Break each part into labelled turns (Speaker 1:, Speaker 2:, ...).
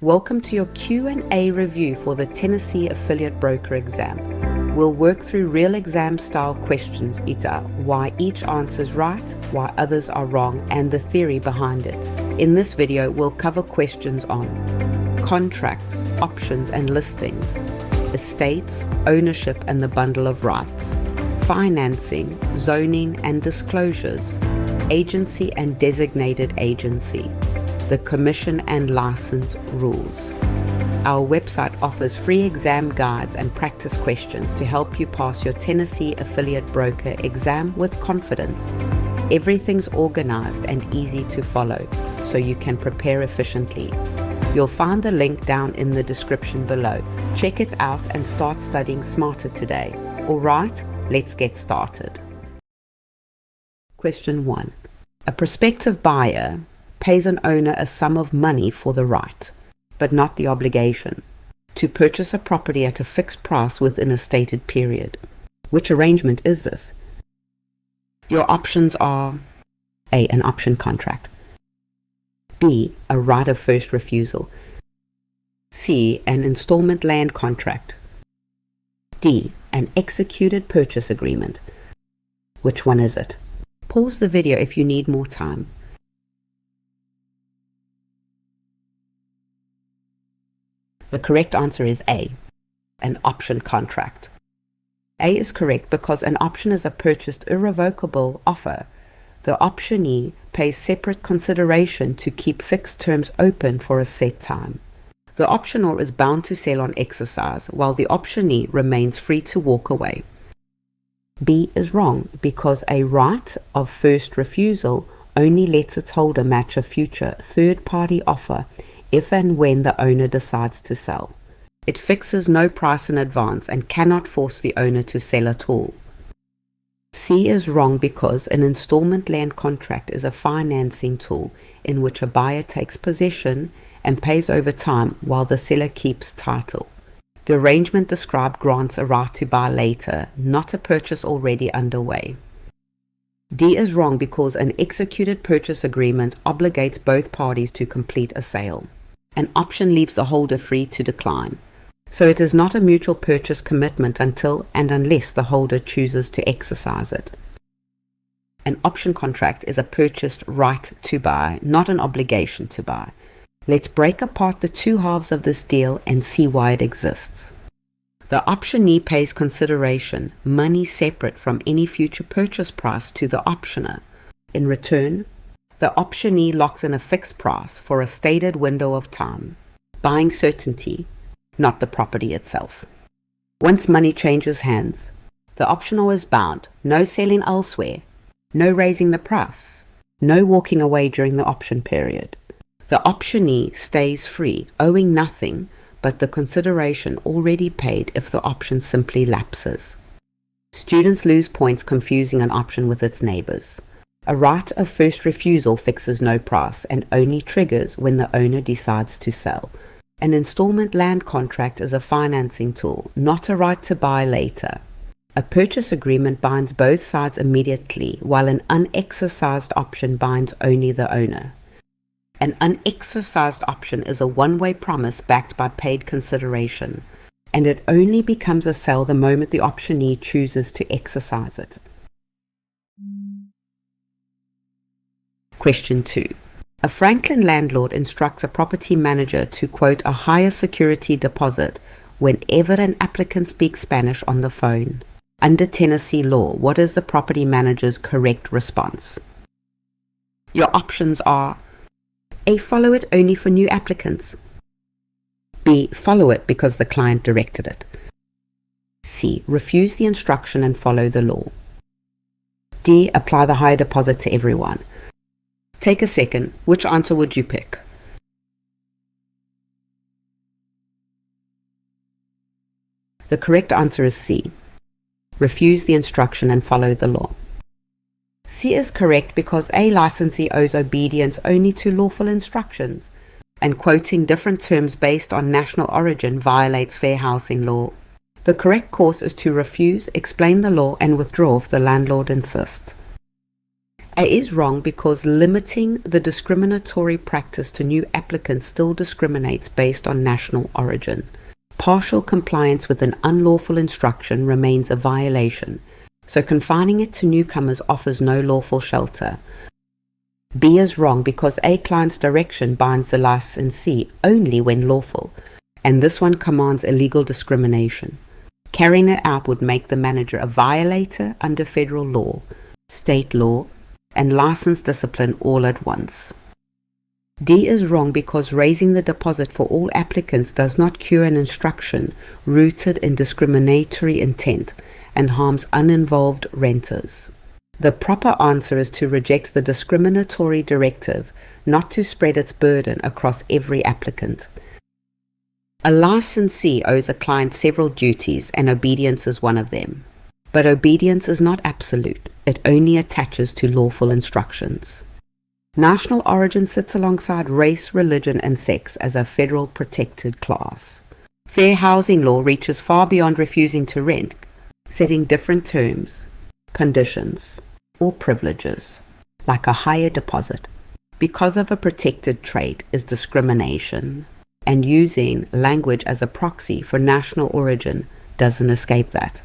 Speaker 1: Welcome to your Q&A review for the Tennessee Affiliate Broker exam. We'll work through real exam style questions, why each answer is right, why others are wrong, and the theory behind it. In this video, we'll cover questions on contracts, options and listings, estates, ownership and the bundle of rights, financing, zoning and disclosures, agency and designated agency, the commission and license rules. Our website offers free exam guides and practice questions to help you pass your Tennessee Affiliate Broker exam with confidence. Everything's organized and easy to follow, so you can prepare efficiently. You'll find the link down in the description below. Check it out and start studying smarter today. All right, let's get started. Question 1. A prospective buyer pays an owner a sum of money for the right, but not the obligation, to purchase a property at a fixed price within a stated period. Which arrangement is this? Your options are A. An option contract, B. A right of first refusal, C. An installment land contract, D. An executed purchase agreement. Which one is it? Pause the video if you need more time. The correct answer is A, an option contract. A is correct because an option is a purchased irrevocable offer. The optionee pays separate consideration to keep fixed terms open for a set time. The optionor is bound to sell on exercise, while the optionee remains free to walk away. B is wrong because a right of first refusal only lets its holder match a future third-party offer if and when the owner decides to sell. It fixes no price in advance and cannot force the owner to sell at all. C is wrong because an installment land contract is a financing tool in which a buyer takes possession and pays over time while the seller keeps title. The arrangement described grants a right to buy later, not a purchase already underway. D is wrong because an executed purchase agreement obligates both parties to complete a sale. An option leaves the holder free to decline, so it is not a mutual purchase commitment until and unless the holder chooses to exercise it. An option contract is a purchased right to buy, not an obligation to buy. Let's break apart the two halves of this deal and see why it exists. The optionee pays consideration, money separate from any future purchase price, to the optioner. In return, the optionee locks in a fixed price for a stated window of time, buying certainty, not the property itself. Once money changes hands, the optioner is bound. No selling elsewhere, no raising the price, no walking away during the option period. The optionee stays free, owing nothing but the consideration already paid if the option simply lapses. Students lose points confusing an option with its neighbors. A right of first refusal fixes no price and only triggers when the owner decides to sell. An installment land contract is a financing tool, not a right to buy later. A purchase agreement binds both sides immediately, while an unexercised option binds only the owner. An unexercised option is a one-way promise backed by paid consideration, and it only becomes a sale the moment the optionee chooses to exercise it. Question 2. A Franklin landlord instructs a property manager to quote a higher security deposit whenever an applicant speaks Spanish on the phone. Under Tennessee law, what is the property manager's correct response? Your options are A. Follow it only for new applicants, B. Follow it because the client directed it, C. Refuse the instruction and follow the law, D. Apply the higher deposit to everyone. Take a second. Which answer would you pick? The correct answer is C. Refuse the instruction and follow the law. C is correct because a licensee owes obedience only to lawful instructions, and quoting different terms based on national origin violates fair housing law. The correct course is to refuse, explain the law, and withdraw if the landlord insists. A is wrong because limiting the discriminatory practice to new applicants still discriminates based on national origin. Partial compliance with an unlawful instruction remains a violation, so confining it to newcomers offers no lawful shelter. B is wrong because a client's direction binds the licensee only when lawful, and this one commands illegal discrimination. Carrying it out would make the manager a violator under federal law, state law, and license discipline all at once. D is wrong because raising the deposit for all applicants does not cure an instruction rooted in discriminatory intent and harms uninvolved renters. The proper answer is to reject the discriminatory directive, not to spread its burden across every applicant. A licensee owes a client several duties, and obedience is one of them. But obedience is not absolute. It only attaches to lawful instructions. National origin sits alongside race, religion, and sex as a federal protected class. Fair housing law reaches far beyond refusing to rent, setting different terms, conditions, or privileges, like a higher deposit, because of a protected trait is discrimination, and using language as a proxy for national origin doesn't escape that.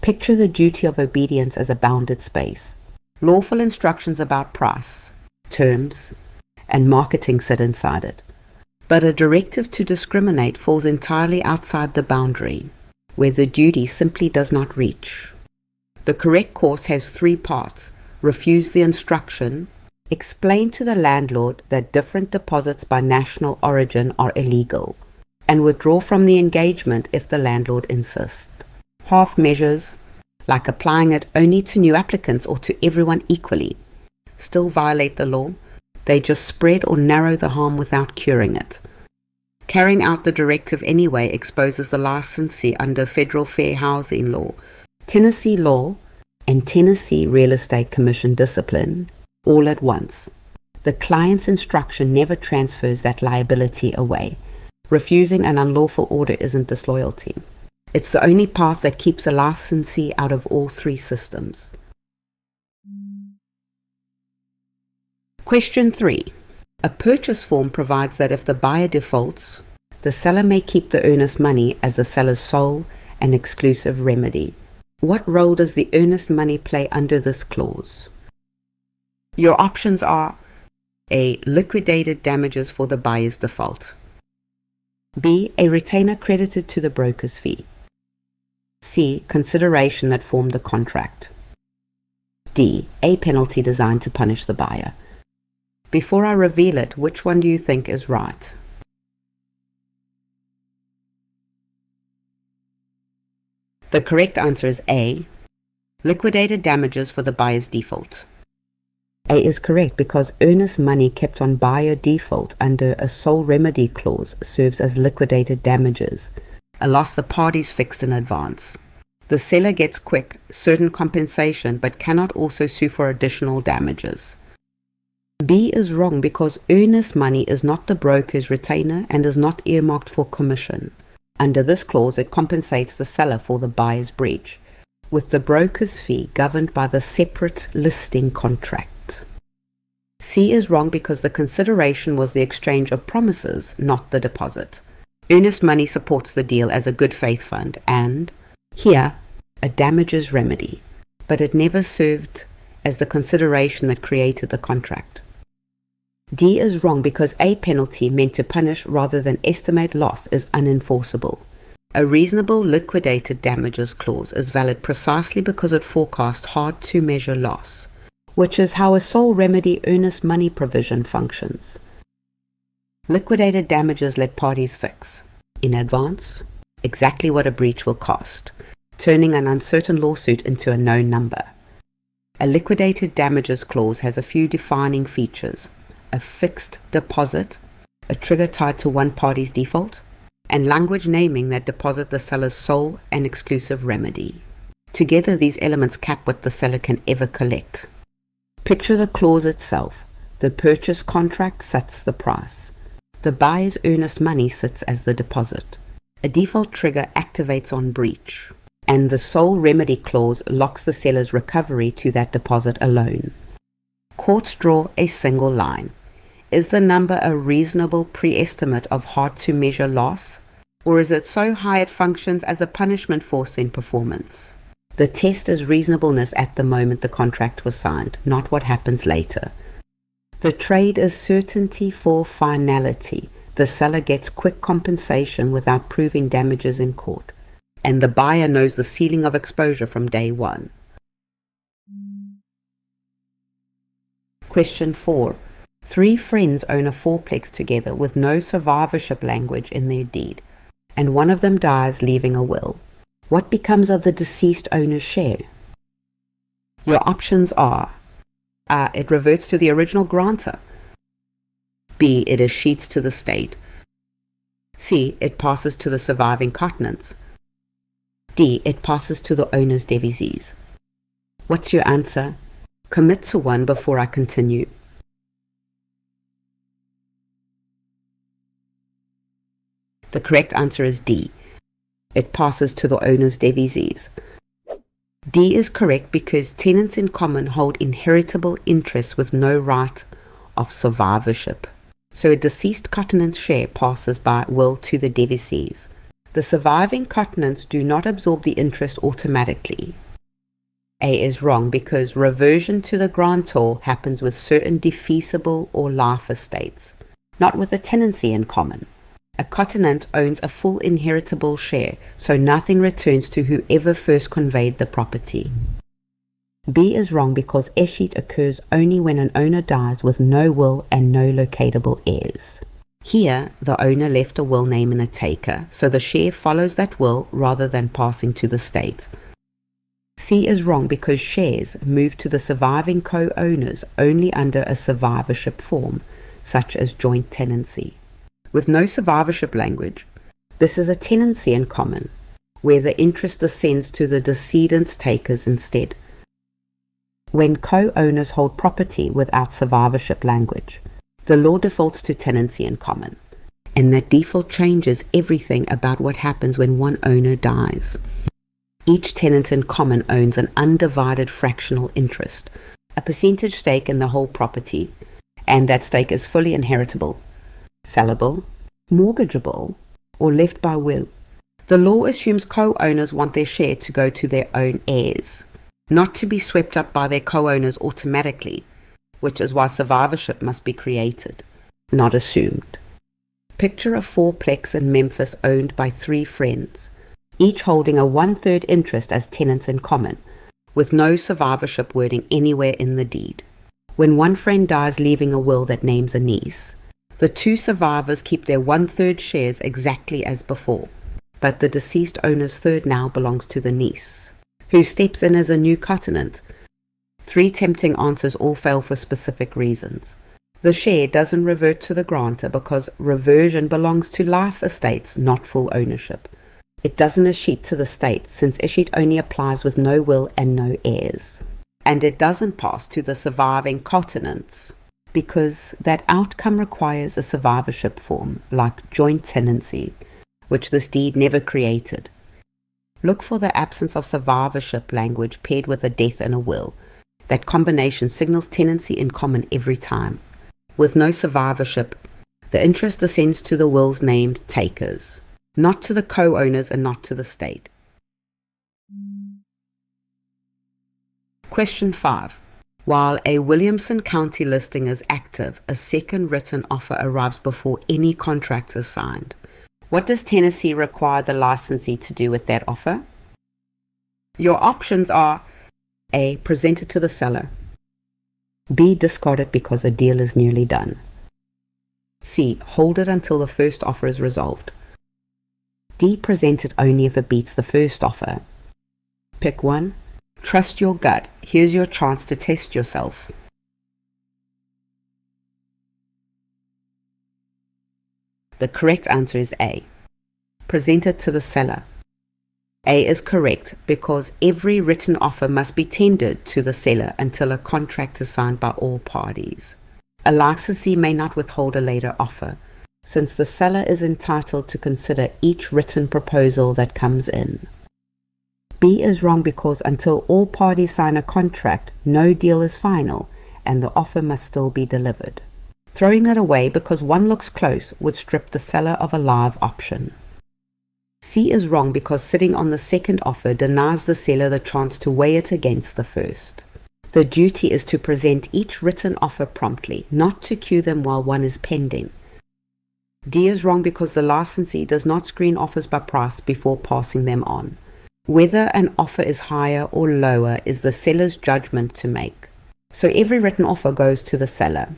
Speaker 1: Picture the duty of obedience as a bounded space. Lawful instructions about price, terms, and marketing sit inside it. But a directive to discriminate falls entirely outside the boundary, where the duty simply does not reach. The correct course has 3 parts: refuse the instruction, explain to the landlord that different deposits by national origin are illegal, and withdraw from the engagement if the landlord insists. Half measures, like applying it only to new applicants or to everyone equally, still violate the law. They just spread or narrow the harm without curing it. Carrying out the directive anyway exposes the licensee under federal fair housing law, Tennessee law, and Tennessee Real Estate Commission discipline all at once. The client's instruction never transfers that liability away. Refusing an unlawful order isn't disloyalty. It's the only path that keeps a licensee out of all 3 systems. Question 3. A purchase form provides that if the buyer defaults, the seller may keep the earnest money as the seller's sole and exclusive remedy. What role does the earnest money play under this clause? Your options are A. Liquidated damages for the buyer's default. B. A retainer credited to the broker's fee. C. Consideration that formed the contract. D. A penalty designed to punish the buyer. Before I reveal it, which one do you think is right? The correct answer is A. Liquidated damages for the buyer's default. A is correct because earnest money kept on buyer default under a sole remedy clause serves as liquidated damages, a loss the parties fixed in advance. The seller gets quick, certain compensation but cannot also sue for additional damages. B is wrong because earnest money is not the broker's retainer and is not earmarked for commission. Under this clause, it compensates the seller for the buyer's breach, with the broker's fee governed by the separate listing contract. C is wrong because the consideration was the exchange of promises, not the deposit. Earnest money supports the deal as a good faith fund and, here, a damages remedy, but it never served as the consideration that created the contract. D is wrong because a penalty meant to punish rather than estimate loss is unenforceable. A reasonable liquidated damages clause is valid precisely because it forecasts hard-to-measure loss, which is how a sole remedy earnest money provision functions. Liquidated damages let parties fix, in advance, exactly what a breach will cost, turning an uncertain lawsuit into a known number. A liquidated damages clause has a few defining features: a fixed deposit, a trigger tied to one party's default, and language naming that deposit the seller's sole and exclusive remedy. Together, these elements cap what the seller can ever collect. Picture the clause itself. The purchase contract sets the price. The buyer's earnest money sits as the deposit. A default trigger activates on breach, and the sole remedy clause locks the seller's recovery to that deposit alone. Courts draw a single line. Is the number a reasonable pre-estimate of hard-to-measure loss, or is it so high it functions as a punishment for sin performance? The test is reasonableness at the moment the contract was signed, not what happens later. The trade is certainty for finality. The seller gets quick compensation without proving damages in court, and the buyer knows the ceiling of exposure from day one. Question 4. 3 friends own a fourplex together with no survivorship language in their deed, and one of them dies leaving a will. What becomes of the deceased owner's share? Your options are A. It reverts to the original grantor. B. It escheats to the state. C. It passes to the surviving cotenants. D. It passes to the owner's devisees. What's your answer? Commit to one before I continue. The correct answer is D. It passes to the owner's devisees. D is correct because tenants in common hold inheritable interests with no right of survivorship. So a deceased cotenant's share passes by will to the devisees. The surviving cotenants do not absorb the interest automatically. A is wrong because reversion to the grantor happens with certain defeasible or life estates, not with a tenancy in common. A cotenant owns a full inheritable share, so nothing returns to whoever first conveyed the property. B is wrong because escheat occurs only when an owner dies with no will and no locatable heirs. Here, the owner left a will naming a taker, so the share follows that will rather than passing to the state. C is wrong because shares move to the surviving co-owners only under a survivorship form, such as joint tenancy. With no survivorship language, this is a tenancy in common, where the interest descends to the decedent's takers instead. When co-owners hold property without survivorship language, the law defaults to tenancy in common, and that default changes everything about what happens when one owner dies. Each tenant in common owns an undivided fractional interest, a percentage stake in the whole property, and that stake is fully inheritable, sellable, mortgageable, or left by will. The law assumes co-owners want their share to go to their own heirs, not to be swept up by their co-owners automatically, which is why survivorship must be created, not assumed. Picture a fourplex in Memphis owned by 3 friends, each holding a 1/3 interest as tenants in common, with no survivorship wording anywhere in the deed. When one friend dies leaving a will that names a niece, the 2 survivors keep their 1/3 shares exactly as before, but the deceased owner's third now belongs to the niece, who steps in as a new cotenant. 3 tempting answers all fail for specific reasons. The share doesn't revert to the grantor because reversion belongs to life estates, not full ownership. It doesn't escheat to the state since escheat only applies with no will and no heirs. And it doesn't pass to the surviving cotenants because that outcome requires a survivorship form like joint tenancy, which this deed never created. Look for the absence of survivorship language paired with a death and a will. That combination signals tenancy in common every time. With no survivorship, the interest descends to the will's named takers, not to the co-owners and not to the state. Question 5. While a Williamson County listing is active, a second written offer arrives before any contract is signed. What does Tennessee require the licensee to do with that offer? Your options are A. Present it to the seller. B. Discard it because a deal is nearly done. C. Hold it until the first offer is resolved. D. Present it only if it beats the first offer. Pick one. Trust your gut. Here's your chance to test yourself. The correct answer is A. Present it to the seller. A is correct because every written offer must be tendered to the seller until a contract is signed by all parties. A licensee may not withhold a later offer, since the seller is entitled to consider each written proposal that comes in. B is wrong because until all parties sign a contract, no deal is final, and the offer must still be delivered. Throwing it away because one looks close would strip the seller of a live option. C is wrong because sitting on the second offer denies the seller the chance to weigh it against the first. The duty is to present each written offer promptly, not to queue them while one is pending. D is wrong because the licensee does not screen offers by price before passing them on. Whether an offer is higher or lower is the seller's judgment to make. So every written offer goes to the seller.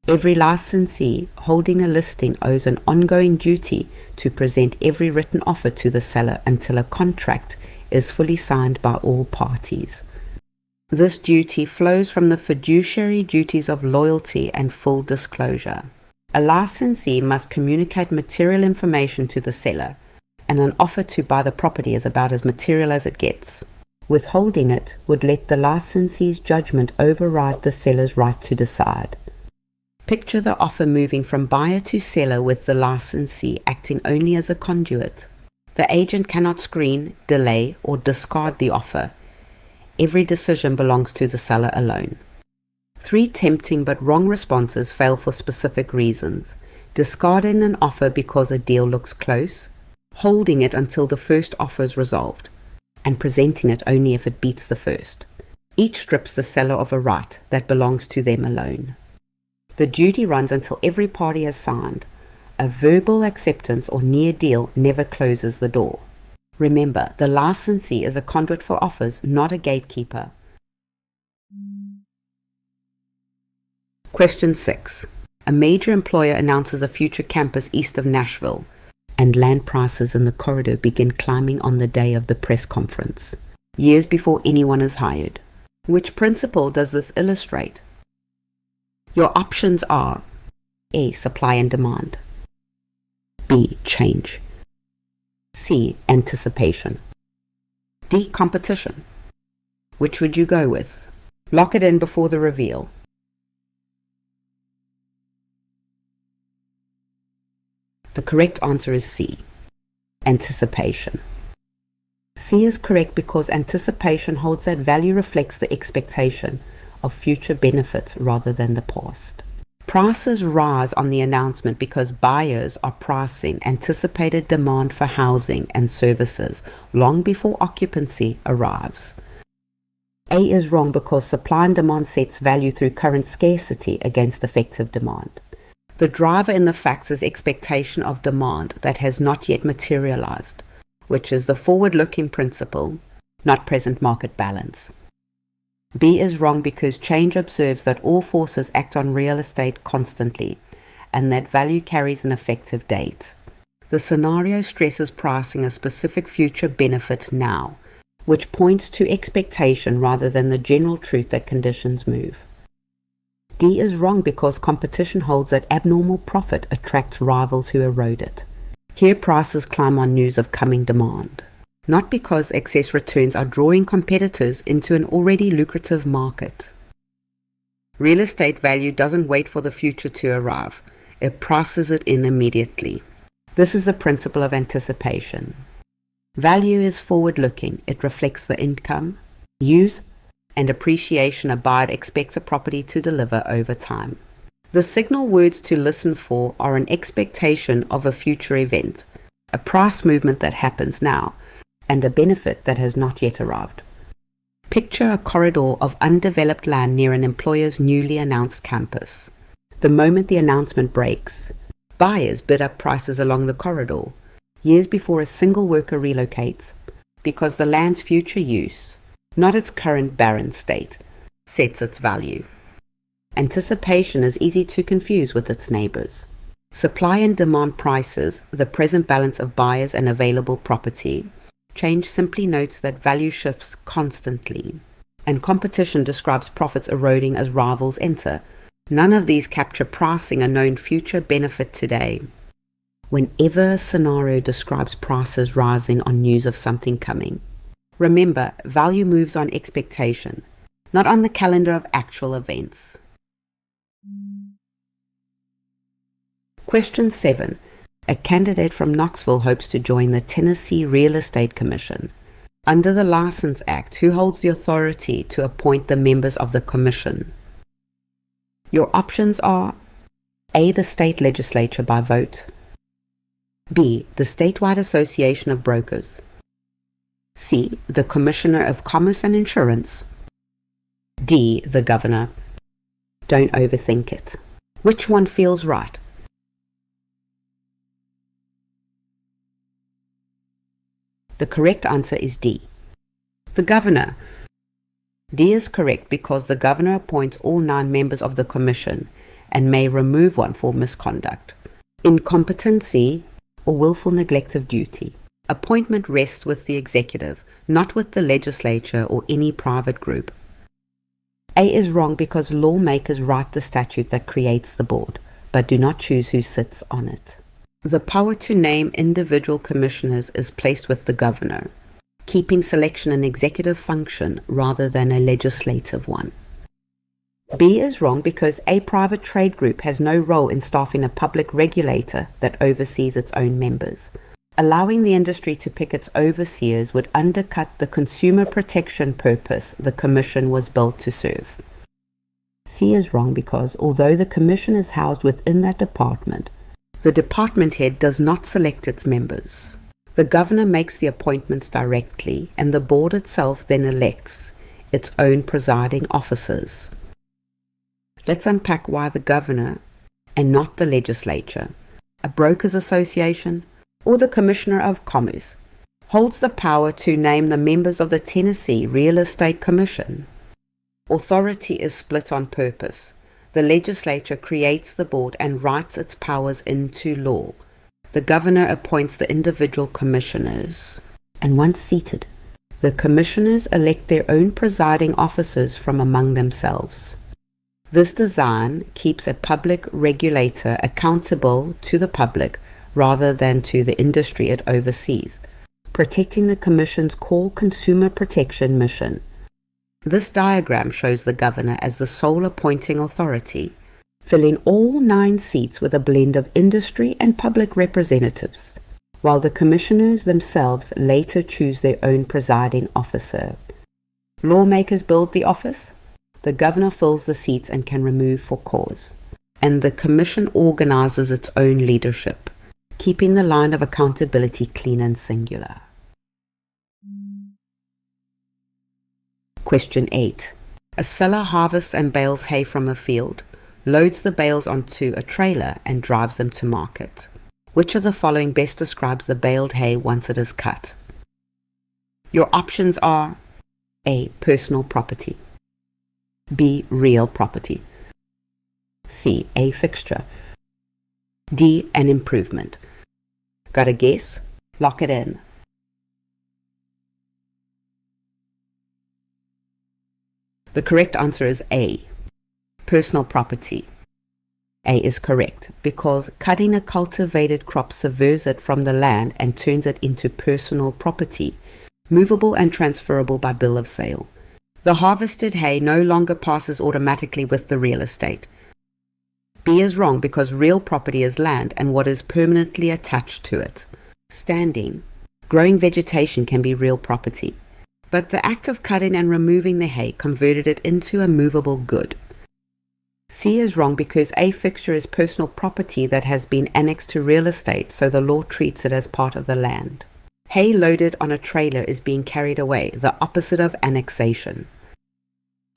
Speaker 1: Every licensee holding a listing owes an ongoing duty to present every written offer to the seller until a contract is fully signed by all parties. This duty flows from the fiduciary duties of loyalty and full disclosure. A licensee must communicate material information to the seller, and an offer to buy the property is about as material as it gets. Withholding it would let the licensee's judgment override the seller's right to decide. Picture the offer moving from buyer to seller with the licensee acting only as a conduit. The agent cannot screen, delay, or discard the offer. Every decision belongs to the seller alone. 3 tempting but wrong responses fail for specific reasons: discarding an offer because a deal looks close, holding it until the first offer is resolved, and presenting it only if it beats the first. Each strips the seller of a right that belongs to them alone. The duty runs until every party has signed. A verbal acceptance or near deal never closes the door. Remember, the licensee is a conduit for offers, not a gatekeeper. Question 6. A major employer announces a future campus east of Nashville, and land prices in the corridor begin climbing on the day of the press conference, years before anyone is hired. Which principle does this illustrate? Your options are A. Supply and demand, B. Change, C. Anticipation, D. Competition. Which would you go with? Lock it in before the reveal. The correct answer is C. Anticipation. C is correct because anticipation holds that value reflects the expectation of future benefits rather than the past. Prices rise on the announcement because buyers are pricing anticipated demand for housing and services long before occupancy arrives. A is wrong because supply and demand sets value through current scarcity against effective demand. The driver in the facts is expectation of demand that has not yet materialized, which is the forward-looking principle, not present market balance. B is wrong because change observes that all forces act on real estate constantly, and that value carries an effective date. The scenario stresses pricing a specific future benefit now, which points to expectation rather than the general truth that conditions move. D is wrong because competition holds that abnormal profit attracts rivals who erode it. Here prices climb on news of coming demand, not because excess returns are drawing competitors into an already lucrative market. Real estate value doesn't wait for the future to arrive. It prices it in immediately. This is the principle of anticipation. Value is forward-looking. It reflects the income, use, and appreciation a buyer expects a property to deliver over time. The signal words to listen for are an expectation of a future event, a price movement that happens now, and a benefit that has not yet arrived. Picture a corridor of undeveloped land near an employer's newly announced campus. The moment the announcement breaks, buyers bid up prices along the corridor, years before a single worker relocates, because the land's future use, not its current barren state, sets its value. Anticipation is easy to confuse with its neighbors. Supply and demand prices, the present balance of buyers and available property. Change simply notes that value shifts constantly, and competition describes profits eroding as rivals enter. None of these capture pricing a known future benefit today. Whenever a scenario describes prices rising on news of something coming, remember, value moves on expectation, not on the calendar of actual events. Question 7. A candidate from Knoxville hopes to join the Tennessee Real Estate Commission. Under the License Act, who holds the authority to appoint the members of the commission? Your options are A. The state legislature by vote, B. The statewide association of brokers, C. The Commissioner of Commerce and Insurance, D. The governor. Don't overthink it. Which one feels right? The correct answer is D. The governor. D is correct because the governor appoints all 9 members of the commission and may remove one for misconduct, incompetency, or willful neglect of duty. Appointment rests with the executive, not with the legislature or any private group. A is wrong because lawmakers write the statute that creates the board, but do not choose who sits on it. The power to name individual commissioners is placed with the governor, keeping selection an executive function rather than a legislative one. B is wrong because a private trade group has no role in staffing a public regulator that oversees its own members. Allowing the industry to pick its overseers would undercut the consumer protection purpose the commission was built to serve. C is wrong because although the commission is housed within that department, the department head does not select its members. The governor makes the appointments directly, and the board itself then elects its own presiding officers. Let's unpack why the governor and not the legislature, a brokers' association, or the Commissioner of Commerce, holds the power to name the members of the Tennessee Real Estate Commission. Authority is split on purpose. The legislature creates the board and writes its powers into law. The governor appoints the individual commissioners, and once seated, the commissioners elect their own presiding officers from among themselves. This design keeps a public regulator accountable to the public rather than to the industry it oversees, protecting the Commission's core consumer protection mission. This diagram shows the governor as the sole appointing authority, filling all 9 seats with a blend of industry and public representatives, while the commissioners themselves later choose their own presiding officer. Lawmakers build the office, the governor fills the seats and can remove for cause, and the commission organizes its own leadership, keeping the line of accountability clean and singular. Question 8. A seller harvests and bales hay from a field, loads the bales onto a trailer and drives them to market. Which of the following best describes the baled hay once it is cut? Your options are A. Personal property, B. Real property, C. A fixture, D. An improvement. Got a guess? Lock it in. The correct answer is A. Personal property. A is correct because cutting a cultivated crop severs it from the land and turns it into personal property, movable and transferable by bill of sale. The harvested hay no longer passes automatically with the real estate. B is wrong because real property is land and what is permanently attached to it. Standing, growing vegetation can be real property, but the act of cutting and removing the hay converted it into a movable good. C is wrong because a fixture is personal property that has been annexed to real estate, so the law treats it as part of the land. Hay loaded on a trailer is being carried away, the opposite of annexation.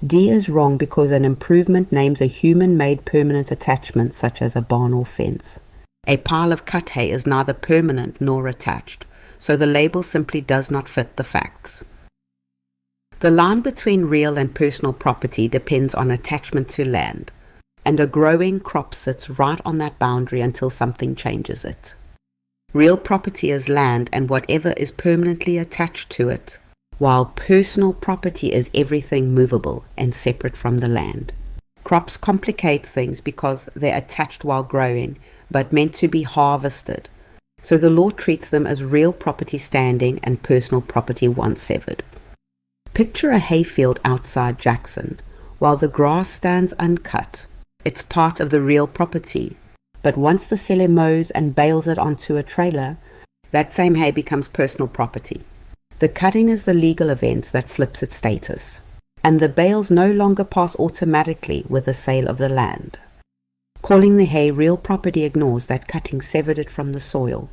Speaker 1: D is wrong because an improvement names a human-made permanent attachment such as a barn or fence. A pile of cut hay is neither permanent nor attached, so the label simply does not fit the facts. The line between real and personal property depends on attachment to land, and a growing crop sits right on that boundary until something changes it. Real property is land and whatever is permanently attached to it, while personal property is everything movable and separate from the land. Crops complicate things because they're attached while growing, but meant to be harvested, so the law treats them as real property standing and personal property once severed. Picture a hayfield outside Jackson. While the grass stands uncut, it's part of the real property, but once the seller mows and bales it onto a trailer, that same hay becomes personal property. The cutting is the legal event that flips its status. and the bales no longer pass automatically with the sale of the land. Calling the hay real property ignores that cutting severed it from the soil.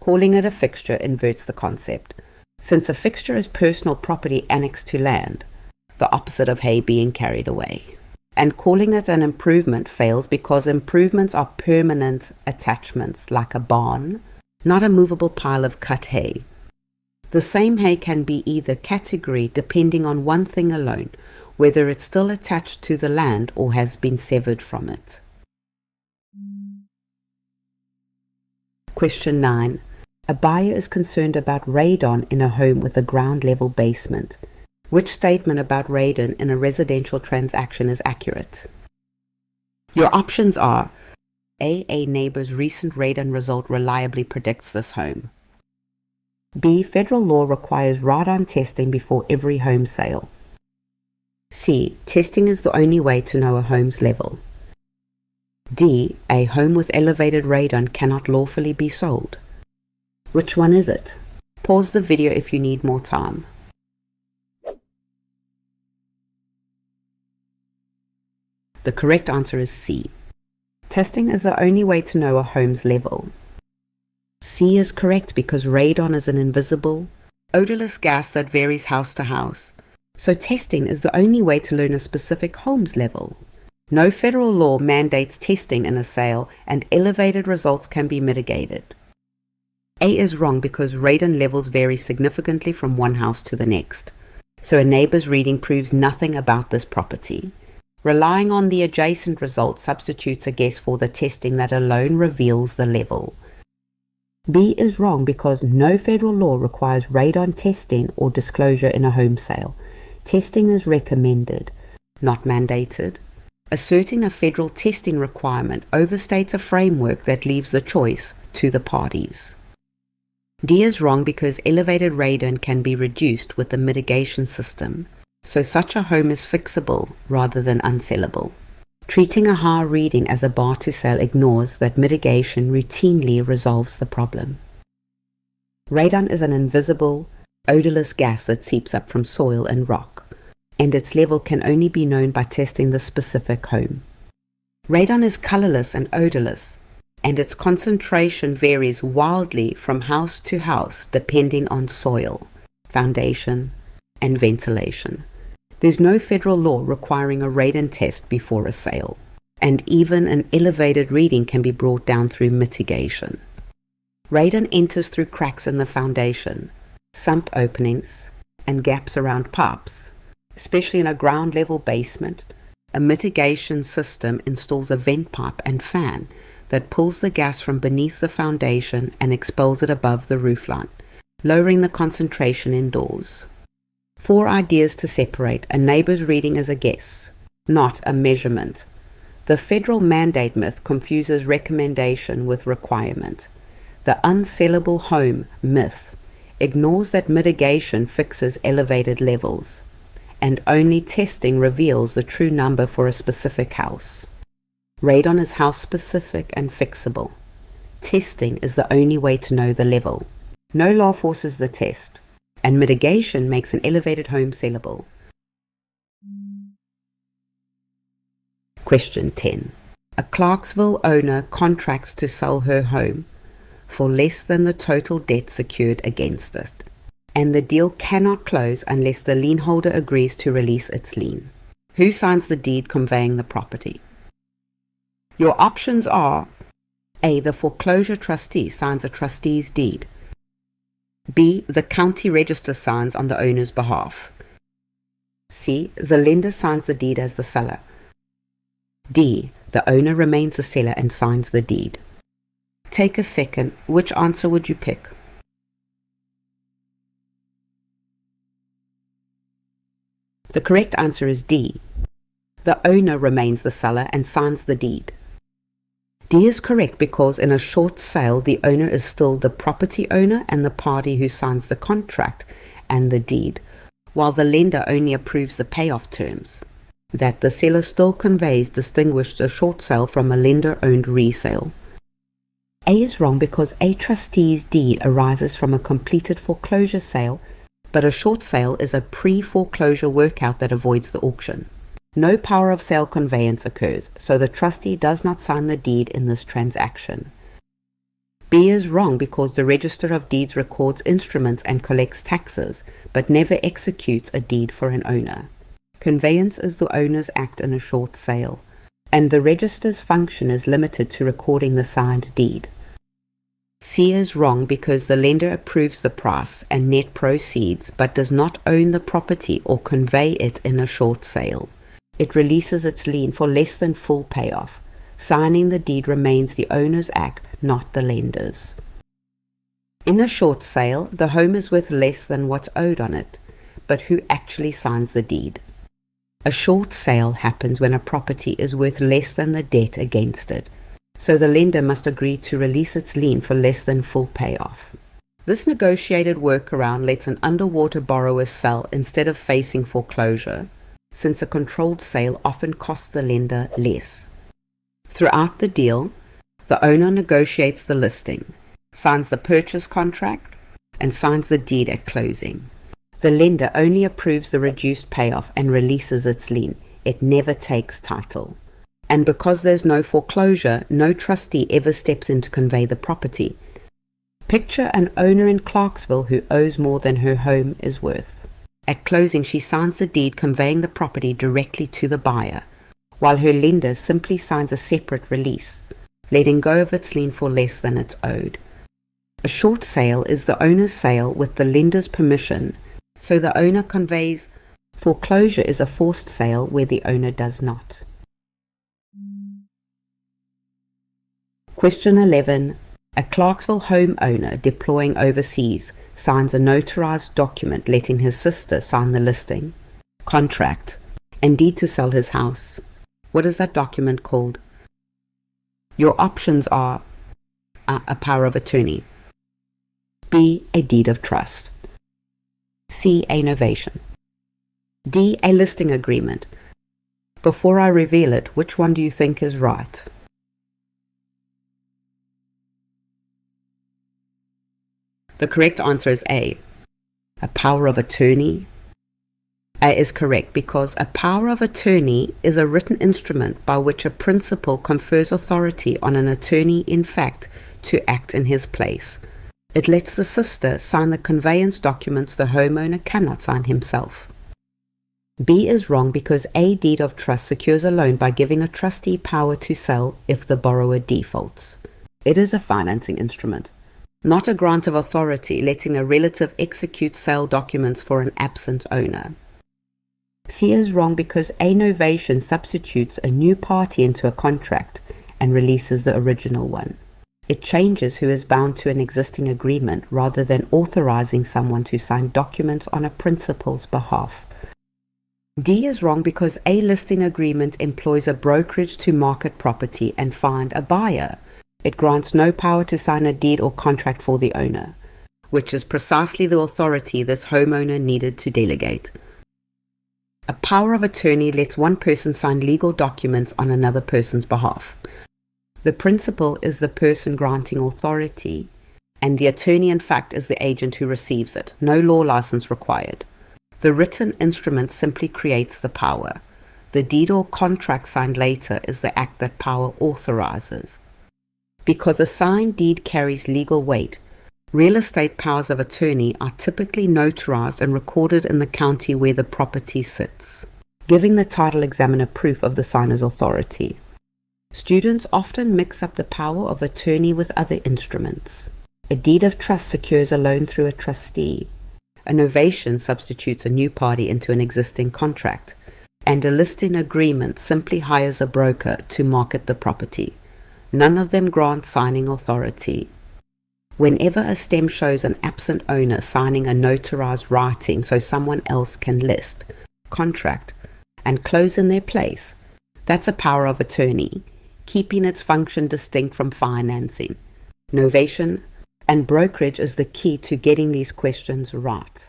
Speaker 1: Calling it a fixture inverts the concept, since a fixture is personal property annexed to land, the opposite of hay being carried away. And calling it an improvement fails because improvements are permanent attachments like a barn, not a movable pile of cut hay. The same hay can be either category depending on one thing alone, whether it's still attached to the land or has been severed from it. Question 9. A buyer is concerned about radon in a home with a ground level basement. Which statement about radon in a residential transaction is accurate? Your options are A. A neighbor's recent radon result reliably predicts this home. B. Federal law requires radon testing before every home sale. C. Testing is the only way to know a home's level. D. A home with elevated radon cannot lawfully be sold. Which one is it? Pause the video if you need more time. The correct answer is C. Testing is the only way to know a home's level. C is correct because radon is an invisible, odorless gas that varies house to house. So testing is the only way to learn a specific home's level. No federal law mandates testing in a sale, and elevated results can be mitigated. A is wrong because radon levels vary significantly from one house to the next. So a neighbor's reading proves nothing about this property. Relying on the adjacent result substitutes a guess for the testing that alone reveals the level. B is wrong because no federal law requires radon testing or disclosure in a home sale. Testing is recommended, not mandated. Asserting a federal testing requirement overstates a framework that leaves the choice to the parties. D is wrong because elevated radon can be reduced with the mitigation system, so such a home is fixable rather than unsellable. Treating a high reading as a bar to sell ignores that mitigation routinely resolves the problem. Radon is an invisible, odorless gas that seeps up from soil and rock, and its level can only be known by testing the specific home. Radon is colorless and odorless, and its concentration varies wildly from house to house depending on soil, foundation, and ventilation. There's no federal law requiring a radon test before a sale, and even an elevated reading can be brought down through mitigation. Radon enters through cracks in the foundation, sump openings, and gaps around pipes. Especially in a ground level basement, a mitigation system installs a vent pipe and fan that pulls the gas from beneath the foundation and expels it above the roofline, lowering the concentration indoors. 4 ideas to separate a neighbor's reading as a guess, not a measurement. The federal mandate myth confuses recommendation with requirement. The unsellable home myth ignores that mitigation fixes elevated levels, and only testing reveals the true number for a specific house. Radon is house specific and fixable. Testing is the only way to know the level. No law forces the test, and mitigation makes an elevated home sellable. Question 10. A Clarksville owner contracts to sell her home for less than the total debt secured against it, and the deal cannot close unless the lien holder agrees to release its lien. Who signs the deed conveying the property? Your options are A. The foreclosure trustee signs a trustee's deed. B. The county register signs on the owner's behalf. C. The lender signs the deed as the seller. D. The owner remains the seller and signs the deed. Take a second. Which answer would you pick? The correct answer is D. The owner remains the seller and signs the deed. D is correct because in a short sale, the owner is still the property owner and the party who signs the contract and the deed, while the lender only approves the payoff terms. That the seller still conveys distinguished a short sale from a lender-owned resale. A is wrong because a trustee's deed arises from a completed foreclosure sale but a short sale is a pre-foreclosure workout that avoids the auction. No power of sale conveyance occurs, so the trustee does not sign the deed in this transaction. B is wrong because the Register of Deeds records instruments and collects taxes, but never executes a deed for an owner. Conveyance is the owner's act in a short sale, and the register's function is limited to recording the signed deed. C is wrong because the lender approves the price and net proceeds, but does not own the property or convey it in a short sale. It releases its lien for less than full payoff. Signing the deed remains the owner's act, not the lender's. In a short sale, the home is worth less than what's owed on it, but who actually signs the deed? A short sale happens when a property is worth less than the debt against it, so the lender must agree to release its lien for less than full payoff. This negotiated workaround lets an underwater borrower sell instead of facing foreclosure, since a controlled sale often costs the lender less. Throughout the deal, the owner negotiates the listing, signs the purchase contract, and signs the deed at closing. The lender only approves the reduced payoff and releases its lien. It never takes title. And because there's no foreclosure, no trustee ever steps in to convey the property. Picture an owner in Clarksville who owes more than her home is worth. At closing, she signs the deed conveying the property directly to the buyer, while her lender simply signs a separate release, letting go of its lien for less than it's owed. A short sale is the owner's sale with the lender's permission, so the owner conveys. Foreclosure is a forced sale where the owner does not. Question 11. A Clarksville homeowner deploying overseas signs a notarized document letting his sister sign the listing, contract, and deed to sell his house. What is that document called? Your options are a power of attorney, B, a deed of trust, C, a novation, D, a listing agreement. Before I reveal it, which one do you think is right? The correct answer is A, a power of attorney. A is correct because a power of attorney is a written instrument by which a principal confers authority on an attorney in fact to act in his place. It lets the sister sign the conveyance documents the homeowner cannot sign himself. B is wrong because a deed of trust secures a loan by giving a trustee power to sell if the borrower defaults. It is a financing instrument, not a grant of authority letting a relative execute sale documents for an absent owner. C is wrong because a novation substitutes a new party into a contract and releases the original one. It changes who is bound to an existing agreement rather than authorizing someone to sign documents on a principal's behalf. D is wrong because a listing agreement employs a brokerage to market property and find a buyer. It grants no power to sign a deed or contract for the owner, which is precisely the authority this homeowner needed to delegate. A power of attorney lets one person sign legal documents on another person's behalf. The principal is the person granting authority, and the attorney in fact is the agent who receives it. No law license required. The written instrument simply creates the power. The deed or contract signed later is the act that power authorizes. Because a signed deed carries legal weight, real estate powers of attorney are typically notarized and recorded in the county where the property sits, giving the title examiner proof of the signer's authority. Students often mix up the power of attorney with other instruments. A deed of trust secures a loan through a trustee. A novation substitutes a new party into an existing contract, and a listing agreement simply hires a broker to market the property. None of them grant signing authority. Whenever a stem shows an absent owner signing a notarized writing so someone else can list, contract, and close in their place, that's a power of attorney, keeping its function distinct from financing. Novation and brokerage is the key to getting these questions right.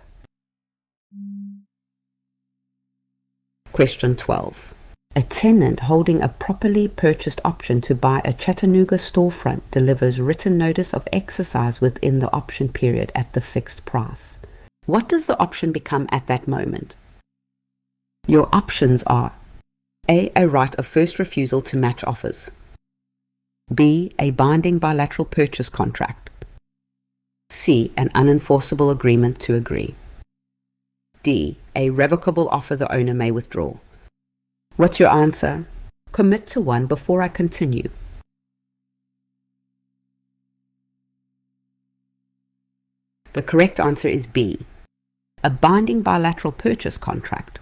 Speaker 1: Question 12. A tenant holding a properly purchased option to buy a Chattanooga storefront delivers written notice of exercise within the option period at the fixed price. What does the option become at that moment? Your options are A. A right of first refusal to match offers. B. A binding bilateral purchase contract. C. An unenforceable agreement to agree. D. A revocable offer the owner may withdraw. What's your answer? Commit to one before I continue. The correct answer is B. A binding bilateral purchase contract.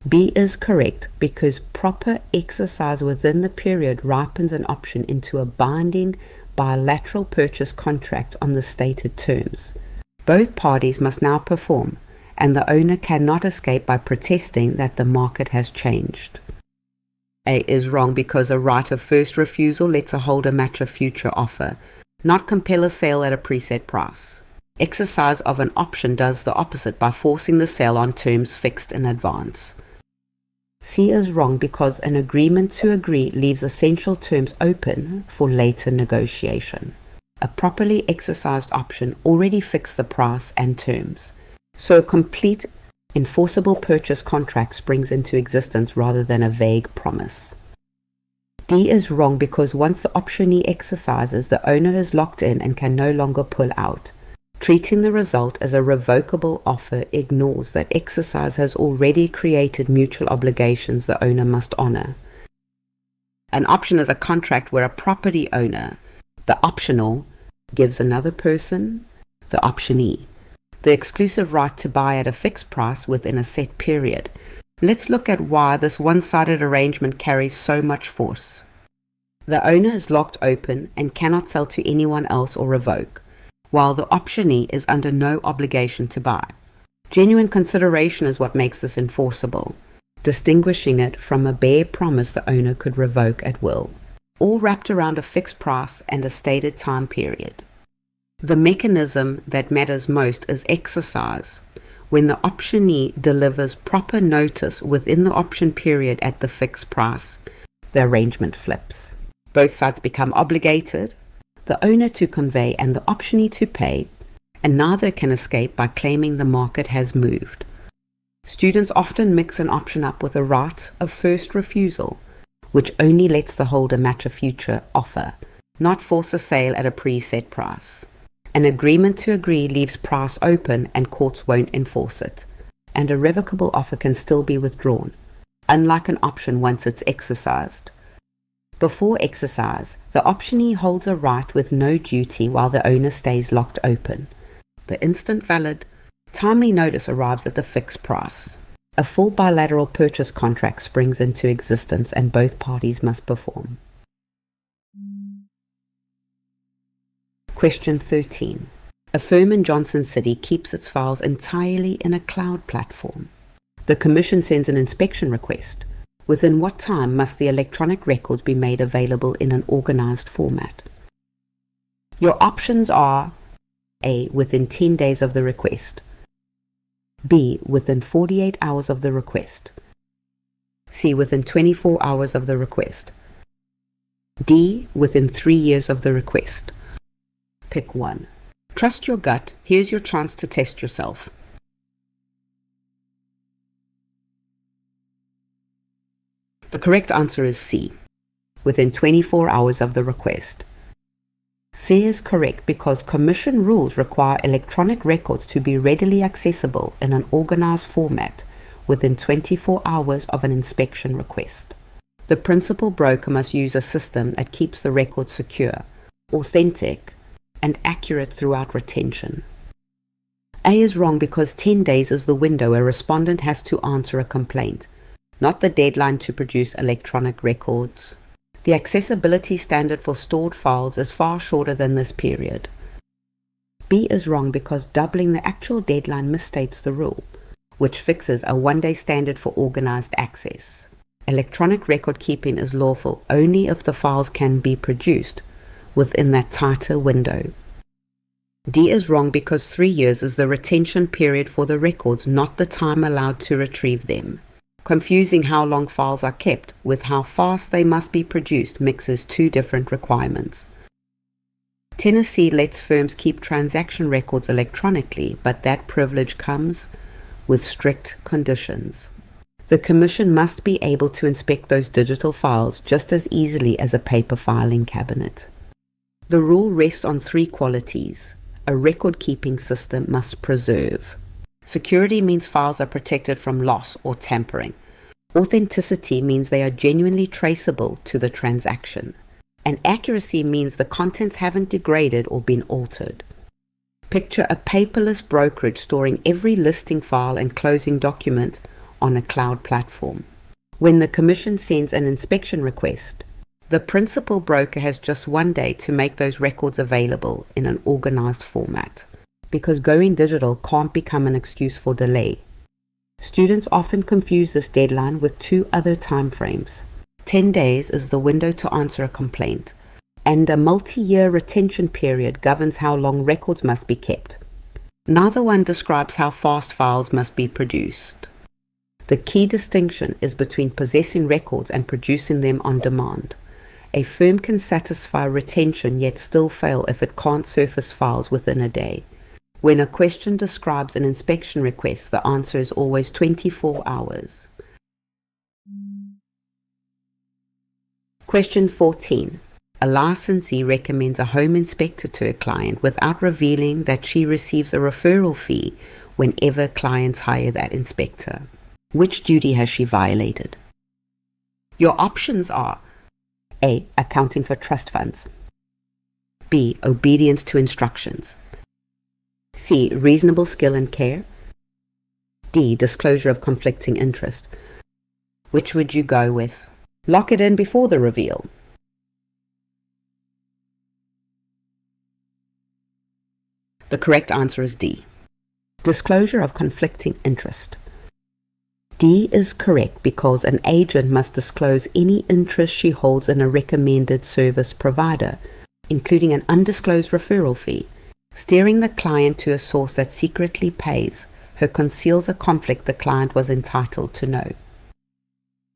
Speaker 1: B is correct because proper exercise within the period ripens an option into a binding bilateral purchase contract on the stated terms. Both parties must now perform, and the owner cannot escape by protesting that the market has changed. A is wrong because a right of first refusal lets a holder match a future offer, not compel a sale at a preset price. Exercise of an option does the opposite by forcing the sale on terms fixed in advance. C is wrong because an agreement to agree leaves essential terms open for later negotiation. A properly exercised option already fixed the price and terms, so a complete enforceable purchase contract springs into existence rather than a vague promise. D is wrong because once the optionee exercises, the owner is locked in and can no longer pull out. Treating the result as a revocable offer ignores that exercise has already created mutual obligations the owner must honor. An option is a contract where a property owner, the optional, gives another person, the optionee, the exclusive right to buy at a fixed price within a set period. Let's look at why this one-sided arrangement carries so much force. The owner is locked open and cannot sell to anyone else or revoke, while the optionee is under no obligation to buy. Genuine consideration is what makes this enforceable, distinguishing it from a bare promise the owner could revoke at will, all wrapped around a fixed price and a stated time period. The mechanism that matters most is exercise. When the optionee delivers proper notice within the option period at the fixed price, the arrangement flips. Both sides become obligated, the owner to convey and the optionee to pay, and neither can escape by claiming the market has moved. Students often mix an option up with a right of first refusal, which only lets the holder match a future offer, not force a sale at a preset price. An agreement to agree leaves price open and courts won't enforce it, and a revocable offer can still be withdrawn, unlike an option once it's exercised. Before exercise, the optionee holds a right with no duty while the owner stays locked open. The instant valid, timely notice arrives at the fixed price. A full bilateral purchase contract springs into existence and both parties must perform. Question 13. A firm in Johnson City keeps its files entirely in a cloud platform. The Commission sends an inspection request. Within what time must the electronic records be made available in an organized format? Your options are A. Within 10 days of the request. B. Within 48 hours of the request. C. Within 24 hours of the request. D. Within 3 years of the request. Pick one. Trust your gut. Here's your chance to test yourself. The correct answer is C. Within 24 hours of the request. C is correct because Commission rules require electronic records to be readily accessible in an organized format within 24 hours of an inspection request. The principal broker must use a system that keeps the records secure, authentic, and accurate throughout retention. A is wrong because 10 days is the window a respondent has to answer a complaint, not the deadline to produce electronic records. The accessibility standard for stored files is far shorter than this period. B is wrong because doubling the actual deadline misstates the rule, which fixes a one-day standard for organized access. Electronic record keeping is lawful only if the files can be produced within that tighter window. D is wrong because 3 years is the retention period for the records, not the time allowed to retrieve them. Confusing how long files are kept with how fast they must be produced mixes two different requirements. Tennessee lets firms keep transaction records electronically, but that privilege comes with strict conditions. The Commission must be able to inspect those digital files just as easily as a paper filing cabinet. The rule rests on three qualities. A record-keeping system must preserve. Security means files are protected from loss or tampering. Authenticity means they are genuinely traceable to the transaction. And accuracy means the contents haven't degraded or been altered. Picture a paperless brokerage storing every listing file and closing document on a cloud platform. When the Commission sends an inspection request, the principal broker has just one day to make those records available in an organized format, because going digital can't become an excuse for delay. Students often confuse this deadline with two other timeframes. 10 days is the window to answer a complaint, and a multi-year retention period governs how long records must be kept. Neither one describes how fast files must be produced. The key distinction is between possessing records and producing them on demand. A firm can satisfy retention yet still fail if it can't surface files within a day. When a question describes an inspection request, the answer is always 24 hours. Question 14. A licensee recommends a home inspector to a client without revealing that she receives a referral fee whenever clients hire that inspector. Which duty has she violated? Your options are A. Accounting for trust funds. B. Obedience to instructions. C. Reasonable skill and care. D. Disclosure of conflicting interest. Which would you go with? Lock it in before the reveal. The correct answer is D. Disclosure of conflicting interest. D is correct because an agent must disclose any interest she holds in a recommended service provider, including an undisclosed referral fee. Steering the client to a source that secretly pays her conceals a conflict the client was entitled to know.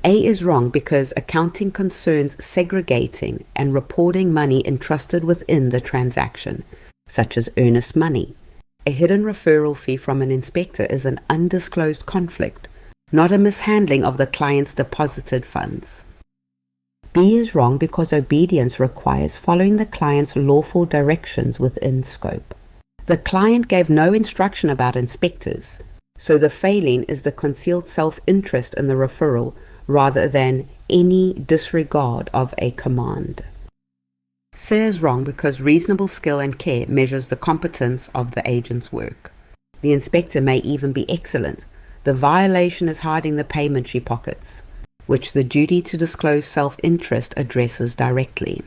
Speaker 1: A is wrong because accounting concerns segregating and reporting money entrusted within the transaction, such as earnest money. A hidden referral fee from an inspector is an undisclosed conflict, not a mishandling of the client's deposited funds. B is wrong because obedience requires following the client's lawful directions within scope. The client gave no instruction about inspectors, so the failing is the concealed self-interest in the referral rather than any disregard of a command. C is wrong because reasonable skill and care measures the competence of the agent's work. The inspector may even be excellent. The violation is hiding the payment she pockets, which the duty to disclose self-interest addresses directly.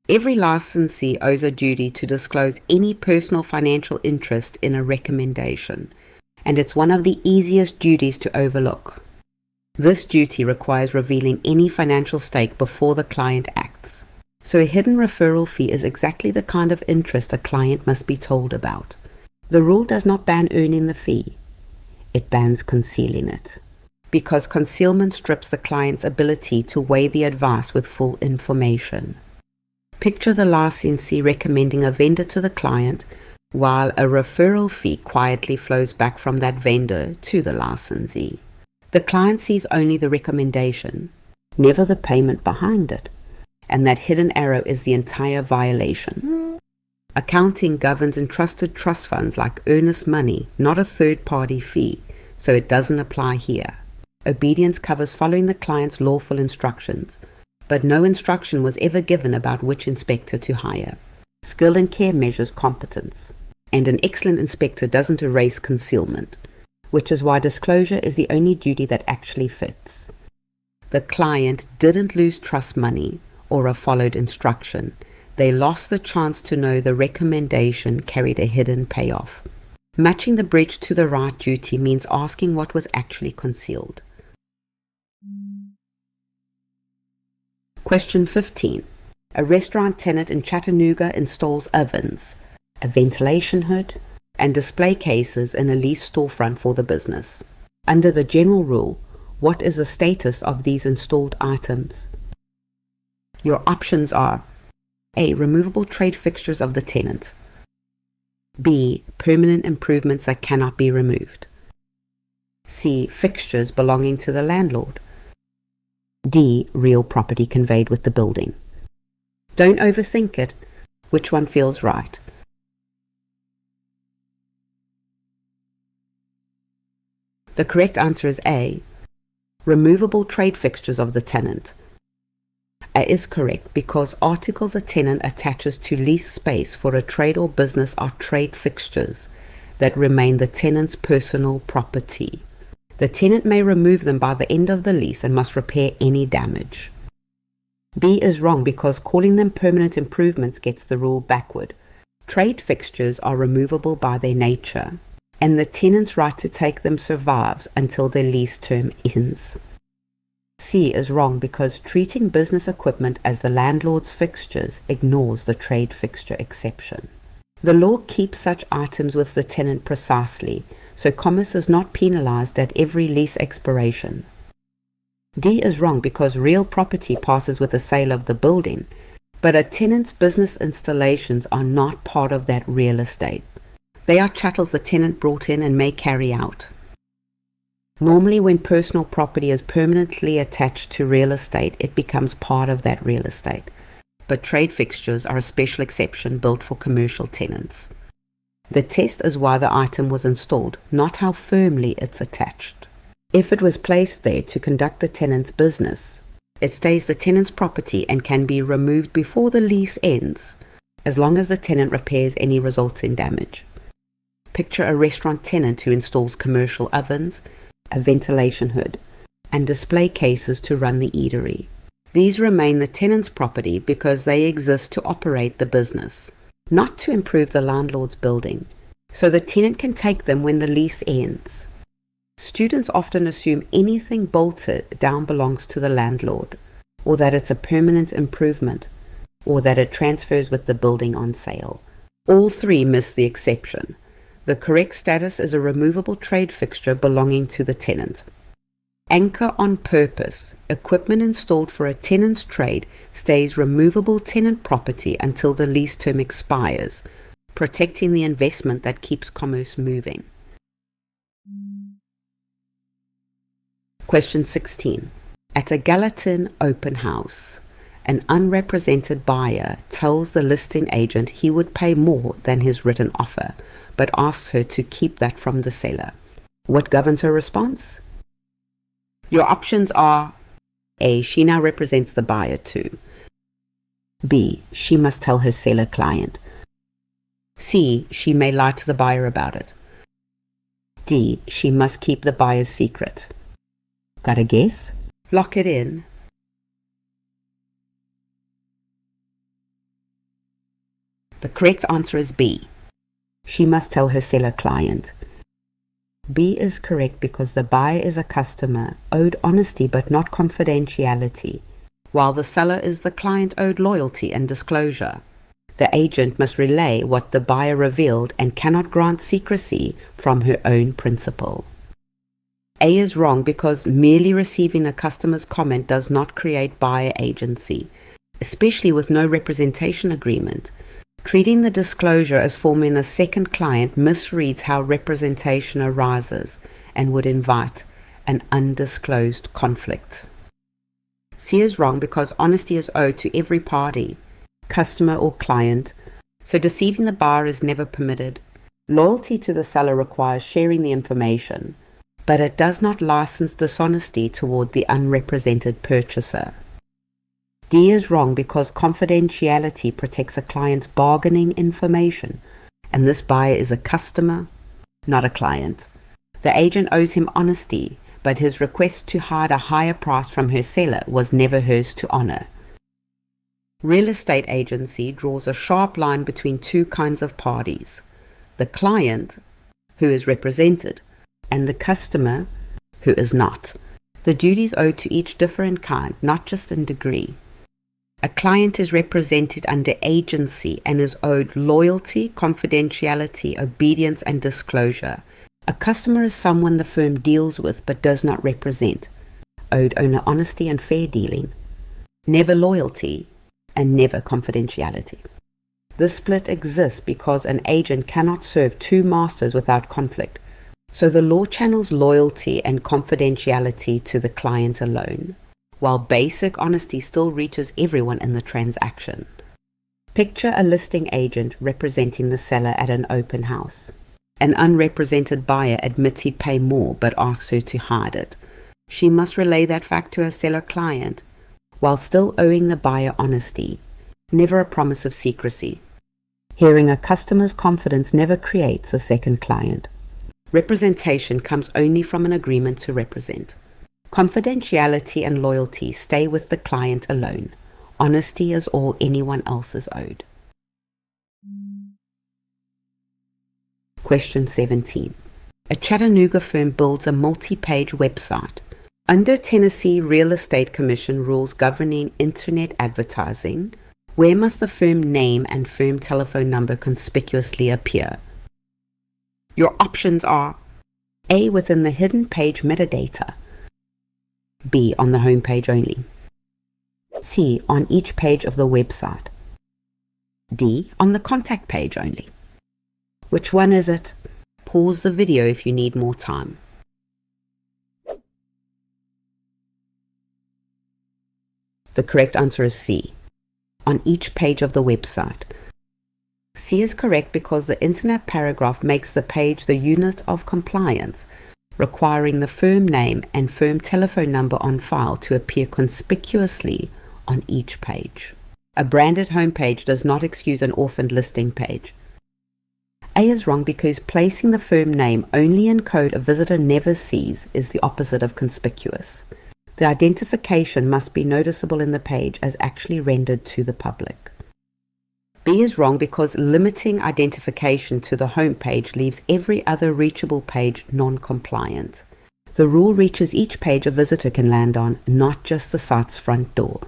Speaker 1: Every licensee owes a duty to disclose any personal financial interest in a recommendation, and it's one of the easiest duties to overlook. This duty requires revealing any financial stake before the client acts. So a hidden referral fee is exactly the kind of interest a client must be told about. The rule does not ban earning the fee. It bans concealing it, because concealment strips the client's ability to weigh the advice with full information. Picture the licensee recommending a vendor to the client, while a referral fee quietly flows back from that vendor to the licensee. The client sees only the recommendation, never the payment behind it, and that hidden arrow is the entire violation. Accounting governs entrusted trust funds like earnest money, not a third-party fee, so it doesn't apply here. Obedience covers following the client's lawful instructions, but no instruction was ever given about which inspector to hire. Skill and care measures competence, and an excellent inspector doesn't erase concealment, which is why disclosure is the only duty that actually fits. The client didn't lose trust money or a followed instruction. They lost the chance to know the recommendation carried a hidden payoff. Matching the breach to the right duty means asking what was actually concealed. Question 15. A restaurant tenant in Chattanooga installs ovens, a ventilation hood, and display cases in a leased storefront for the business. Under the general rule, what is the status of these installed items? Your options are A. Removable trade fixtures of the tenant. B. Permanent improvements that cannot be removed. C. Fixtures belonging to the landlord. D. Real property conveyed with the building. Don't overthink it. Which one feels right? The correct answer is A. Removable trade fixtures of the tenant. A is correct because articles a tenant attaches to lease space for a trade or business are trade fixtures that remain the tenant's personal property. The tenant may remove them by the end of the lease and must repair any damage. B is wrong because calling them permanent improvements gets the rule backward. Trade fixtures are removable by their nature, and the tenant's right to take them survives until their lease term ends. C is wrong because treating business equipment as the landlord's fixtures ignores the trade fixture exception. The law keeps such items with the tenant precisely, so commerce is not penalized at every lease expiration. D is wrong because real property passes with the sale of the building, but a tenant's business installations are not part of that real estate. They are chattels the tenant brought in and may carry out. Normally, when personal property is permanently attached to real estate, it becomes part of that real estate. But trade fixtures are a special exception built for commercial tenants. The test is why the item was installed, not how firmly it's attached. If it was placed there to conduct the tenant's business, it stays the tenant's property and can be removed before the lease ends, as long as the tenant repairs any resulting damage. Picture a restaurant tenant who installs commercial ovens, a ventilation hood, and display cases to run the eatery. These remain the tenant's property because they exist to operate the business, not to improve the landlord's building, so the tenant can take them when the lease ends. Students often assume anything bolted down belongs to the landlord, or that it's a permanent improvement, or that it transfers with the building on sale. All three miss the exception. The correct status is a removable trade fixture belonging to the tenant. Anchor on purpose. Equipment installed for a tenant's trade stays removable tenant property until the lease term expires, protecting the investment that keeps commerce moving. Question 16. At a Gallatin open house, an unrepresented buyer tells the listing agent he would pay more than his written offer, but asks her to keep that from the seller. What governs her response? Your options are A. She now represents the buyer too. B. She must tell her seller client. C. She may lie to the buyer about it. D. She must keep the buyer's secret. Got a guess? Lock it in. The correct answer is B. She must tell her seller client. B is correct because the buyer is a customer, owed honesty but not confidentiality, while the seller is the client owed loyalty and disclosure. The agent must relay what the buyer revealed and cannot grant secrecy from her own principle. A is wrong because merely receiving a customer's comment does not create buyer agency, especially with no representation agreement. Treating the disclosure as forming a second client misreads how representation arises and would invite an undisclosed conflict. C is wrong because honesty is owed to every party, customer or client, so deceiving the buyer is never permitted. Loyalty to the seller requires sharing the information, but it does not license dishonesty toward the unrepresented purchaser. D is wrong because confidentiality protects a client's bargaining information, and this buyer is a customer, not a client. The agent owes him honesty, but his request to hide a higher price from her seller was never hers to honor. Real estate agency draws a sharp line between two kinds of parties: the client, who is represented, and the customer, who is not. The duties owed to each differ in kind, not just in degree. A client is represented under agency and is owed loyalty, confidentiality, obedience, and disclosure. A customer is someone the firm deals with but does not represent, owed only honesty and fair dealing. Never loyalty, and never confidentiality. This split exists because an agent cannot serve two masters without conflict, so the law channels loyalty and confidentiality to the client alone, while basic honesty still reaches everyone in the transaction. Picture a listing agent representing the seller at an open house. An unrepresented buyer admits he'd pay more but asks her to hide it. She must relay that fact to her seller client, while still owing the buyer honesty, never a promise of secrecy. Hearing a customer's confidence never creates a second client. Representation comes only from an agreement to represent. Confidentiality and loyalty stay with the client alone. Honesty is all anyone else is owed. Question 17. A Chattanooga firm builds a multi-page website. Under Tennessee Real Estate Commission rules governing internet advertising, where must the firm name and firm telephone number conspicuously appear? Your options are A. Within the hidden page metadata, B. On the home page only, C. On each page of the website, D. On the contact page only. Which one is it? Pause the video if you need more time. The correct answer is C. On each page of the website. C is correct because the internet paragraph makes the page the unit of compliance, requiring the firm name and firm telephone number on file to appear conspicuously on each page. A branded homepage does not excuse an orphaned listing page. A is wrong because placing the firm name only in code a visitor never sees is the opposite of conspicuous. The identification must be noticeable in the page as actually rendered to the public. B is wrong because limiting identification to the home page leaves every other reachable page non-compliant. The rule reaches each page a visitor can land on, not just the site's front door.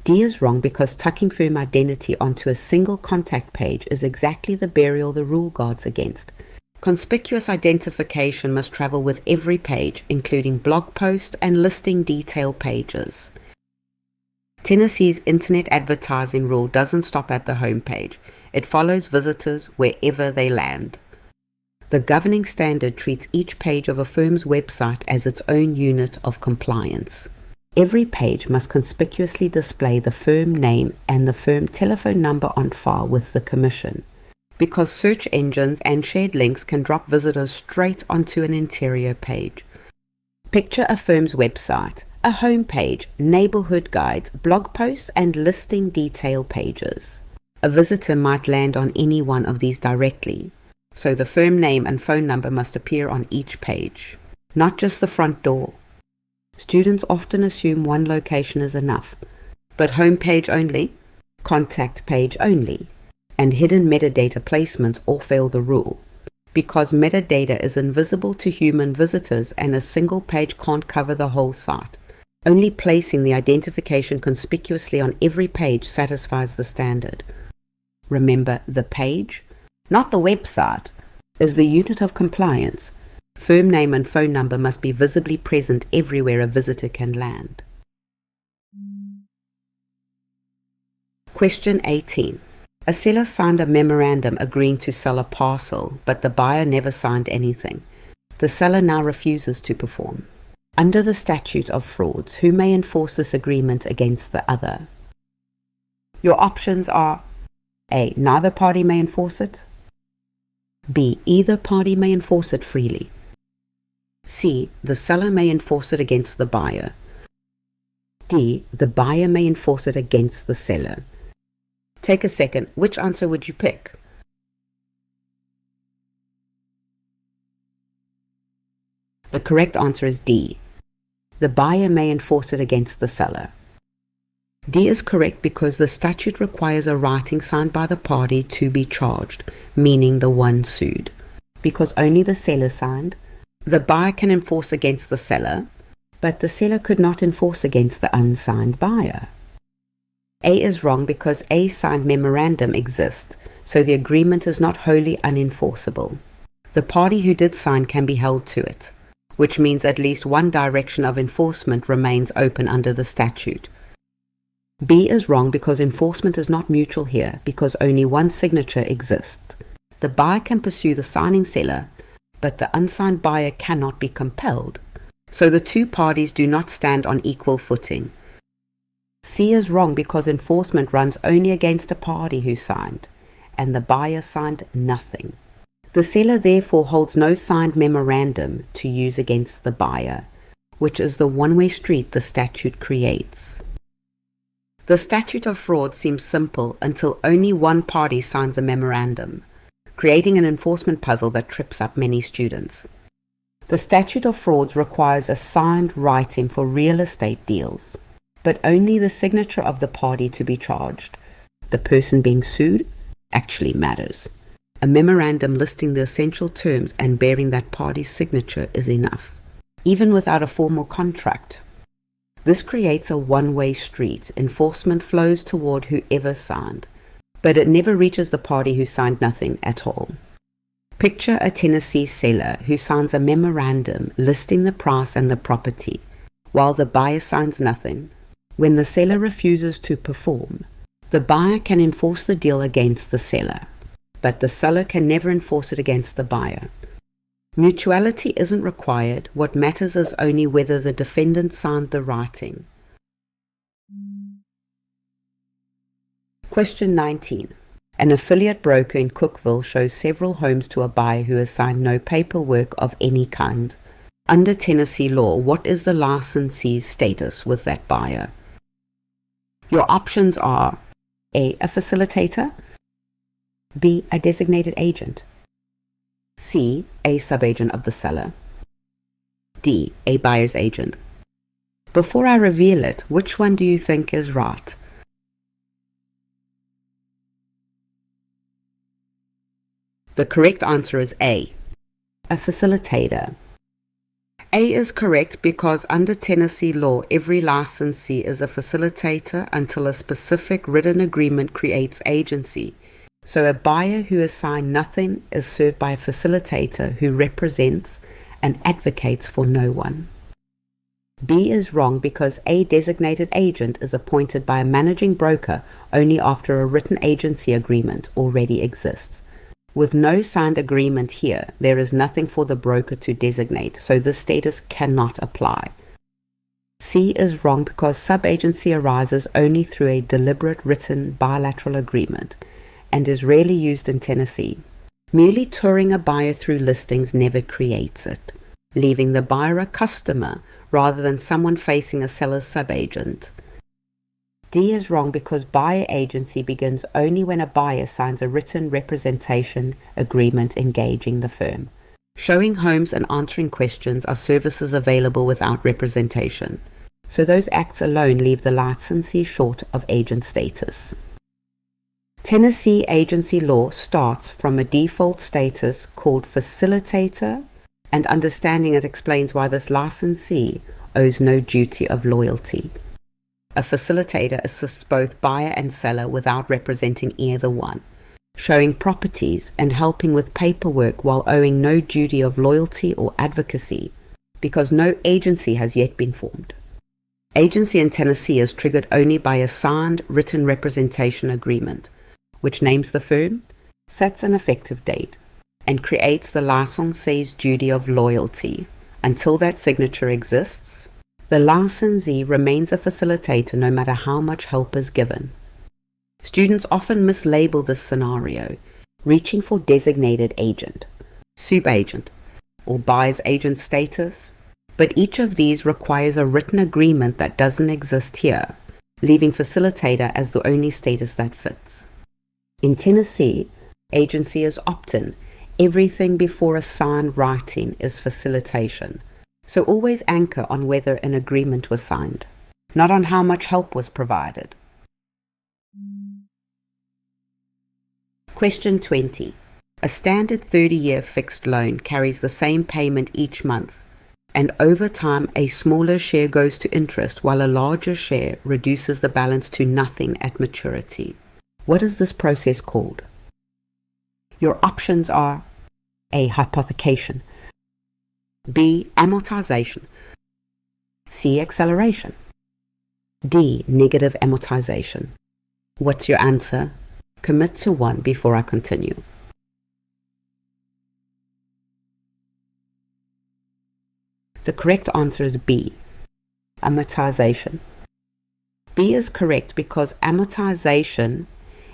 Speaker 1: D is wrong because tucking firm identity onto a single contact page is exactly the burial the rule guards against. Conspicuous identification must travel with every page, including blog post and listing detail pages. Tennessee's internet advertising rule doesn't stop at the home page. It follows visitors wherever they land. The governing standard treats each page of a firm's website as its own unit of compliance. Every page must conspicuously display the firm name and the firm telephone number on file with the Commission, because search engines and shared links can drop visitors straight onto an interior page. Picture a firm's website, a home page, neighborhood guides, blog posts, and listing detail pages. A visitor might land on any one of these directly, so the firm name and phone number must appear on each page, not just the front door. Students often assume one location is enough, but home page only, contact page only, and hidden metadata placements all fail the rule, because metadata is invisible to human visitors and a single page can't cover the whole site. Only placing the identification conspicuously on every page satisfies the standard. Remember, the page, not the website, is the unit of compliance. Firm name and phone number must be visibly present everywhere a visitor can land. Question 18. A seller signed a memorandum agreeing to sell a parcel, but the buyer never signed anything. The seller now refuses to perform. Under the statute of frauds, who may enforce this agreement against the other? Your options are A. Neither party may enforce it. B. Either party may enforce it freely. C. The seller may enforce it against the buyer. D. The buyer may enforce it against the seller. Take a second. Which answer would you pick? The correct answer is D. The buyer may enforce it against the seller. D is correct because the statute requires a writing signed by the party to be charged, meaning the one sued. Because only the seller signed, the buyer can enforce against the seller, but the seller could not enforce against the unsigned buyer. A is wrong because a signed memorandum exists, so the agreement is not wholly unenforceable. The party who did sign can be held to it, which means at least one direction of enforcement remains open under the statute. B is wrong because enforcement is not mutual here because only one signature exists. The buyer can pursue the signing seller, but the unsigned buyer cannot be compelled. So the two parties do not stand on equal footing. C is wrong because enforcement runs only against a party who signed, and the buyer signed nothing. The seller therefore holds no signed memorandum to use against the buyer, which is the one-way street the statute creates. The statute of fraud seems simple until only one party signs a memorandum, creating an enforcement puzzle that trips up many students. The statute of frauds requires a signed writing for real estate deals, but only the signature of the party to be charged. The person being sued actually matters. A memorandum listing the essential terms and bearing that party's signature is enough, even without a formal contract. This creates a one-way street. Enforcement flows toward whoever signed, but it never reaches the party who signed nothing at all. Picture a Tennessee seller who signs a memorandum listing the price and the property, while the buyer signs nothing. When the seller refuses to perform, the buyer can enforce the deal against the seller, but the seller can never enforce it against the buyer. Mutuality isn't required. What matters is only whether the defendant signed the writing. Question 19. An affiliate broker in Cookville shows several homes to a buyer who has signed no paperwork of any kind. Under Tennessee law, what is the licensee's status with that buyer? Your options are A facilitator, B, a designated agent, C, a subagent of the seller, D, a buyer's agent. Before I reveal it, which one do you think is right? The correct answer is A, a facilitator. A is correct because under Tennessee law, every licensee is a facilitator until a specific written agreement creates agency. So a buyer who has signed nothing is served by a facilitator who represents and advocates for no one. B is wrong because a designated agent is appointed by a managing broker only after a written agency agreement already exists. With no signed agreement here, there is nothing for the broker to designate, so this status cannot apply. C is wrong because subagency arises only through a deliberate written bilateral agreement and is rarely used in Tennessee. Merely touring a buyer through listings never creates it, leaving the buyer a customer rather than someone facing a seller's subagent. D is wrong because buyer agency begins only when a buyer signs a written representation agreement engaging the firm. Showing homes and answering questions are services available without representation, so those acts alone leave the licensee short of agent status. Tennessee agency law starts from a default status called facilitator, and understanding it explains why this licensee owes no duty of loyalty. A facilitator assists both buyer and seller without representing either one, showing properties and helping with paperwork while owing no duty of loyalty or advocacy, because no agency has yet been formed. Agency in Tennessee is triggered only by a signed written representation agreement, which names the firm, sets an effective date, and creates the licensee's duty of loyalty. Until that signature exists, the licensee remains a facilitator no matter how much help is given. Students often mislabel this scenario, reaching for designated agent, subagent, or buyer's agent status, but each of these requires a written agreement that doesn't exist here, leaving facilitator as the only status that fits. In Tennessee, agency is opt-in. Everything before a signed writing is facilitation. So always anchor on whether an agreement was signed, not on how much help was provided. Question 20. A standard 30-year fixed loan carries the same payment each month, and over time a smaller share goes to interest while a larger share reduces the balance to nothing at maturity. What is this process called? Your options are A, hypothecation, B, amortization, C, acceleration, D. Negative amortization. What's your answer? Commit to one before I continue. The correct answer is B. Amortization. B is correct because amortization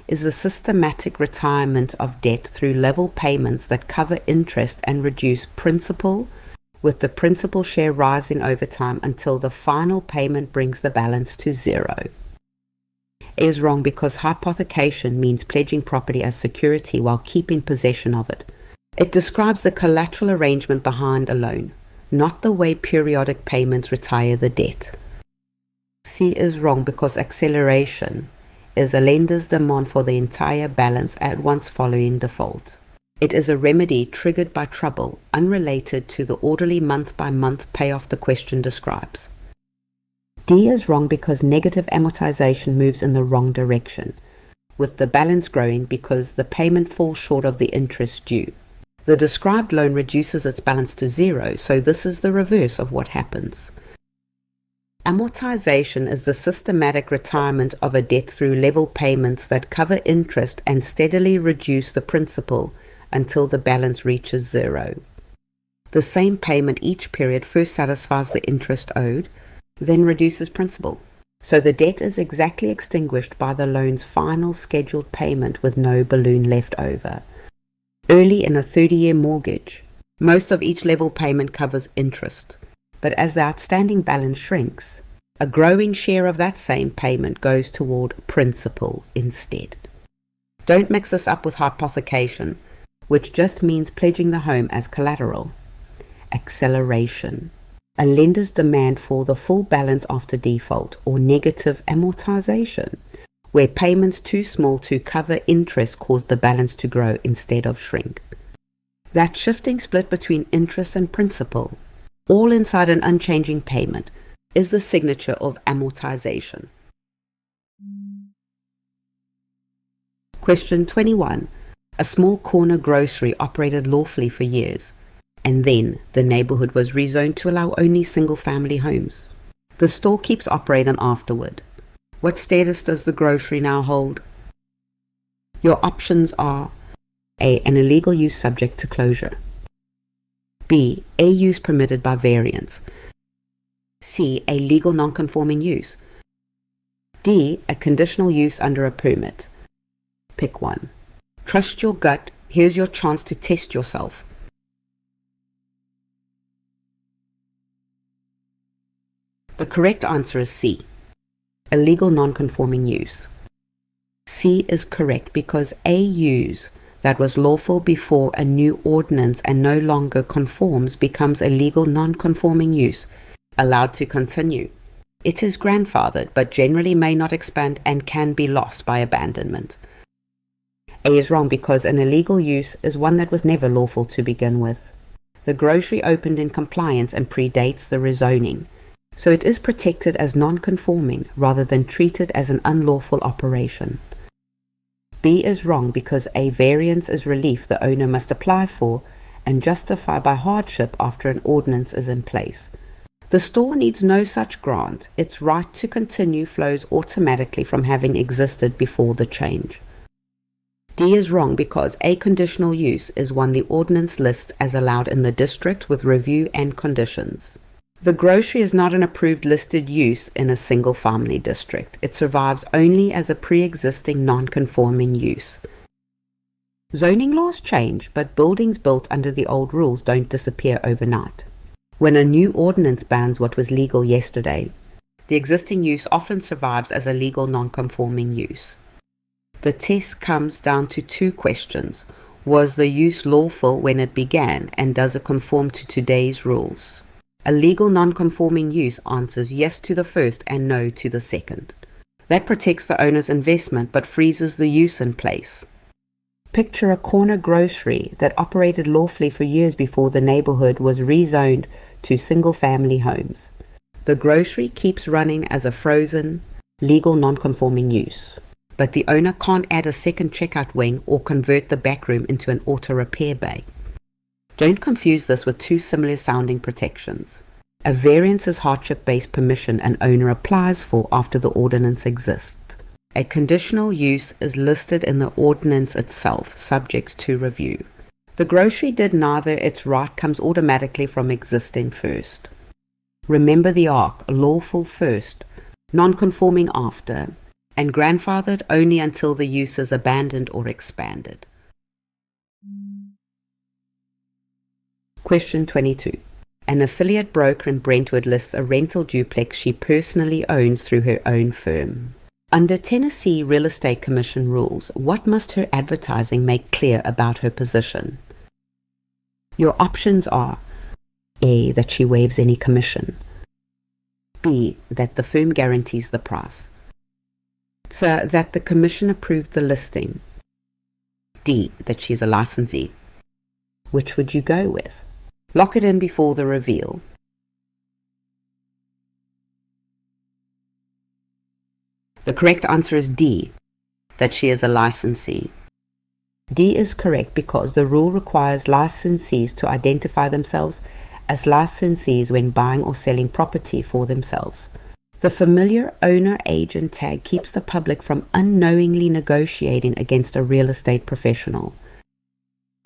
Speaker 1: is the systematic retirement of debt through level payments that cover interest and reduce principal, with the principal share rising over time until the final payment brings the balance to zero. A is wrong because hypothecation means pledging property as security while keeping possession of it. It describes the collateral arrangement behind a loan, not the way periodic payments retire the debt. C is wrong because acceleration is a lender's demand for the entire balance at once following default. It is a remedy triggered by trouble, unrelated to the orderly month-by-month payoff the question describes. D is wrong because negative amortization moves in the wrong direction, with the balance growing because the payment falls short of the interest due. The described loan reduces its balance to zero, so this is the reverse of what happens. Amortization is the systematic retirement of a debt through level payments that cover interest and steadily reduce the principal until the balance reaches zero. The same payment each period first satisfies the interest owed, then reduces principal. So the debt is exactly extinguished by the loan's final scheduled payment with no balloon left over. Early in a 30-year mortgage, most of each level payment covers interest, but as the outstanding balance shrinks, a growing share of that same payment goes toward principal instead. Don't mix this up with hypothecation, which just means pledging the home as collateral. Acceleration, a lender's demand for the full balance after default, or negative amortization, where payments too small to cover interest cause the balance to grow instead of shrink. That shifting split between interest and principal, all inside an unchanging payment, is the signature of amortization. Question 21. A small corner grocery operated lawfully for years, and then the neighborhood was rezoned to allow only single-family homes. The store keeps operating afterward. What status does the grocery now hold? Your options are A. An illegal use subject to closure. B. A use permitted by variance. C. A legal non-conforming use. D. A conditional use under a permit. Pick one. Trust your gut. Here's your chance to test yourself. The correct answer is C. A legal non-conforming use. C is correct because a use that was lawful before a new ordinance and no longer conforms becomes a legal non-conforming use, allowed to continue. It is grandfathered but generally may not expand and can be lost by abandonment. A is wrong because an illegal use is one that was never lawful to begin with. The grocery opened in compliance and predates the rezoning, so it is protected as non-conforming rather than treated as an unlawful operation. B is wrong because a variance is relief the owner must apply for and justify by hardship after an ordinance is in place. The store needs no such grant. Its right to continue flows automatically from having existed before the change. D is wrong because a conditional use is one the ordinance lists as allowed in the district with review and conditions. The grocery is not an approved listed use in a single-family district. It survives only as a pre-existing non-conforming use. Zoning laws change, but buildings built under the old rules don't disappear overnight. When a new ordinance bans what was legal yesterday, the existing use often survives as a legal non-conforming use. The test comes down to two questions. Was the use lawful when it began, and does it conform to today's rules? A legal non-conforming use answers yes to the first and no to the second. That protects the owner's investment but freezes the use in place. Picture a corner grocery that operated lawfully for years before the neighborhood was rezoned to single-family homes. The grocery keeps running as a frozen, legal non-conforming use, but the owner can't add a second checkout wing or convert the back room into an auto repair bay. Don't confuse this with two similar sounding protections. A variance is hardship-based permission an owner applies for after the ordinance exists. A conditional use is listed in the ordinance itself, subject to review. The grocery did neither. Its right comes automatically from existing first. Remember the arc, lawful first, non-conforming after, and grandfathered only until the use is abandoned or expanded. Question 22. An affiliate broker in Brentwood lists a rental duplex she personally owns through her own firm. Under Tennessee Real Estate Commission rules, what must her advertising make clear about her position? Your options are A. That she waives any commission, B. That the firm guarantees the price, C. That the commission approved the listing, D. That she is a licensee. Which would you go with? Lock it in before the reveal. The correct answer is D, that she is a licensee. D is correct because the rule requires licensees to identify themselves as licensees when buying or selling property for themselves. The familiar owner-agent tag keeps the public from unknowingly negotiating against a real estate professional.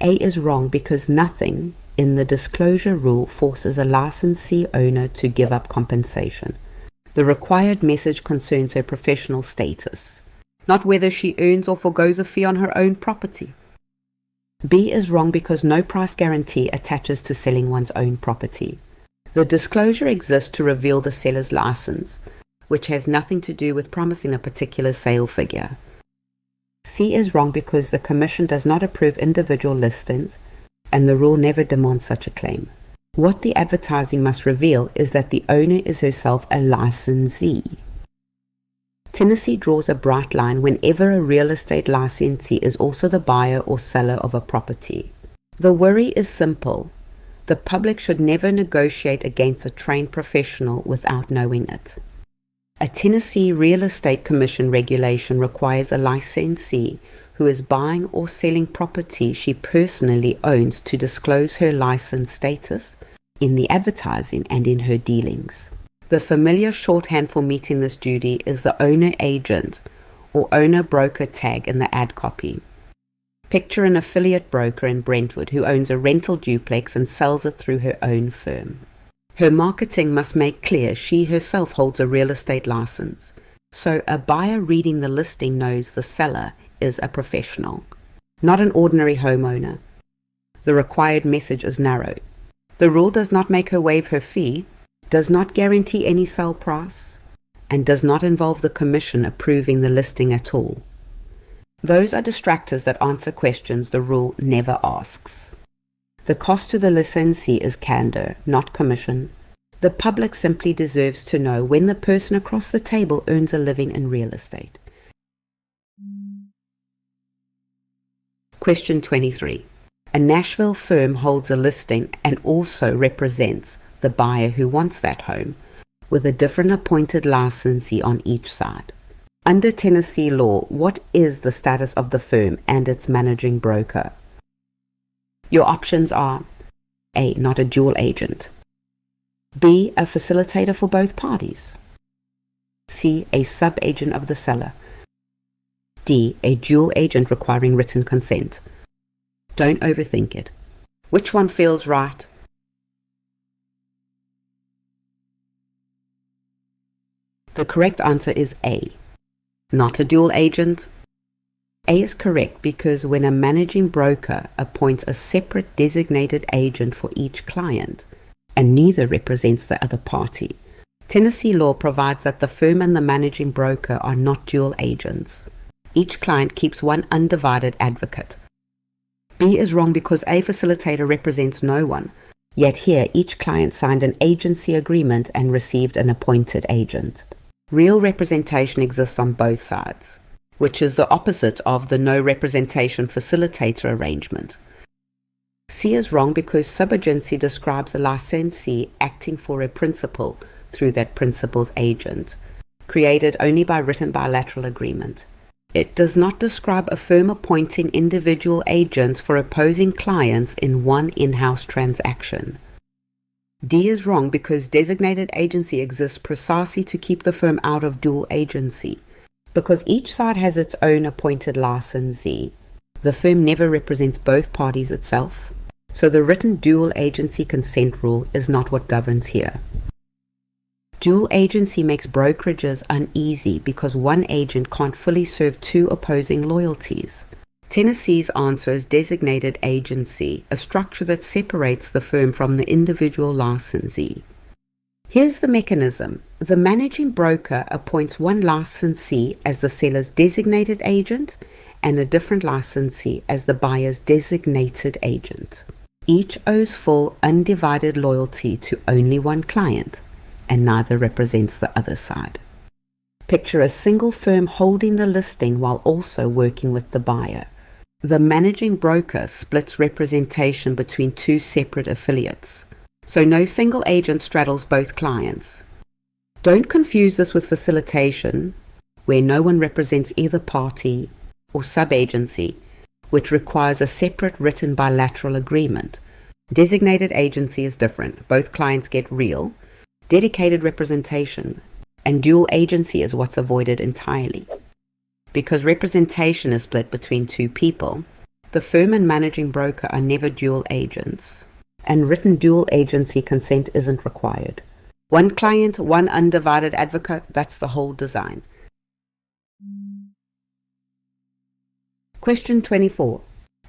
Speaker 1: A is wrong because nothing in the disclosure rule forces a licensee owner to give up compensation. The required message concerns her professional status, not whether she earns or forgoes a fee on her own property. B is wrong because no price guarantee attaches to selling one's own property. The disclosure exists to reveal the seller's license, which has nothing to do with promising a particular sale figure. C is wrong because the Commission does not approve individual listings, and the rule never demands such a claim. What the advertising must reveal is that the owner is herself a licensee. Tennessee draws a bright line whenever a real estate licensee is also the buyer or seller of a property. The worry is simple. The public should never negotiate against a trained professional without knowing it. A Tennessee Real Estate Commission regulation requires a licensee who is buying or selling property she personally owns to disclose her license status in the advertising and in her dealings. The familiar shorthand for meeting this duty is the owner-agent or owner-broker tag in the ad copy. Picture an affiliate broker in Brentwood who owns a rental duplex and sells it through her own firm. Her marketing must make clear she herself holds a real estate license, so a buyer reading the listing knows the seller is a professional, not an ordinary homeowner. The required message is narrow. The rule does not make her waive her fee, does not guarantee any sale price, and does not involve the Commission approving the listing at all. Those are distractors that answer questions the rule never asks. The cost to the licensee is candor, not commission. The public simply deserves to know when the person across the table earns a living in real estate. Question 23. A Nashville firm holds a listing and also represents the buyer who wants that home, with a different appointed licensee on each side. Under Tennessee law, what is the status of the firm and its managing broker? Your options are A. Not a dual agent, B. A facilitator for both parties, C. A sub-agent of the seller, D. A dual agent requiring written consent. Don't overthink it. Which one feels right? The correct answer is A. Not a dual agent. A is correct because when a managing broker appoints a separate designated agent for each client, and neither represents the other party, Tennessee law provides that the firm and the managing broker are not dual agents. Each client keeps one undivided advocate. B is wrong because a facilitator represents no one, yet here each client signed an agency agreement and received an appointed agent. Real representation exists on both sides, which is the opposite of the no representation facilitator arrangement. C is wrong because subagency describes a licensee acting for a principal through that principal's agent, created only by written bilateral agreement. It does not describe a firm appointing individual agents for opposing clients in one in-house transaction. D is wrong because designated agency exists precisely to keep the firm out of dual agency. Because each side has its own appointed licensee, the firm never represents both parties itself, so the written dual agency consent rule is not what governs here. Dual agency makes brokerages uneasy because one agent can't fully serve two opposing loyalties. Tennessee's answer is designated agency, a structure that separates the firm from the individual licensee. Here's the mechanism. The managing broker appoints one licensee as the seller's designated agent and a different licensee as the buyer's designated agent. Each owes full, undivided loyalty to only one client, and neither represents the other side. Picture a single firm holding the listing while also working with the buyer. The managing broker splits representation between two separate affiliates, so no single agent straddles both clients. Don't confuse this with facilitation, where no one represents either party, or sub-agency, which requires a separate written bilateral agreement. Designated agency is different. Both clients get real, dedicated representation, and dual agency is what's avoided entirely. Because representation is split between two people, the firm and managing broker are never dual agents, and written dual agency consent isn't required. One client, one undivided advocate, that's the whole design. Question 24.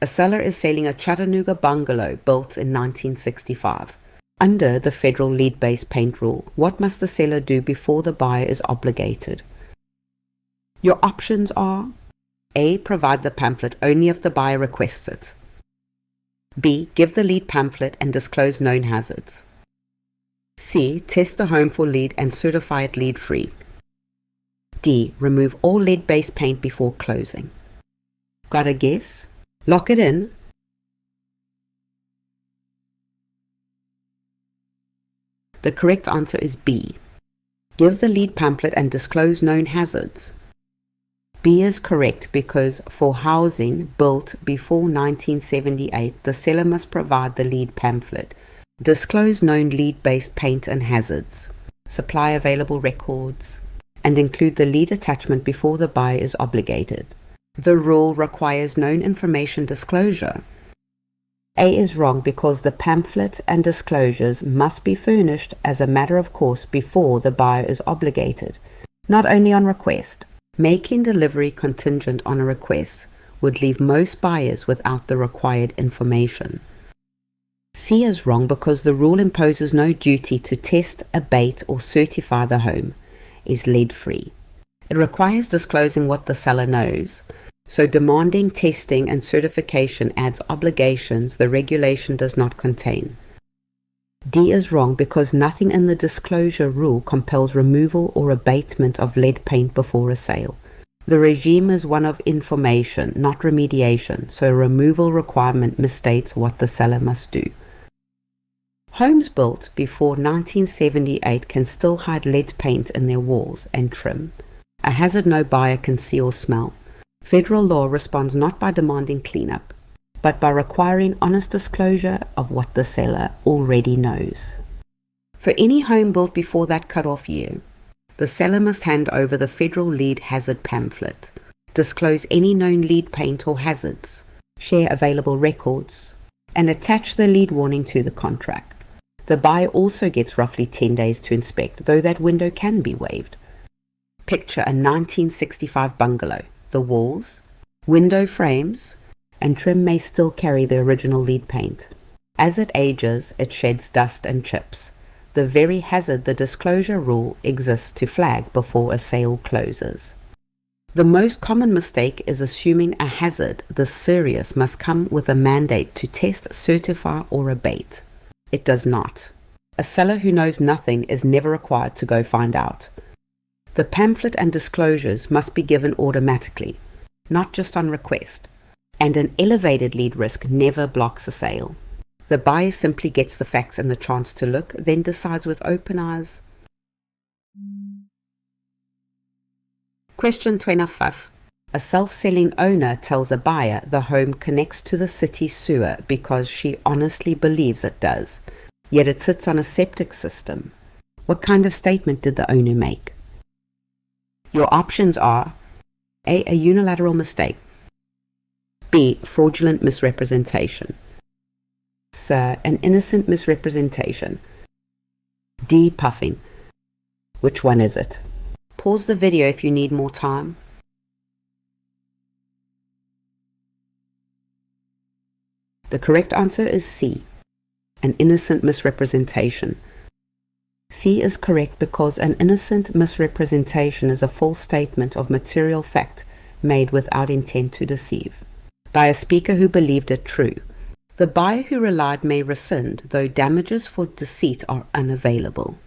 Speaker 1: A seller is selling a Chattanooga bungalow built in 1965. Under the federal lead-based paint rule, what must the seller do before the buyer is obligated? Your options are: A. Provide the pamphlet only if the buyer requests it. B. Give the lead pamphlet and disclose known hazards. C. Test the home for lead and certify it lead-free. D. Remove all lead-based paint before closing. Got a guess? Lock it in. The correct answer is B. Give the lead pamphlet and disclose known hazards. B is correct because for housing built before 1978, the seller must provide the lead pamphlet, disclose known lead-based paint and hazards, supply available records, and include the lead attachment before the buyer is obligated. The rule requires known information disclosure. A is wrong because the pamphlet and disclosures must be furnished as a matter of course before the buyer is obligated, not only on request. Making delivery contingent on a request would leave most buyers without the required information. C is wrong because the rule imposes no duty to test, abate, or certify the home is lead-free. It requires disclosing what the seller knows, so demanding testing and certification adds obligations the regulation does not contain. D is wrong because nothing in the disclosure rule compels removal or abatement of lead paint before a sale. The regime is one of information, not remediation, so a removal requirement misstates what the seller must do. Homes built before 1978 can still hide lead paint in their walls and trim, a hazard no buyer can see or smell. Federal law responds not by demanding cleanup, but by requiring honest disclosure of what the seller already knows. For any home built before that cutoff year, the seller must hand over the federal lead hazard pamphlet, disclose any known lead paint or hazards, share available records, and attach the lead warning to the contract. The buyer also gets roughly 10 days to inspect, though that window can be waived. Picture a 1965 bungalow. The walls, window frames, and trim may still carry the original lead paint. As it ages, it sheds dust and chips, the very hazard the disclosure rule exists to flag before a sale closes. The most common mistake is assuming a hazard this serious must come with a mandate to test, certify, or abate. It does not. A seller who knows nothing is never required to go find out. The pamphlet and disclosures must be given automatically, not just on request, and an elevated lead risk never blocks a sale. The buyer simply gets the facts and the chance to look, then decides with open eyes. Question 25. A self-selling owner tells a buyer the home connects to the city sewer because she honestly believes it does. yet it sits on a septic system. What kind of statement did the owner make? Your options are A unilateral mistake, B, fraudulent misrepresentation, C, an innocent misrepresentation, D, puffing. Which one is it? Pause the video if you need more time. The correct answer is C, an innocent misrepresentation. C is correct because an innocent misrepresentation is a false statement of material fact made without intent to deceive, by a speaker who believed it true. The buyer who relied may rescind, though damages for deceit are unavailable.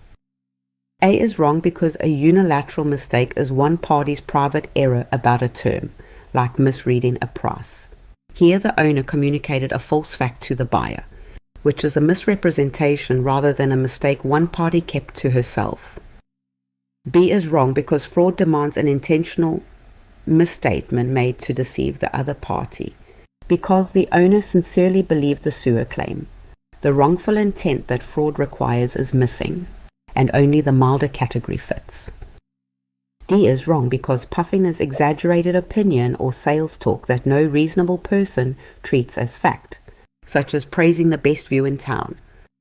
Speaker 1: A is wrong because a unilateral mistake is one party's private error about a term, like misreading a price. Here the owner communicated a false fact to the buyer, which is a misrepresentation rather than a mistake one party kept to herself. B is wrong because fraud demands an intentional misstatement made to deceive the other party, because the owner sincerely believed the sewer claim. The wrongful intent that fraud requires is missing, and only the milder category fits. D is wrong because puffing is exaggerated opinion or sales talk that no reasonable person treats as fact, such as praising the best view in town.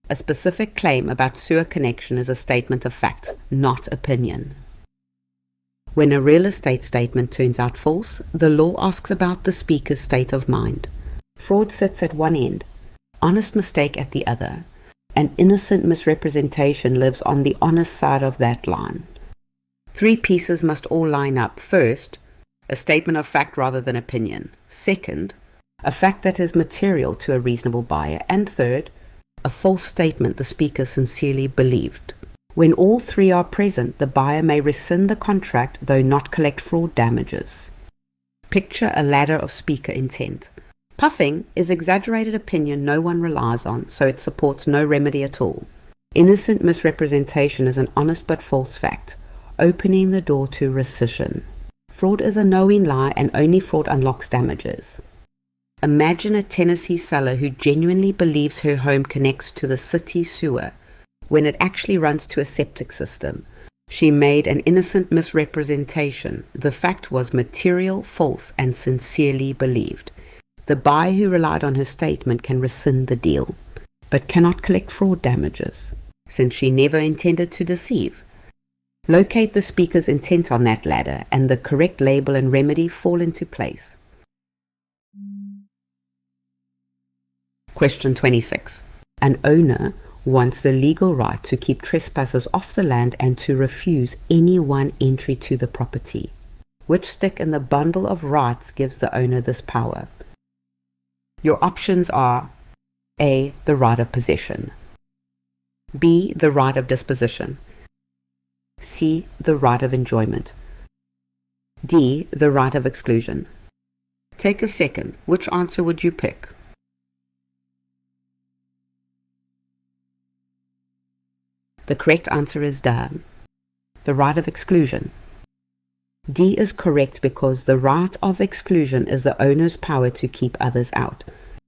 Speaker 1: A specific claim about sewer connection is a statement of fact, not opinion. When a real estate statement turns out false, the law asks about the speaker's state of mind. Fraud sits at one end, honest mistake at the other, and innocent misrepresentation lives on the honest side of that line. Three pieces must all line up. First, a statement of fact rather than opinion. Second, a fact that is material to a reasonable buyer. And third, a false statement the speaker sincerely believed. When all three are present, the buyer may rescind the contract, though not collect fraud damages. Picture a ladder of speaker intent. Puffing is exaggerated opinion no one relies on, so it supports no remedy at all. Innocent misrepresentation is an honest but false fact, opening the door to rescission. Fraud is a knowing lie, and only fraud unlocks damages. Imagine a Tennessee seller who genuinely believes her home connects to the city sewer when it actually runs to a septic system. She made an innocent misrepresentation. The fact was material, false, and sincerely believed. The buyer who relied on her statement can rescind the deal, but cannot collect fraud damages, since she never intended to deceive. Locate the speaker's intent on that ladder, and the correct label and remedy fall into place. Question 26. An owner wants the legal right to keep trespassers off the land and to refuse anyone entry to the property. Which stick in the bundle of rights gives the owner this power? Your options are A, the right of possession, B, the right of disposition, C, the right of enjoyment, D, the right of exclusion. Take a second. Which answer would you pick? The correct answer is D, the right of exclusion. D is correct because the right of exclusion is the owner's power to keep others out,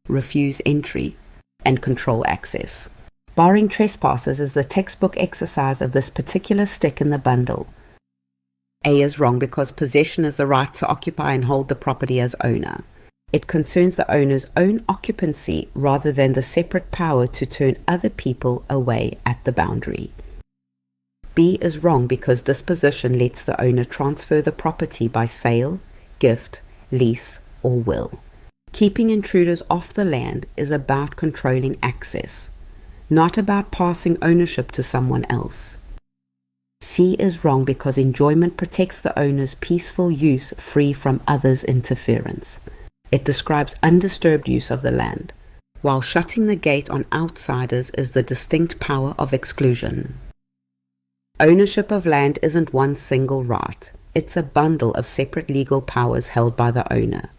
Speaker 1: refuse entry, and control access. Barring trespassers is the textbook exercise of this particular stick in the bundle. A is wrong because possession is the right to occupy and hold the property as owner. It concerns the owner's own occupancy rather than the separate power to turn other people away at the boundary. B is wrong because disposition lets the owner transfer the property by sale, gift, lease, or will. Keeping intruders off the land is about controlling access, not about passing ownership to someone else. C is wrong because enjoyment protects the owner's peaceful use free from others' interference. It describes undisturbed use of the land, while shutting the gate on outsiders is the distinct power of exclusion. Ownership of land isn't one single right. It's a bundle of separate legal powers held by the owner.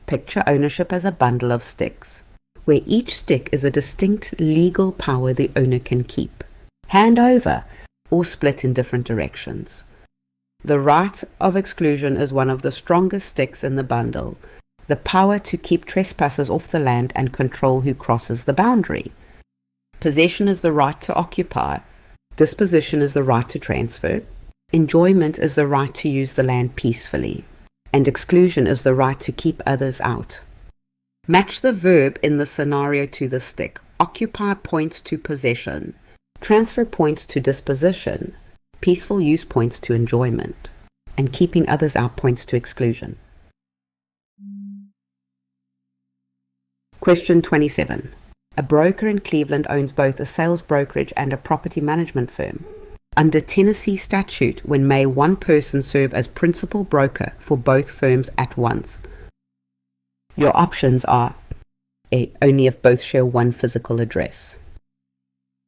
Speaker 1: Picture ownership as a bundle of sticks, where each stick is a distinct legal power the owner can keep, hand over, or split in different directions. The right of exclusion is one of the strongest sticks in the bundle, the power to keep trespassers off the land and control who crosses the boundary. Possession is the right to occupy. Disposition is the right to transfer. Enjoyment is the right to use the land peacefully. And exclusion is the right to keep others out. Match the verb in the scenario to the stick. Occupy points to possession. Transfer points to disposition. Peaceful use points to enjoyment. And keeping others out points to exclusion. Question 27. A broker in Cleveland owns both a sales brokerage and a property management firm. Under Tennessee statute, when may one person serve as principal broker for both firms at once? Your options are A. Only if both share one physical address.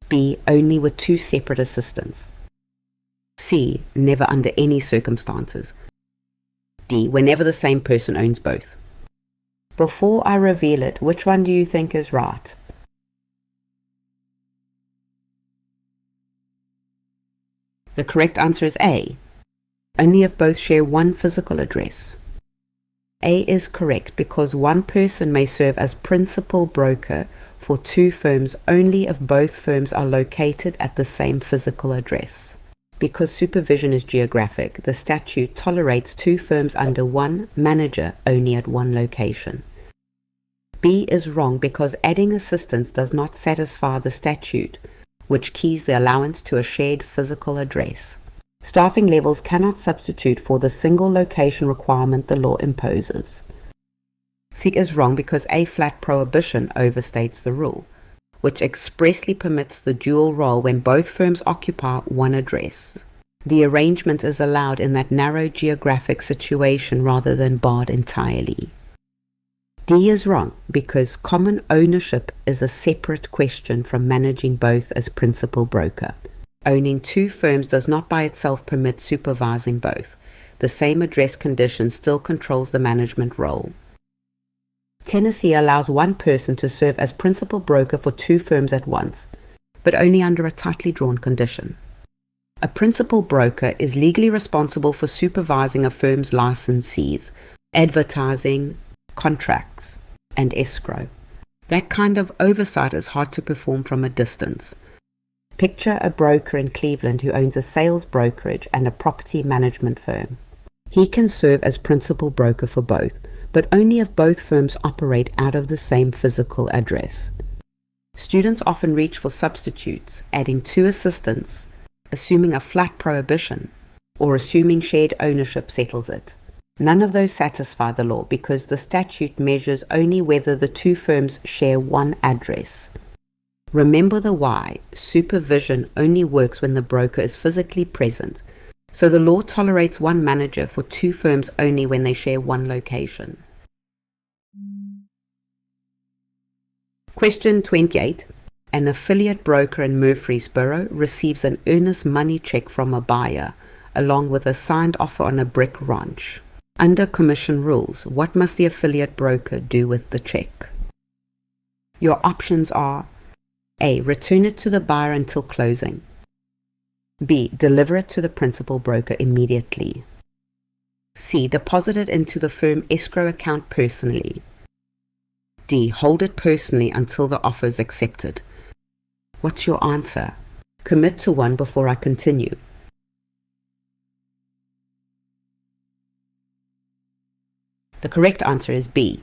Speaker 1: B. Only with two separate assistants. C. Never under any circumstances. D. Whenever the same person owns both. Before I reveal it, which one do you think is right? The correct answer is A. Only if both share one physical address. A is correct because one person may serve as principal broker for two firms only if both firms are located at the same physical address. Because supervision is geographic, the statute tolerates two firms under one manager only at one location. B is wrong because adding assistants does not satisfy the statute, which keys the allowance to a shared physical address. Staffing levels cannot substitute for the single location requirement the law imposes. C is wrong because a flat prohibition overstates the rule, which expressly permits the dual role when both firms occupy one address. The arrangement is allowed in that narrow geographic situation rather than barred entirely. D is wrong because common ownership is a separate question from managing both as principal broker. Owning two firms does not by itself permit supervising both. The same address condition still controls the management role. Tennessee allows one person to serve as principal broker for two firms at once, but only under a tightly drawn condition. A principal broker is legally responsible for supervising a firm's licensees, advertising, contracts, and escrow. That kind of oversight is hard to perform from a distance. Picture a broker in Cleveland who owns a sales brokerage and a property management firm. He can serve as principal broker for both, but only if both firms operate out of the same physical address. Students often reach for substitutes, adding two assistants, assuming a flat prohibition, or assuming shared ownership settles it. None of those satisfy the law because the statute measures only whether the two firms share one address. Remember the why. Supervision only works when the broker is physically present, so the law tolerates one manager for two firms only when they share one location. Question 28. An affiliate broker in Murfreesboro receives an earnest money check from a buyer, along with a signed offer on a brick ranch. Under commission rules, what must the affiliate broker do with the check? Your options are A. Return it to the buyer until closing. B. Deliver it to the principal broker immediately. C. Deposit it into the firm escrow account personally. D. Hold it personally until the offer is accepted. What's your answer? Commit to one before I continue. The correct answer is B.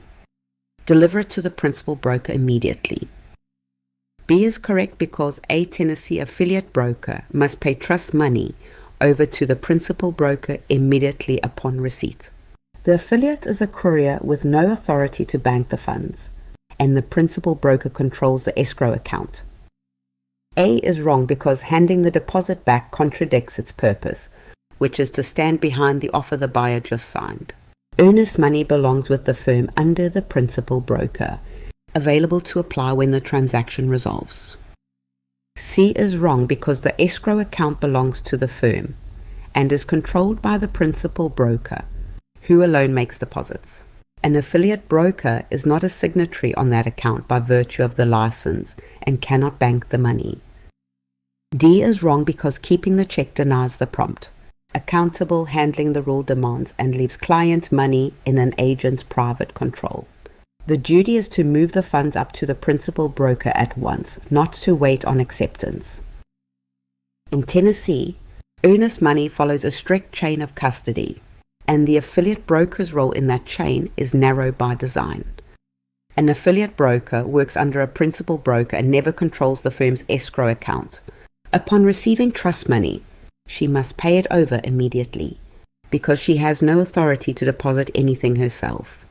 Speaker 1: Deliver it to the principal broker immediately. B is correct because a Tennessee affiliate broker must pay trust money over to the principal broker immediately upon receipt. The affiliate is a courier with no authority to bank the funds, and the principal broker controls the escrow account. A is wrong because handing the deposit back contradicts its purpose, which is to stand behind the offer the buyer just signed. Earnest money belongs with the firm under the principal broker, available to apply when the transaction resolves. C is wrong because the escrow account belongs to the firm and is controlled by the principal broker, who alone makes deposits. An affiliate broker is not a signatory on that account by virtue of the license and cannot bank the money. D is wrong because keeping the check denies the prompt, accountable handling the rule demands and leaves client money in an agent's private control. The duty is to move the funds up to the principal broker at once, not to wait on acceptance. In Tennessee, earnest money follows a strict chain of custody, and the affiliate broker's role in that chain is narrow by design. An affiliate broker works under a principal broker and never controls the firm's escrow account. Upon receiving trust money, she must pay it over immediately, because she has no authority to deposit anything herself.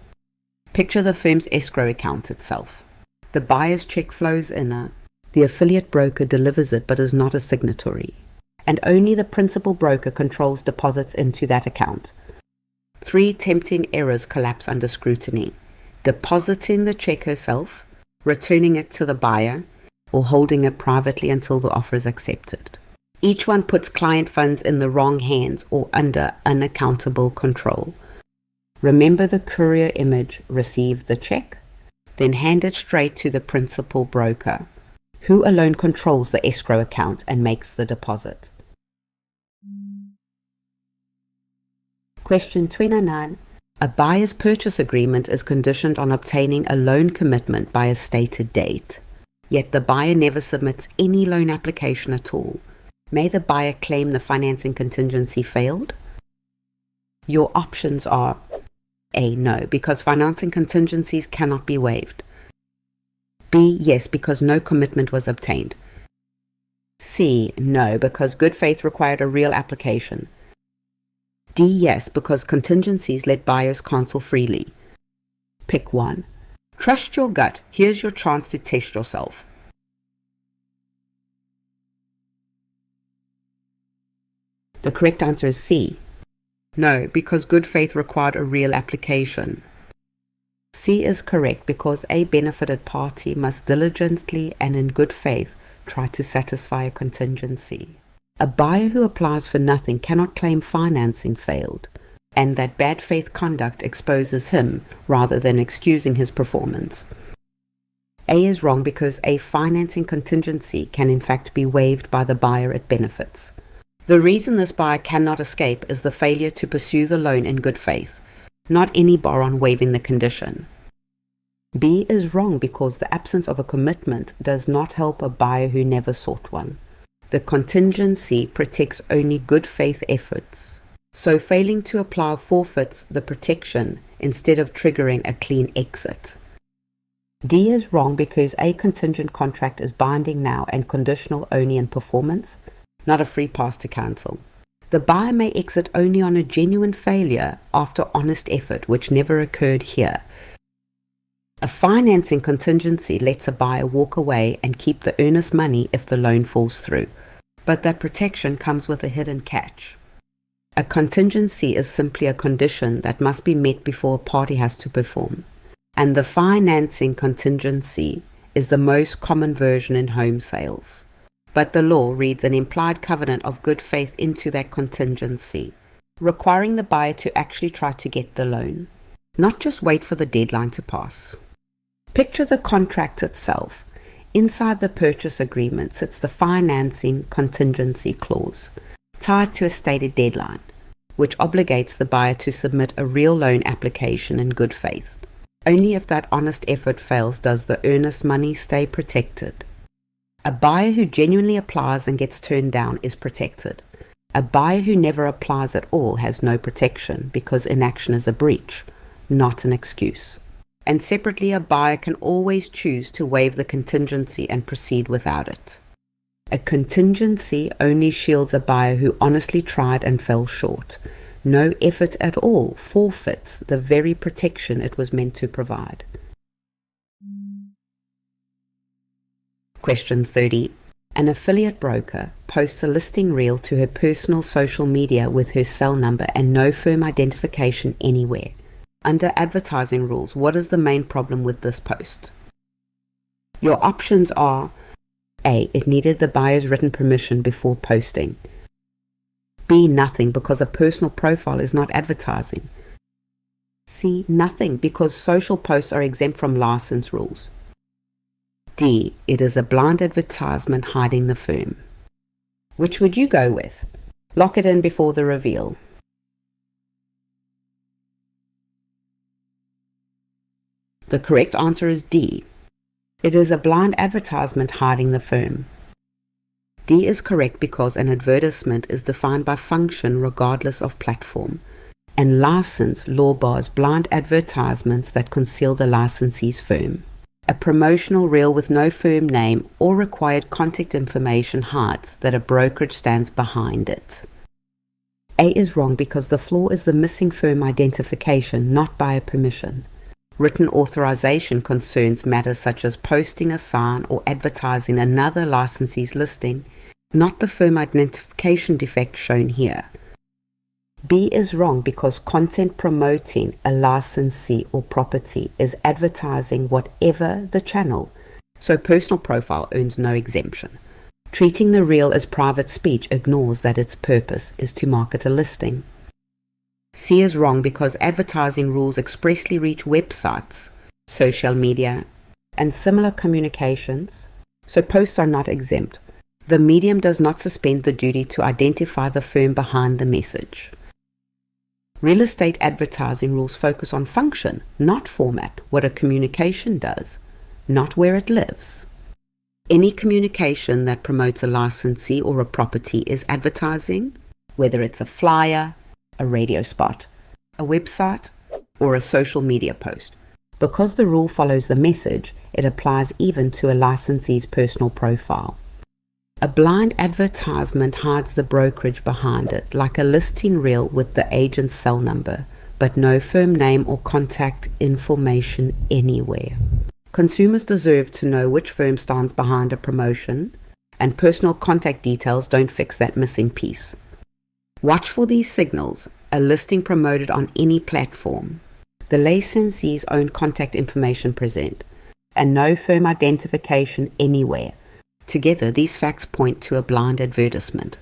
Speaker 1: Picture the firm's escrow account itself. The buyer's check flows in, the affiliate broker delivers it but is not a signatory, and only the principal broker controls deposits into that account. 3 tempting errors collapse under scrutiny: depositing the check herself, returning it to the buyer, or holding it privately until the offer is accepted. Each one puts client funds in the wrong hands or under unaccountable control. Remember the courier image: receive the check, then hand it straight to the principal broker, who alone controls the escrow account and makes the deposit. Question 29. A buyer's purchase agreement is conditioned on obtaining a loan commitment by a stated date, yet the buyer never submits any loan application at all. May the buyer claim the financing contingency failed? Your options are: A. No, because financing contingencies cannot be waived. B. Yes, because no commitment was obtained. C. No, because good faith required a real application. D. Yes, because contingencies let buyers cancel freely. Pick one. Trust your gut. Here's your chance to test yourself. The correct answer is C. No, because good faith required a real application. C is correct because a benefited party must diligently and in good faith try to satisfy a contingency. A buyer who applies for nothing cannot claim financing failed, and that bad faith conduct exposes him rather than excusing his performance. A is wrong because a financing contingency can in fact be waived by the buyer it benefits. The reason this buyer cannot escape is the failure to pursue the loan in good faith, not any bar on waiving the condition. B is wrong because the absence of a commitment does not help a buyer who never sought one. The contingency protects only good faith efforts, so failing to apply forfeits the protection instead of triggering a clean exit. D is wrong because a contingent contract is binding now and conditional only in performance, not a free pass to cancel. The buyer may exit only on a genuine failure after honest effort, which never occurred here. A financing contingency lets a buyer walk away and keep the earnest money if the loan falls through, but that protection comes with a hidden catch. A contingency is simply a condition that must be met before a party has to perform, and the financing contingency is the most common version in home sales. But the law reads an implied covenant of good faith into that contingency, requiring the buyer to actually try to get the loan, not just wait for the deadline to pass. Picture the contract itself. Inside the purchase agreement sits the financing contingency clause, tied to a stated deadline, which obligates the buyer to submit a real loan application in good faith. Only if that honest effort fails does the earnest money stay protected. A buyer who genuinely applies and gets turned down is protected. A buyer who never applies at all has no protection because inaction is a breach, not an excuse. And separately, a buyer can always choose to waive the contingency and proceed without it. A contingency only shields a buyer who honestly tried and fell short. No effort at all forfeits the very protection it was meant to provide. Question 30. An affiliate broker posts a listing reel to her personal social media with her cell number and no firm identification anywhere. Under advertising rules, what is the main problem with this post? Your options are: A. It needed the buyer's written permission before posting. B. Nothing, because a personal profile is not advertising. C. Nothing, because social posts are exempt from license rules. D. It is a blind advertisement hiding the firm. Which would you go with? Lock it in before the reveal. The correct answer is D. It is a blind advertisement hiding the firm. D is correct because an advertisement is defined by function regardless of platform, and license law bars blind advertisements that conceal the licensee's firm. A promotional reel with no firm name or required contact information hides that a brokerage stands behind it. A is wrong because the flaw is the missing firm identification, not buyer permission. Written authorization concerns matters such as posting a sign or advertising another licensee's listing, not the firm identification defect shown here. B is wrong because content promoting a licensee or property is advertising whatever the channel, so personal profile earns no exemption. Treating the reel as private speech ignores that its purpose is to market a listing. C is wrong because advertising rules expressly reach websites, social media, and similar communications, so posts are not exempt. The medium does not suspend the duty to identify the firm behind the message. Real estate advertising rules focus on function, not format, what a communication does, not where it lives. Any communication that promotes a licensee or a property is advertising, whether it's a flyer, a radio spot, a website, or a social media post. Because the rule follows the message, it applies even to a licensee's personal profile. A blind advertisement hides the brokerage behind it, like a listing reel with the agent's cell number, but no firm name or contact information anywhere. Consumers deserve to know which firm stands behind a promotion, and personal contact details don't fix that missing piece. Watch for these signals: a listing promoted on any platform, the licensee's own contact information present, and no firm identification anywhere. Together, these facts point to a blind advertisement.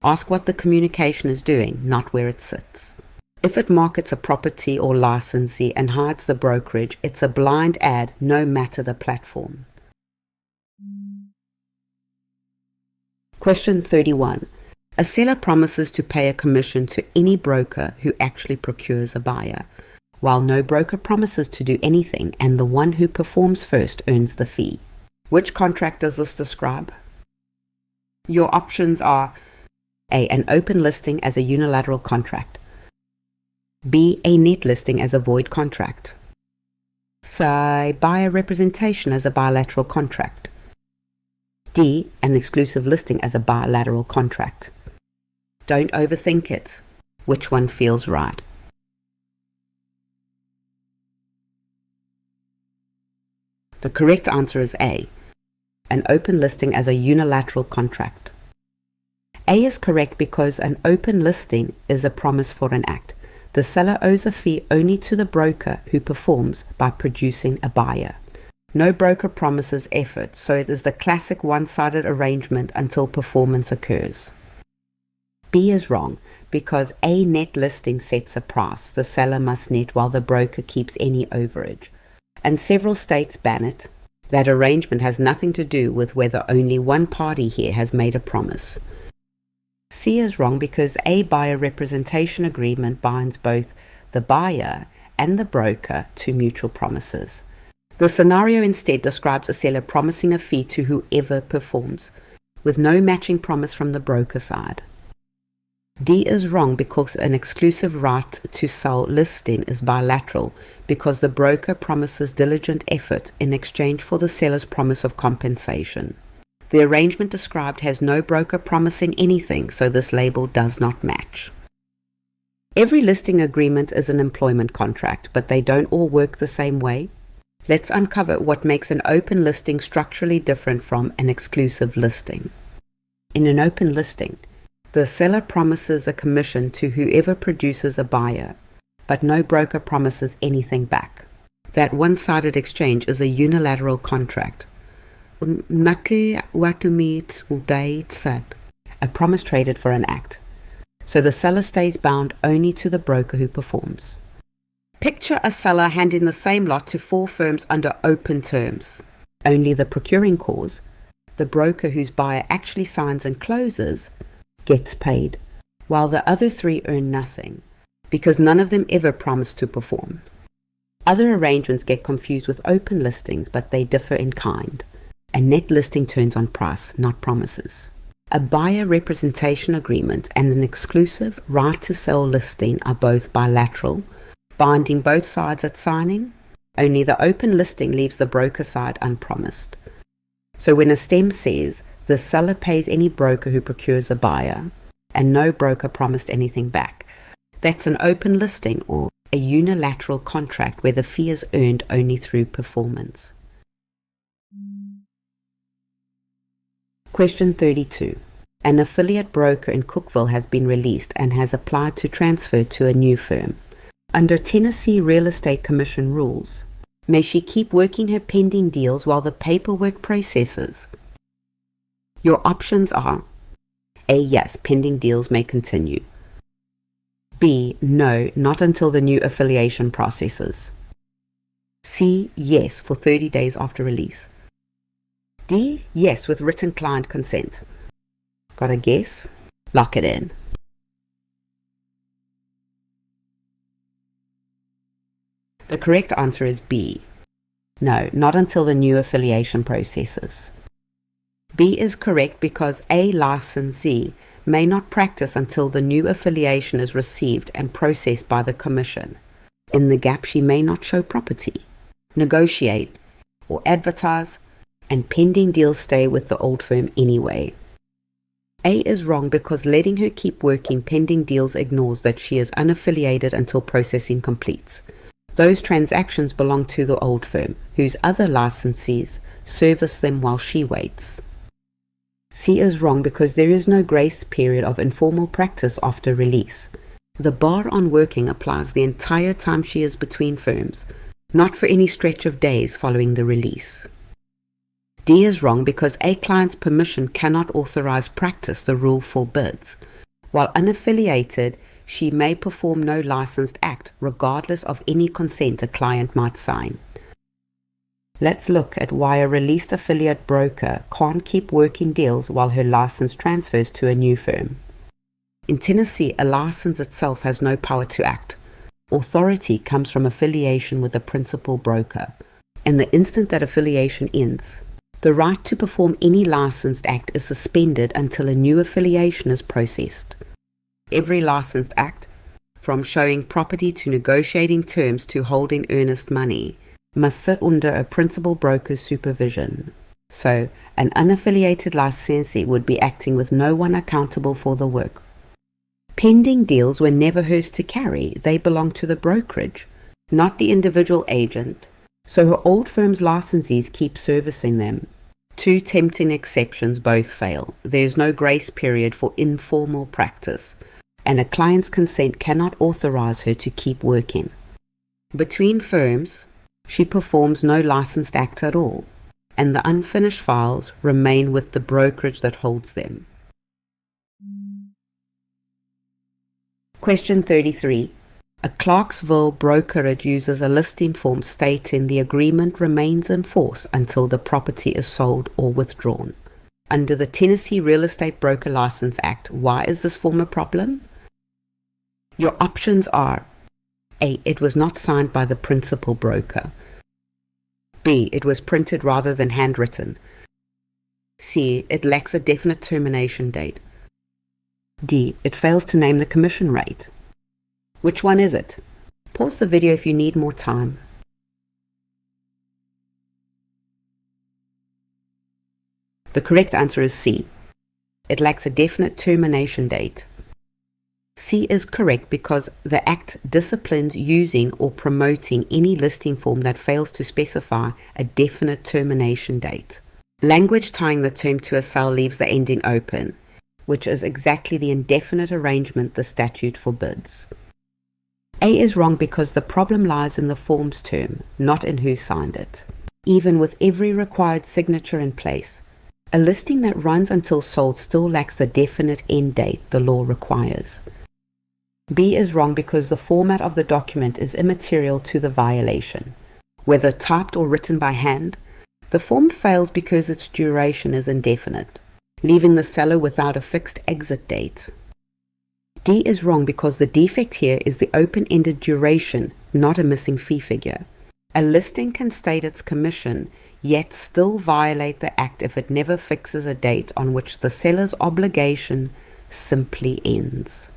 Speaker 1: Ask what the communication is doing, not where it sits. If it markets a property or licensee and hides the brokerage, it's a blind ad, no matter the platform. Question 31. A seller promises to pay a commission to any broker who actually procures a buyer, while no broker promises to do anything, and the one who performs first earns the fee. Which contract does this describe? Your options are A. An open listing as a unilateral contract. B. A net listing as a void contract. C. Buyer representation as a bilateral contract. D. An exclusive listing as a bilateral contract. Don't overthink it. Which one feels right? The correct answer is A. An open listing as a unilateral contract. A is correct because an open listing is a promise for an act. The seller owes a fee only to the broker who performs by producing a buyer. No broker promises effort, so it is the classic one-sided arrangement until performance occurs. B is wrong because a net listing sets a price the seller must net while the broker keeps any overage, and several states ban it. That arrangement has nothing to do with whether only one party here has made a promise. C is wrong because a buyer representation agreement binds both the buyer and the broker to mutual promises. The scenario instead describes a seller promising a fee to whoever performs, with no matching promise from the broker side. D is wrong because an exclusive right to sell listing is bilateral because the broker promises diligent effort in exchange for the seller's promise of compensation. The arrangement described has no broker promising anything, so this label does not match. Every listing agreement is an employment contract, but they don't all work the same way. Let's uncover what makes an open listing structurally different from an exclusive listing. In an open listing, the seller promises a commission to whoever produces a buyer, but no broker promises anything back. That one-sided exchange is a unilateral contract. A promise traded for an act. So the seller stays bound only to the broker who performs. Picture a seller handing the same lot to 4 firms under open terms. Only the procuring cause, the broker whose buyer actually signs and closes, gets paid, while the other 3 earn nothing, because none of them ever promised to perform. Other arrangements get confused with open listings, but they differ in kind. A net listing turns on price, not promises. A buyer representation agreement and an exclusive right to sell listing are both bilateral, binding both sides at signing. Only the open listing leaves the broker side unpromised. So when a stem says the seller pays any broker who procures a buyer and no broker promised anything back, that's an open listing or a unilateral contract where the fee is earned only through performance. Question 32. An affiliate broker in Cookville has been released and has applied to transfer to a new firm. Under Tennessee Real Estate Commission rules, may she keep working her pending deals while the paperwork processes? Your options are A. Yes, pending deals may continue. B. No, not until the new affiliation processes. C. Yes, for 30 days after release. D. Yes, with written client consent. Got a guess? Lock it in. The correct answer is B. No, not until the new affiliation processes. B is correct because a licensee may not practice until the new affiliation is received and processed by the Commission. In the gap, she may not show property, negotiate, or advertise, and pending deals stay with the old firm anyway. A is wrong because letting her keep working pending deals ignores that she is unaffiliated until processing completes. Those transactions belong to the old firm, whose other licensees service them while she waits. C is wrong because there is no grace period of informal practice after release. The bar on working applies the entire time she is between firms, not for any stretch of days following the release. D is wrong because a client's permission cannot authorize practice, the rule forbids. While unaffiliated, she may perform no licensed act, regardless of any consent a client might sign. Let's look at why a released affiliate broker can't keep working deals while her license transfers to a new firm. In Tennessee, a license itself has no power to act. Authority comes from affiliation with a principal broker. In the instant that affiliation ends, the right to perform any licensed act is suspended until a new affiliation is processed. Every licensed act, from showing property to negotiating terms to holding earnest money, must sit under a principal broker's supervision. So, an unaffiliated licensee would be acting with no one accountable for the work. Pending deals were never hers to carry. They belong to the brokerage, not the individual agent, so her old firm's licensees keep servicing them. Two tempting exceptions both fail. There is no grace period for informal practice, and a client's consent cannot authorize her to keep working. Between firms, she performs no licensed act at all, and the unfinished files remain with the brokerage that holds them. Question 33. A Clarksville brokerage uses a listing form stating the agreement remains in force until the property is sold or withdrawn. Under the Tennessee Real Estate Broker License Act, why is this form a problem? Your options are A. It was not signed by the principal broker. B. It was printed rather than handwritten. C. It lacks a definite termination date. D. It fails to name the commission rate. Which one is it? Pause the video if you need more time. The correct answer is C. It lacks a definite termination date. C is correct because the Act disciplines using or promoting any listing form that fails to specify a definite termination date. Language tying the term to a sale leaves the ending open, which is exactly the indefinite arrangement the statute forbids. A is wrong because the problem lies in the form's term, not in who signed it. Even with every required signature in place, a listing that runs until sold still lacks the definite end date the law requires. B is wrong because the format of the document is immaterial to the violation. Whether typed or written by hand, the form fails because its duration is indefinite, leaving the seller without a fixed exit date. D is wrong because the defect here is the open-ended duration, not a missing fee figure. A listing can state its commission, yet still violate the Act if it never fixes a date on which the seller's obligation simply ends.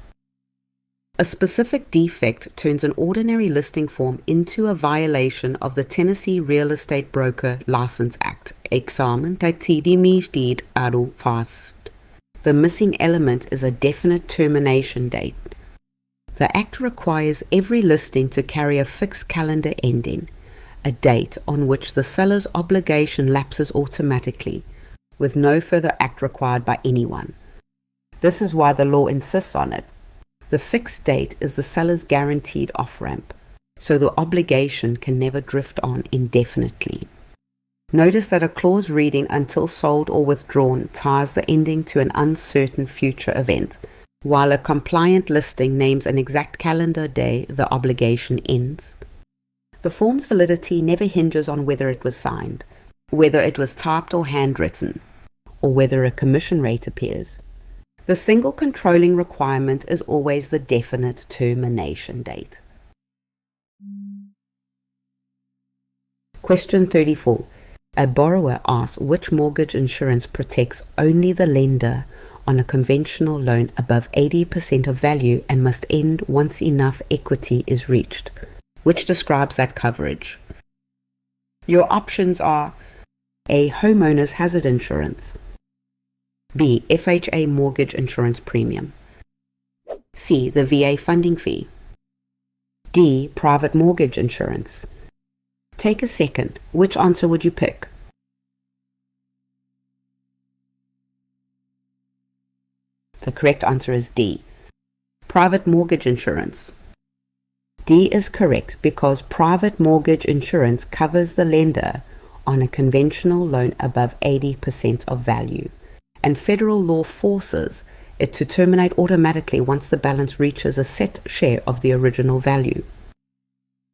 Speaker 1: A specific defect turns an ordinary listing form into a violation of the Tennessee Real Estate Broker License Act. Examen die misdeed adel fast. The missing element is a definite termination date. The Act requires every listing to carry a fixed calendar ending, a date on which the seller's obligation lapses automatically, with no further act required by anyone. This is why the law insists on it. The fixed date is the seller's guaranteed off-ramp, so the obligation can never drift on indefinitely. Notice that a clause reading until sold or withdrawn ties the ending to an uncertain future event, while a compliant listing names an exact calendar day the obligation ends. The form's validity never hinges on whether it was signed, whether it was typed or handwritten, or whether a commission rate appears. The single controlling requirement is always the definite termination date. Question 34. A borrower asks which mortgage insurance protects only the lender on a conventional loan above 80% of value and must end once enough equity is reached, which describes that coverage. Your options are A. Homeowner's hazard insurance, B. FHA mortgage insurance premium, C. The VA funding fee, D. Private mortgage insurance. Take a second. Which answer would you pick? The correct answer is D. Private mortgage insurance. D is correct because private mortgage insurance covers the lender on a conventional loan above 80% of value, and federal law forces it to terminate automatically once the balance reaches a set share of the original value.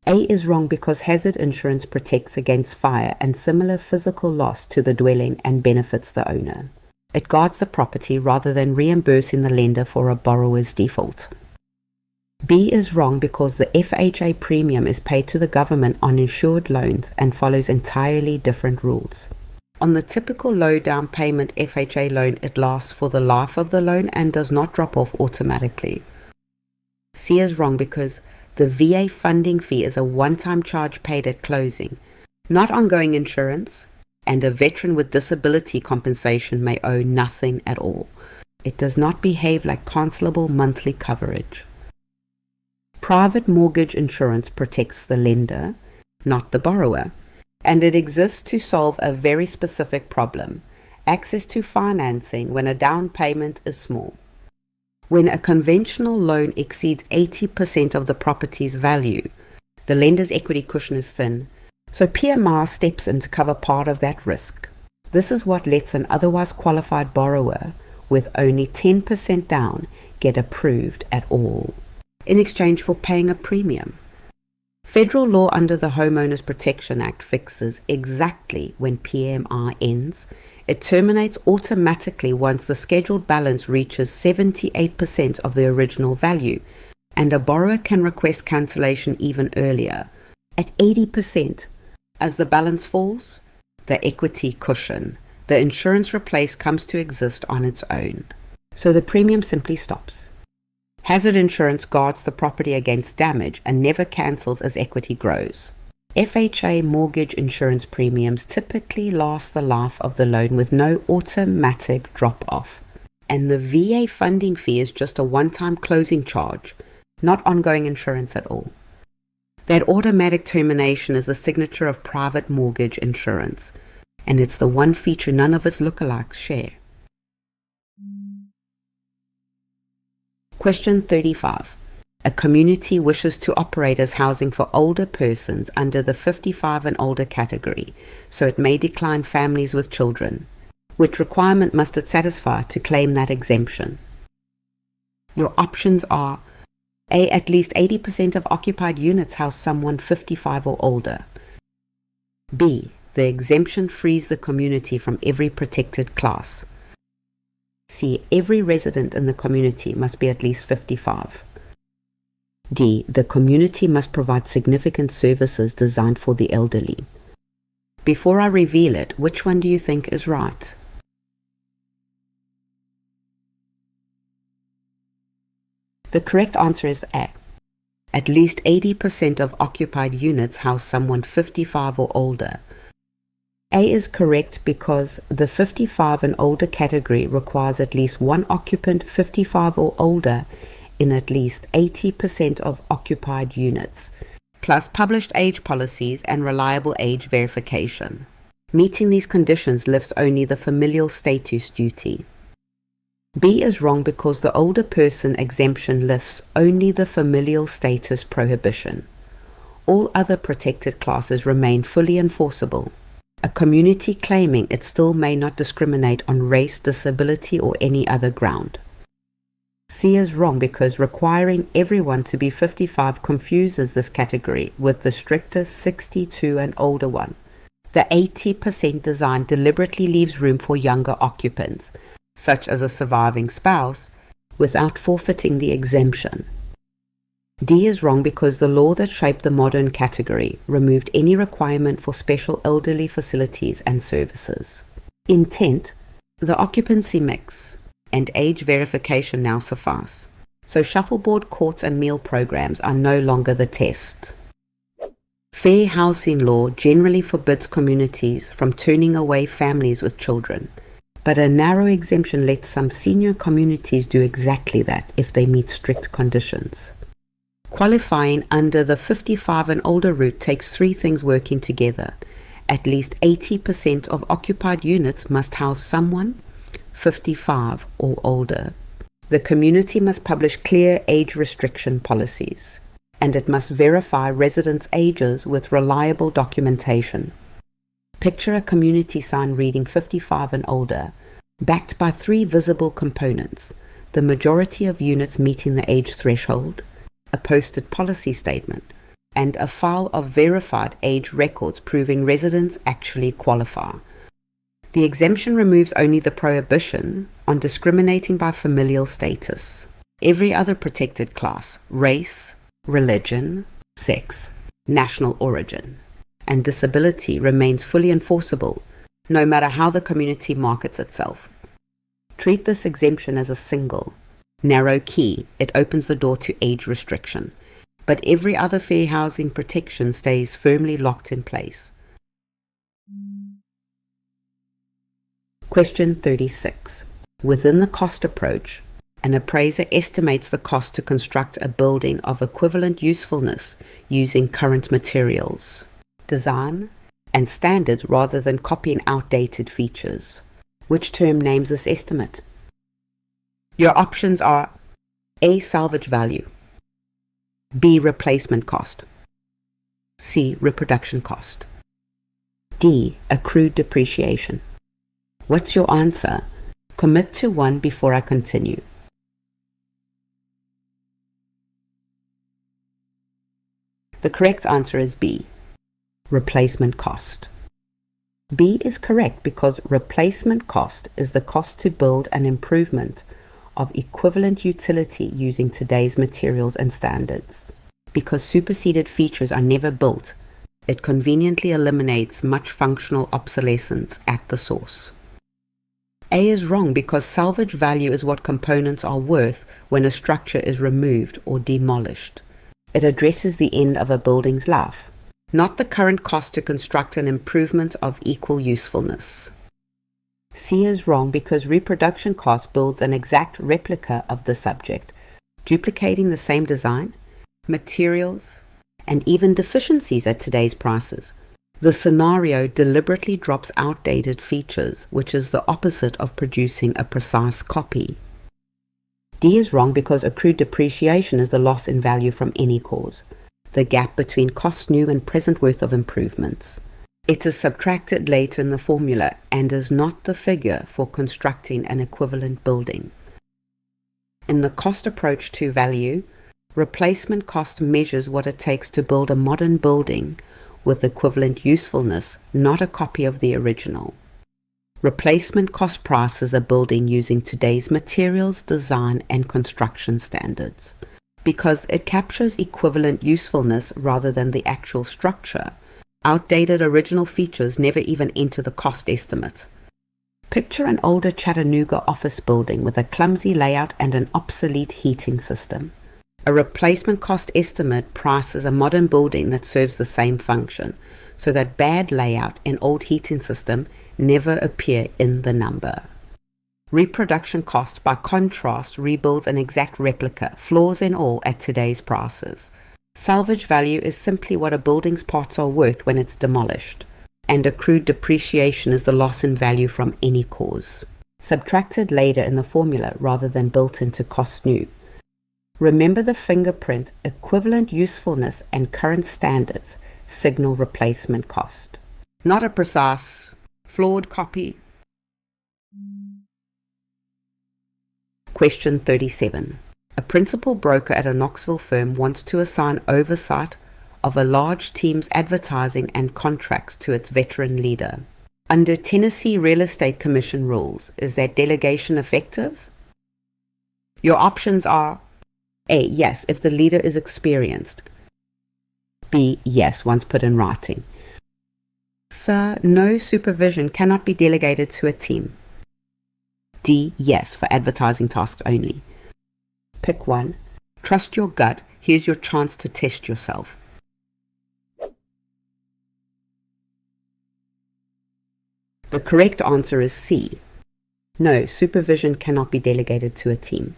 Speaker 1: A is wrong because hazard insurance protects against fire and similar physical loss to the dwelling and benefits the owner. It guards the property rather than reimbursing the lender for a borrower's default. B is wrong because the FHA premium is paid to the government on insured loans and follows entirely different rules. On the typical low down payment FHA loan, it lasts for the life of the loan and does not drop off automatically. C is wrong because the VA funding fee is a one-time charge paid at closing, not ongoing insurance, and a veteran with disability compensation may owe nothing at all. It does not behave like cancelable monthly coverage. Private mortgage insurance protects the lender, not the borrower, and it exists to solve a very specific problem: access to financing when a down payment is small. When a conventional loan exceeds 80% of the property's value, the lender's equity cushion is thin, so PMI steps in to cover part of that risk. This is what lets an otherwise qualified borrower with only 10% down get approved at all, in exchange for paying a premium. Federal law under the Homeowners Protection Act fixes exactly when PMI ends. It terminates automatically once the scheduled balance reaches 78% of the original value, and a borrower can request cancellation even earlier, at 80%. As the balance falls, the equity cushion, the insurance replace, comes to exist on its own, so the premium simply stops. Hazard insurance guards the property against damage and never cancels as equity grows. FHA mortgage insurance premiums typically last the life of the loan with no automatic drop-off, and the VA funding fee is just a one-time closing charge, not ongoing insurance at all. That automatic termination is the signature of private mortgage insurance, and it's the one feature none of its lookalikes share. Question 35. A community wishes to operate as housing for older persons under the 55 and older category, so it may decline families with children. Which requirement must it satisfy to claim that exemption? Your options are A. At least 80% of occupied units house someone 55 or older. B. The exemption frees the community from every protected class. C. Every resident in the community must be at least 55. D. The community must provide significant services designed for the elderly. Before I reveal it, which one do you think is right? The correct answer is A. At least 80% of occupied units house someone 55 or older. A is correct because the 55 and older category requires at least one occupant 55 or older in at least 80% of occupied units, plus published age policies and reliable age verification. Meeting these conditions lifts only the familial status duty. B is wrong because the older person exemption lifts only the familial status prohibition. All other protected classes remain fully enforceable. A community claiming it still may not discriminate on race, disability, or any other ground. C is wrong because requiring everyone to be 55 confuses this category with the stricter 62 and older one. The 80% design deliberately leaves room for younger occupants, such as a surviving spouse, without forfeiting the exemption. D is wrong because the law that shaped the modern category removed any requirement for special elderly facilities and services. Intent, the occupancy mix, and age verification now suffice, so shuffleboard courts and meal programs are no longer the test. Fair housing law generally forbids communities from turning away families with children, but a narrow exemption lets some senior communities do exactly that if they meet strict conditions. Qualifying under the 55 and older route takes three things working together. At least 80% of occupied units must house someone 55 or older. The community must publish clear age restriction policies, and it must verify residents' ages with reliable documentation. Picture a community sign reading 55 and older, backed by three visible components: the majority of units meeting the age threshold, a posted policy statement, and a file of verified age records proving residents actually qualify. The exemption removes only the prohibition on discriminating by familial status. Every other protected class, race, religion, sex, national origin, and disability remains fully enforceable, no matter how the community markets itself. Treat this exemption as a single, narrow key. It opens the door to age restriction, but every other fair housing protection stays firmly locked in place. Question 36. Within the cost approach, an appraiser estimates the cost to construct a building of equivalent usefulness using current materials, design, and standards rather than copying outdated features. Which term names this estimate? Your options are A. Salvage value, B. Replacement cost, C. Reproduction cost, D. Accrued depreciation. What's your answer? Commit to one before I continue. The correct answer is B. Replacement cost. B is correct because replacement cost is the cost to build an improvement of equivalent utility using today's materials and standards. Because superseded features are never built, it conveniently eliminates much functional obsolescence at the source. A is wrong because salvage value is what components are worth when a structure is removed or demolished. It addresses the end of a building's life, not the current cost to construct an improvement of equal usefulness. C is wrong because reproduction cost builds an exact replica of the subject, duplicating the same design, materials, and even deficiencies at today's prices. The scenario deliberately drops outdated features, which is the opposite of producing a precise copy. D is wrong because accrued depreciation is the loss in value from any cause, the gap between cost new and present worth of improvements. It is subtracted later in the formula and is not the figure for constructing an equivalent building. In the cost approach to value, replacement cost measures what it takes to build a modern building with equivalent usefulness, not a copy of the original. Replacement cost prices a building using today's materials, design, and construction standards. because it captures equivalent usefulness rather than the actual structure. Outdated original features never even enter the cost estimate. Picture an older Chattanooga office building with a clumsy layout and an obsolete heating system. A replacement cost estimate prices a modern building that serves the same function, so that bad layout and old heating system never appear in the number. Reproduction cost, by contrast, rebuilds an exact replica, flaws and all, at today's prices. Salvage value is simply what a building's parts are worth when it's demolished, and accrued depreciation is the loss in value from any cause, subtracted later in the formula rather than built into cost new. Remember the fingerprint, equivalent usefulness, and current standards signal replacement cost. Not a precise, flawed copy. Question 37. A principal broker at a Knoxville firm wants to assign oversight of a large team's advertising and contracts to its veteran leader. Under Tennessee Real Estate Commission rules, is that delegation effective? Your options are A. Yes, if the leader is experienced. B. Yes, once put in writing. Sir, no, supervision cannot be delegated to a team. D. Yes, for advertising tasks only. Pick one. Trust your gut. Here's your chance to test yourself. The correct answer is C. No, supervision cannot be delegated to a team.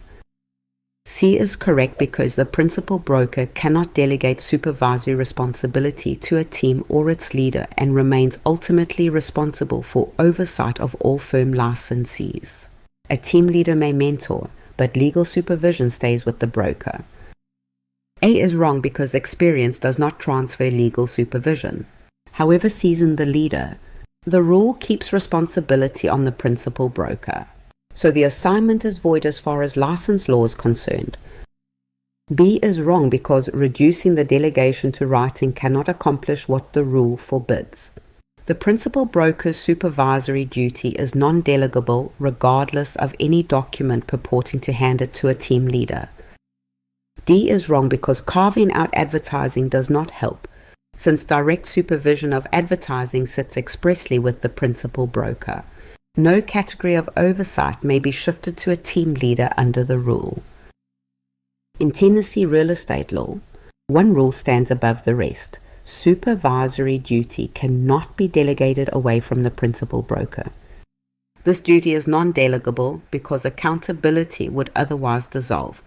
Speaker 1: C is correct because the principal broker cannot delegate supervisory responsibility to a team or its leader and remains ultimately responsible for oversight of all firm licensees. A team leader may mentor, but legal supervision stays with the broker. A is wrong because experience does not transfer legal supervision. However seasoned the leader, the rule keeps responsibility on the principal broker, so the assignment is void as far as license law is concerned. B is wrong because reducing the delegation to writing cannot accomplish what the rule forbids. The principal broker's supervisory duty is non-delegable regardless of any document purporting to hand it to a team leader. D is wrong because carving out advertising does not help, since direct supervision of advertising sits expressly with the principal broker. No category of oversight may be shifted to a team leader under the rule. In Tennessee real estate law, one rule stands above the rest. Supervisory duty cannot be delegated away from the principal broker. This duty is non-delegable because accountability would otherwise dissolve.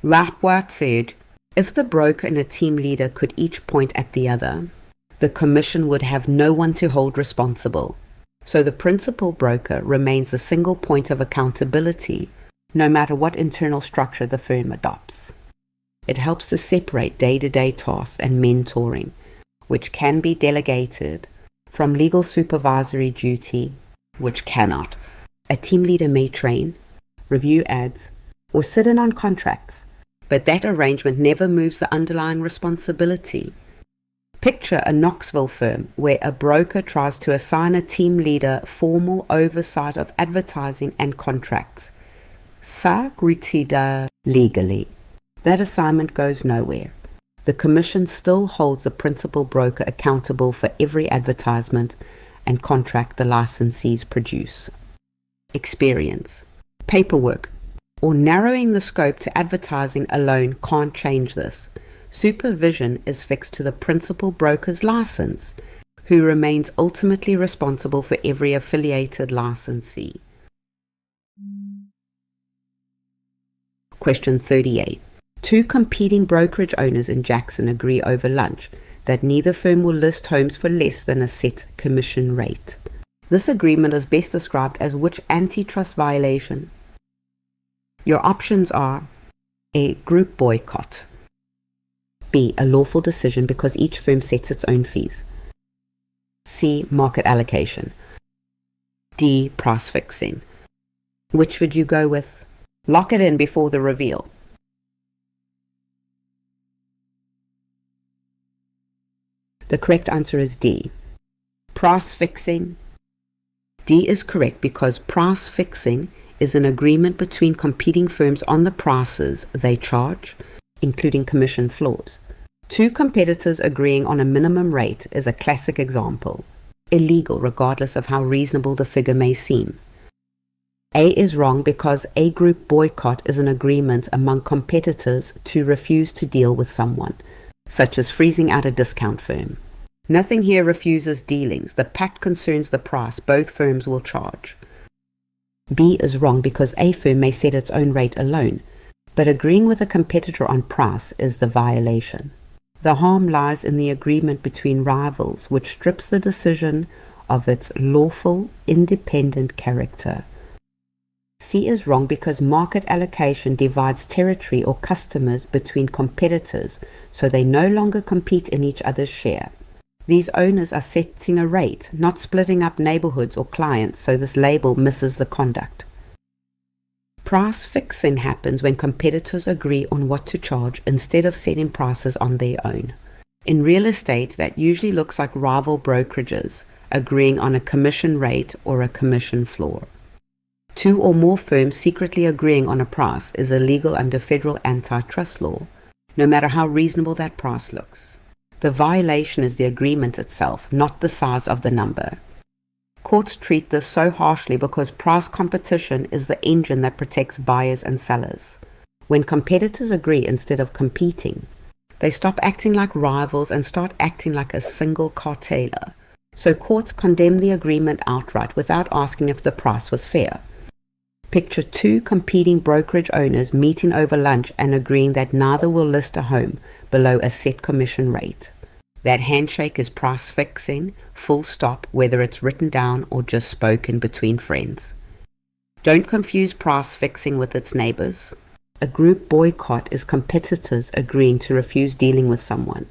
Speaker 1: Rapwart said, if the broker and a team leader could each point at the other, the commission would have no one to hold responsible. So the principal broker remains the single point of accountability, no matter what internal structure the firm adopts. It helps to separate day-to-day tasks and mentoring, which can be delegated, from legal supervisory duty, which cannot. A team leader may train, review ads, or sit in on contracts, but that arrangement never moves the underlying responsibility. Picture a Knoxville firm where a broker tries to assign a team leader formal oversight of advertising and contracts. Sagritida legally. That assignment goes nowhere. The commission still holds the principal broker accountable for every advertisement and contract the licensees produce. Experience, paperwork, or narrowing the scope to advertising alone can't change this. Supervision is fixed to the principal broker's license, who remains ultimately responsible for every affiliated licensee. Question 38. Two competing brokerage owners in Jackson agree over lunch that neither firm will list homes for less than a set commission rate. This agreement is best described as which antitrust violation? Your options are A. Group boycott, B. A lawful decision because each firm sets its own fees, C. Market allocation, D. Price fixing. Which would you go with? Lock it in before the reveal. The correct answer is D. Price fixing. D is correct because price fixing is an agreement between competing firms on the prices they charge, including commission floors. Two competitors agreeing on a minimum rate is a classic example. Illegal regardless of how reasonable the figure may seem. A is wrong because a group boycott is an agreement among competitors to refuse to deal with someone, such as freezing out a discount firm. Nothing here refuses dealings. The pact concerns the price both firms will charge. B is wrong because a firm may set its own rate alone, but agreeing with a competitor on price is the violation. The harm lies in the agreement between rivals, which strips the decision of its lawful, independent character. C is wrong because market allocation divides territory or customers between competitors, so they no longer compete in each other's share. These owners are setting a rate, not splitting up neighborhoods or clients, so this label misses the conduct. Price fixing happens when competitors agree on what to charge instead of setting prices on their own. In real estate, that usually looks like rival brokerages agreeing on a commission rate or a commission floor. Two or more firms secretly agreeing on a price is illegal under federal antitrust law, no matter how reasonable that price looks. The violation is the agreement itself, not the size of the number. Courts treat this so harshly because price competition is the engine that protects buyers and sellers. When competitors agree instead of competing, they stop acting like rivals and start acting like a single carteler. So courts condemn the agreement outright without asking if the price was fair. Picture two competing brokerage owners meeting over lunch and agreeing that neither will list a home below a set commission rate. That handshake is price fixing, full stop, whether it's written down or just spoken between friends. Don't confuse price fixing with its neighbors. A group boycott is competitors agreeing to refuse dealing with someone,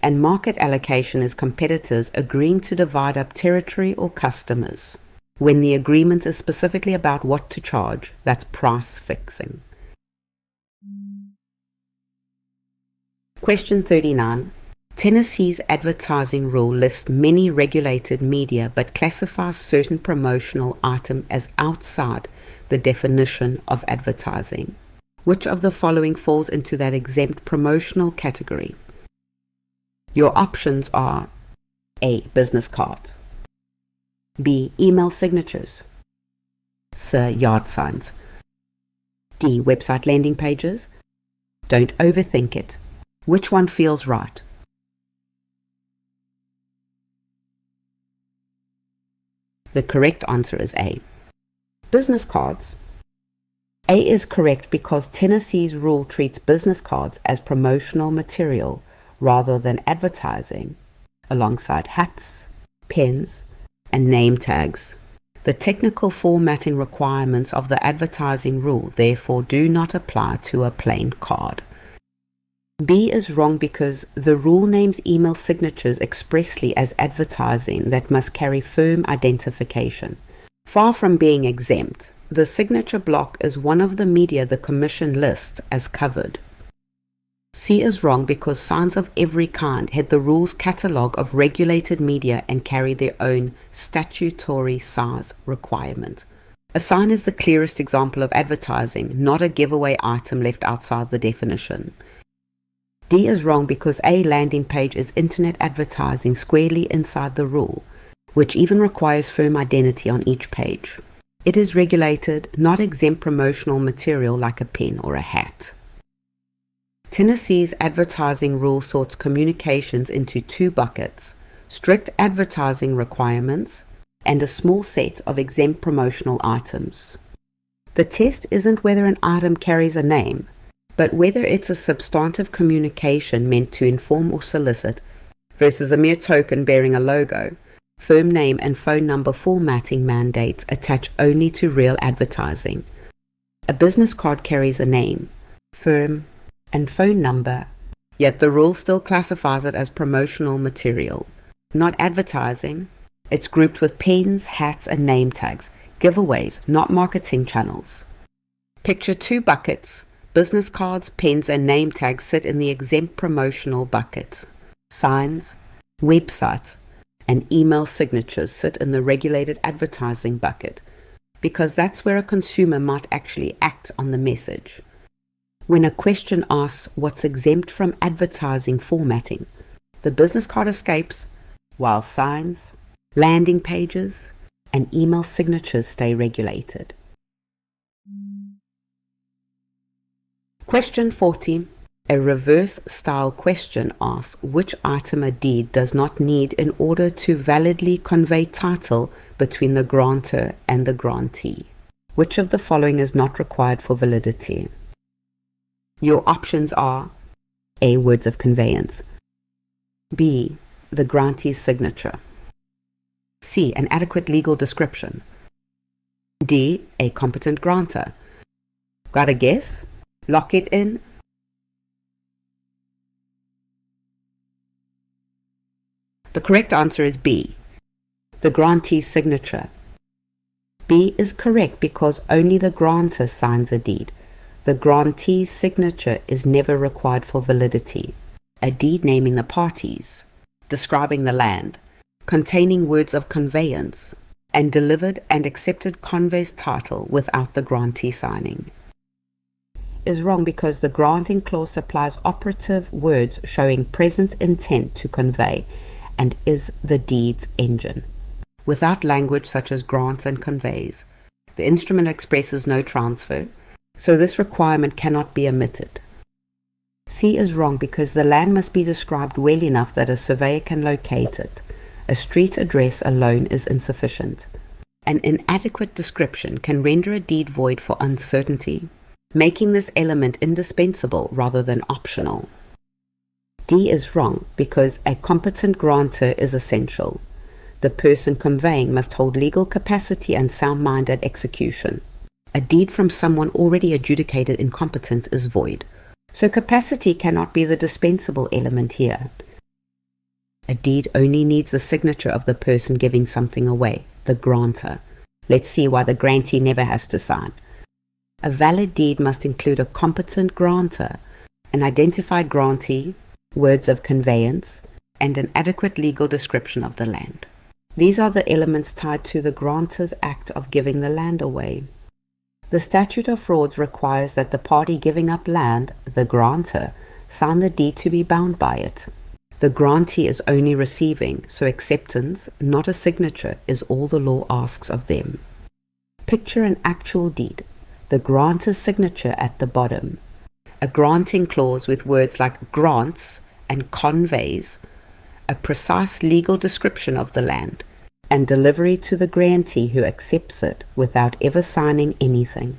Speaker 1: and market allocation is competitors agreeing to divide up territory or customers. When the agreement is specifically about what to charge, that's price fixing. Question 39. Tennessee's advertising rule lists many regulated media but classifies certain promotional items as outside the definition of advertising. Which of the following falls into that exempt promotional category? Your options are A. Business cards, B. Email signatures, C. Yard signs, D. Website landing pages. Don't overthink it. Which one feels right? The correct answer is A. Business cards. A is correct because Tennessee's rule treats business cards as promotional material rather than advertising, alongside hats, pens, and name tags. The technical formatting requirements of the advertising rule therefore do not apply to a plain card. B is wrong because the rule names email signatures expressly as advertising that must carry firm identification. Far from being exempt, the signature block is one of the media the Commission lists as covered. C is wrong because signs of every kind had the rule's catalogue of regulated media and carry their own statutory size requirement. A sign is the clearest example of advertising, not a giveaway item left outside the definition. D is wrong because a landing page is internet advertising squarely inside the rule, which even requires firm identity on each page. It is regulated, not exempt promotional material like a pen or a hat. Tennessee's advertising rule sorts communications into two buckets: strict advertising requirements and a small set of exempt promotional items. The test isn't whether an item carries a name, but whether it's a substantive communication meant to inform or solicit versus a mere token bearing a logo. Firm name and phone number formatting mandates attach only to real advertising. A business card carries a name, firm, and phone number, yet the rule still classifies it as promotional material, not advertising. It's grouped with pens, hats, and name tags, giveaways, not marketing channels. Picture two buckets. Business cards, pens, and name tags sit in the exempt promotional bucket. Signs, websites, and email signatures sit in the regulated advertising bucket, because that's where a consumer might actually act on the message. When a question asks what's exempt from advertising formatting, the business card escapes, while signs, landing pages, and email signatures stay regulated. Question 40. A reverse style question asks which item a deed does not need in order to validly convey title between the grantor and the grantee. Which of the following is not required for validity? Your options are A. Words of conveyance, B. The grantee's signature, C. An adequate legal description, D. A competent grantor. Got a guess? Lock it in. The correct answer is B. The grantee's signature. B is correct because only the grantor signs a deed. The grantee's signature is never required for validity. A deed naming the parties, describing the land, containing words of conveyance, and delivered and accepted conveys title without the grantee signing, is wrong because the granting clause supplies operative words showing present intent to convey and is the deed's engine. Without language such as grants and conveys, the instrument expresses no transfer, so this requirement cannot be omitted. C is wrong because the land must be described well enough that a surveyor can locate it. A street address alone is insufficient. An inadequate description can render a deed void for uncertainty, making this element indispensable rather than optional. D is wrong because a competent grantor is essential. The person conveying must hold legal capacity and sound mind at execution. A deed from someone already adjudicated incompetent is void, so capacity cannot be the dispensable element here. A deed only needs the signature of the person giving something away, the grantor. Let's see why the grantee never has to sign. A valid deed must include a competent grantor, an identified grantee, words of conveyance, and an adequate legal description of the land. These are the elements tied to the grantor's act of giving the land away. The statute of frauds requires that the party giving up land, the grantor, sign the deed to be bound by it. The grantee is only receiving, so acceptance, not a signature, is all the law asks of them. Picture an actual deed, the grantor's signature at the bottom, a granting clause with words like grants and conveys, a precise legal description of the land, and delivery to the grantee who accepts it without ever signing anything.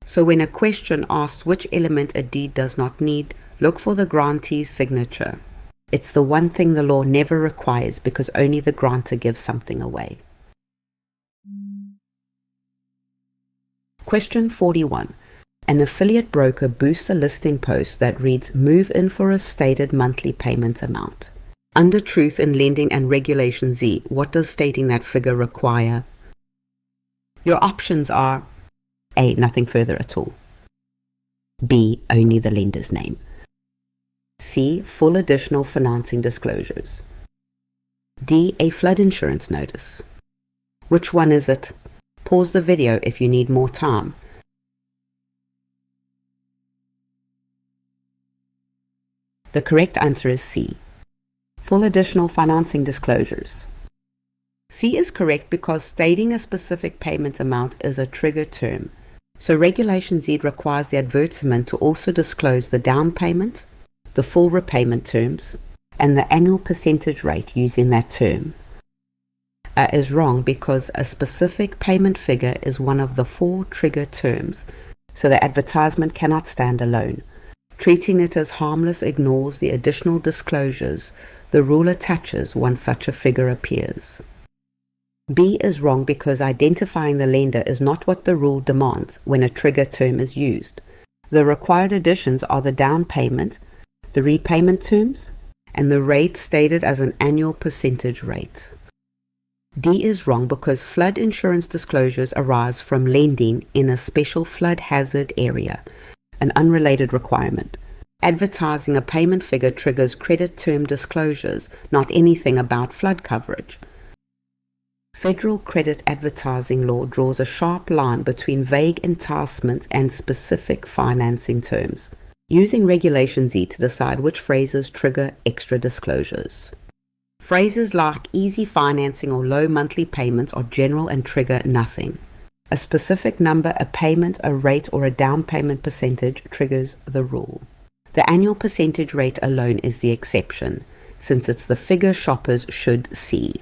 Speaker 1: So when a question asks which element a deed does not need, look for the grantee's signature. It's the one thing the law never requires because only the grantor gives something away. Question 41. An affiliate broker boosts a listing post that reads, "Move in for a stated monthly payment amount." Under Truth in Lending and Regulation Z, what does stating that figure require? Your options are A. Nothing further at all, B. Only the lender's name, C. Full additional financing disclosures, D. A flood insurance notice. Which one is it? Pause the video if you need more time. The correct answer is C. Full additional financing disclosures. C is correct because stating a specific payment amount is a trigger term. So Regulation Z requires the advertisement to also disclose the down payment, the full repayment terms, and the annual percentage rate using that term. A is wrong because a specific payment figure is one of the 4 trigger terms, so the advertisement cannot stand alone. Treating it as harmless ignores the additional disclosures the rule attaches once such a figure appears. B is wrong because identifying the lender is not what the rule demands when a trigger term is used. The required additions are the down payment, the repayment terms, and the rate stated as an annual percentage rate. D is wrong because flood insurance disclosures arise from lending in a special flood hazard area, an unrelated requirement. Advertising a payment figure triggers credit term disclosures, not anything about flood coverage. Federal credit advertising law draws a sharp line between vague enticement and specific financing terms, using Regulation Z to decide which phrases trigger extra disclosures. Phrases like easy financing or low monthly payments are general and trigger nothing. A specific number, a payment, a rate, or a down payment percentage triggers the rule. The annual percentage rate alone is the exception, since it's the figure shoppers should see.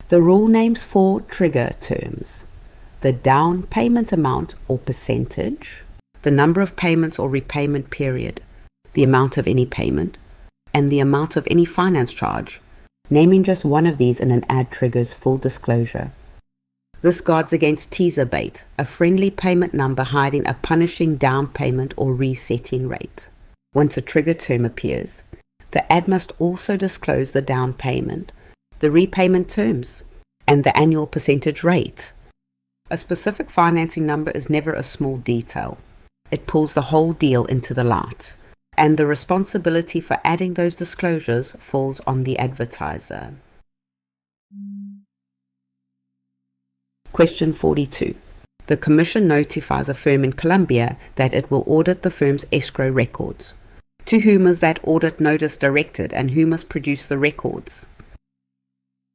Speaker 1: The rule names 4 trigger terms: the down payment amount or percentage, the number of payments or repayment period, the amount of any payment, and the amount of any finance charge. Naming just one of these in an ad triggers full disclosure. This guards against teaser bait, a friendly payment number hiding a punishing down payment or resetting rate. Once a trigger term appears, the ad must also disclose the down payment, the repayment terms, and the annual percentage rate. A specific financing number is never a small detail. It pulls the whole deal into the light, and the responsibility for adding those disclosures falls on the advertiser. Question 42. The Commission notifies a firm in Colombia that it will audit the firm's escrow records. To whom is that audit notice directed, and who must produce the records?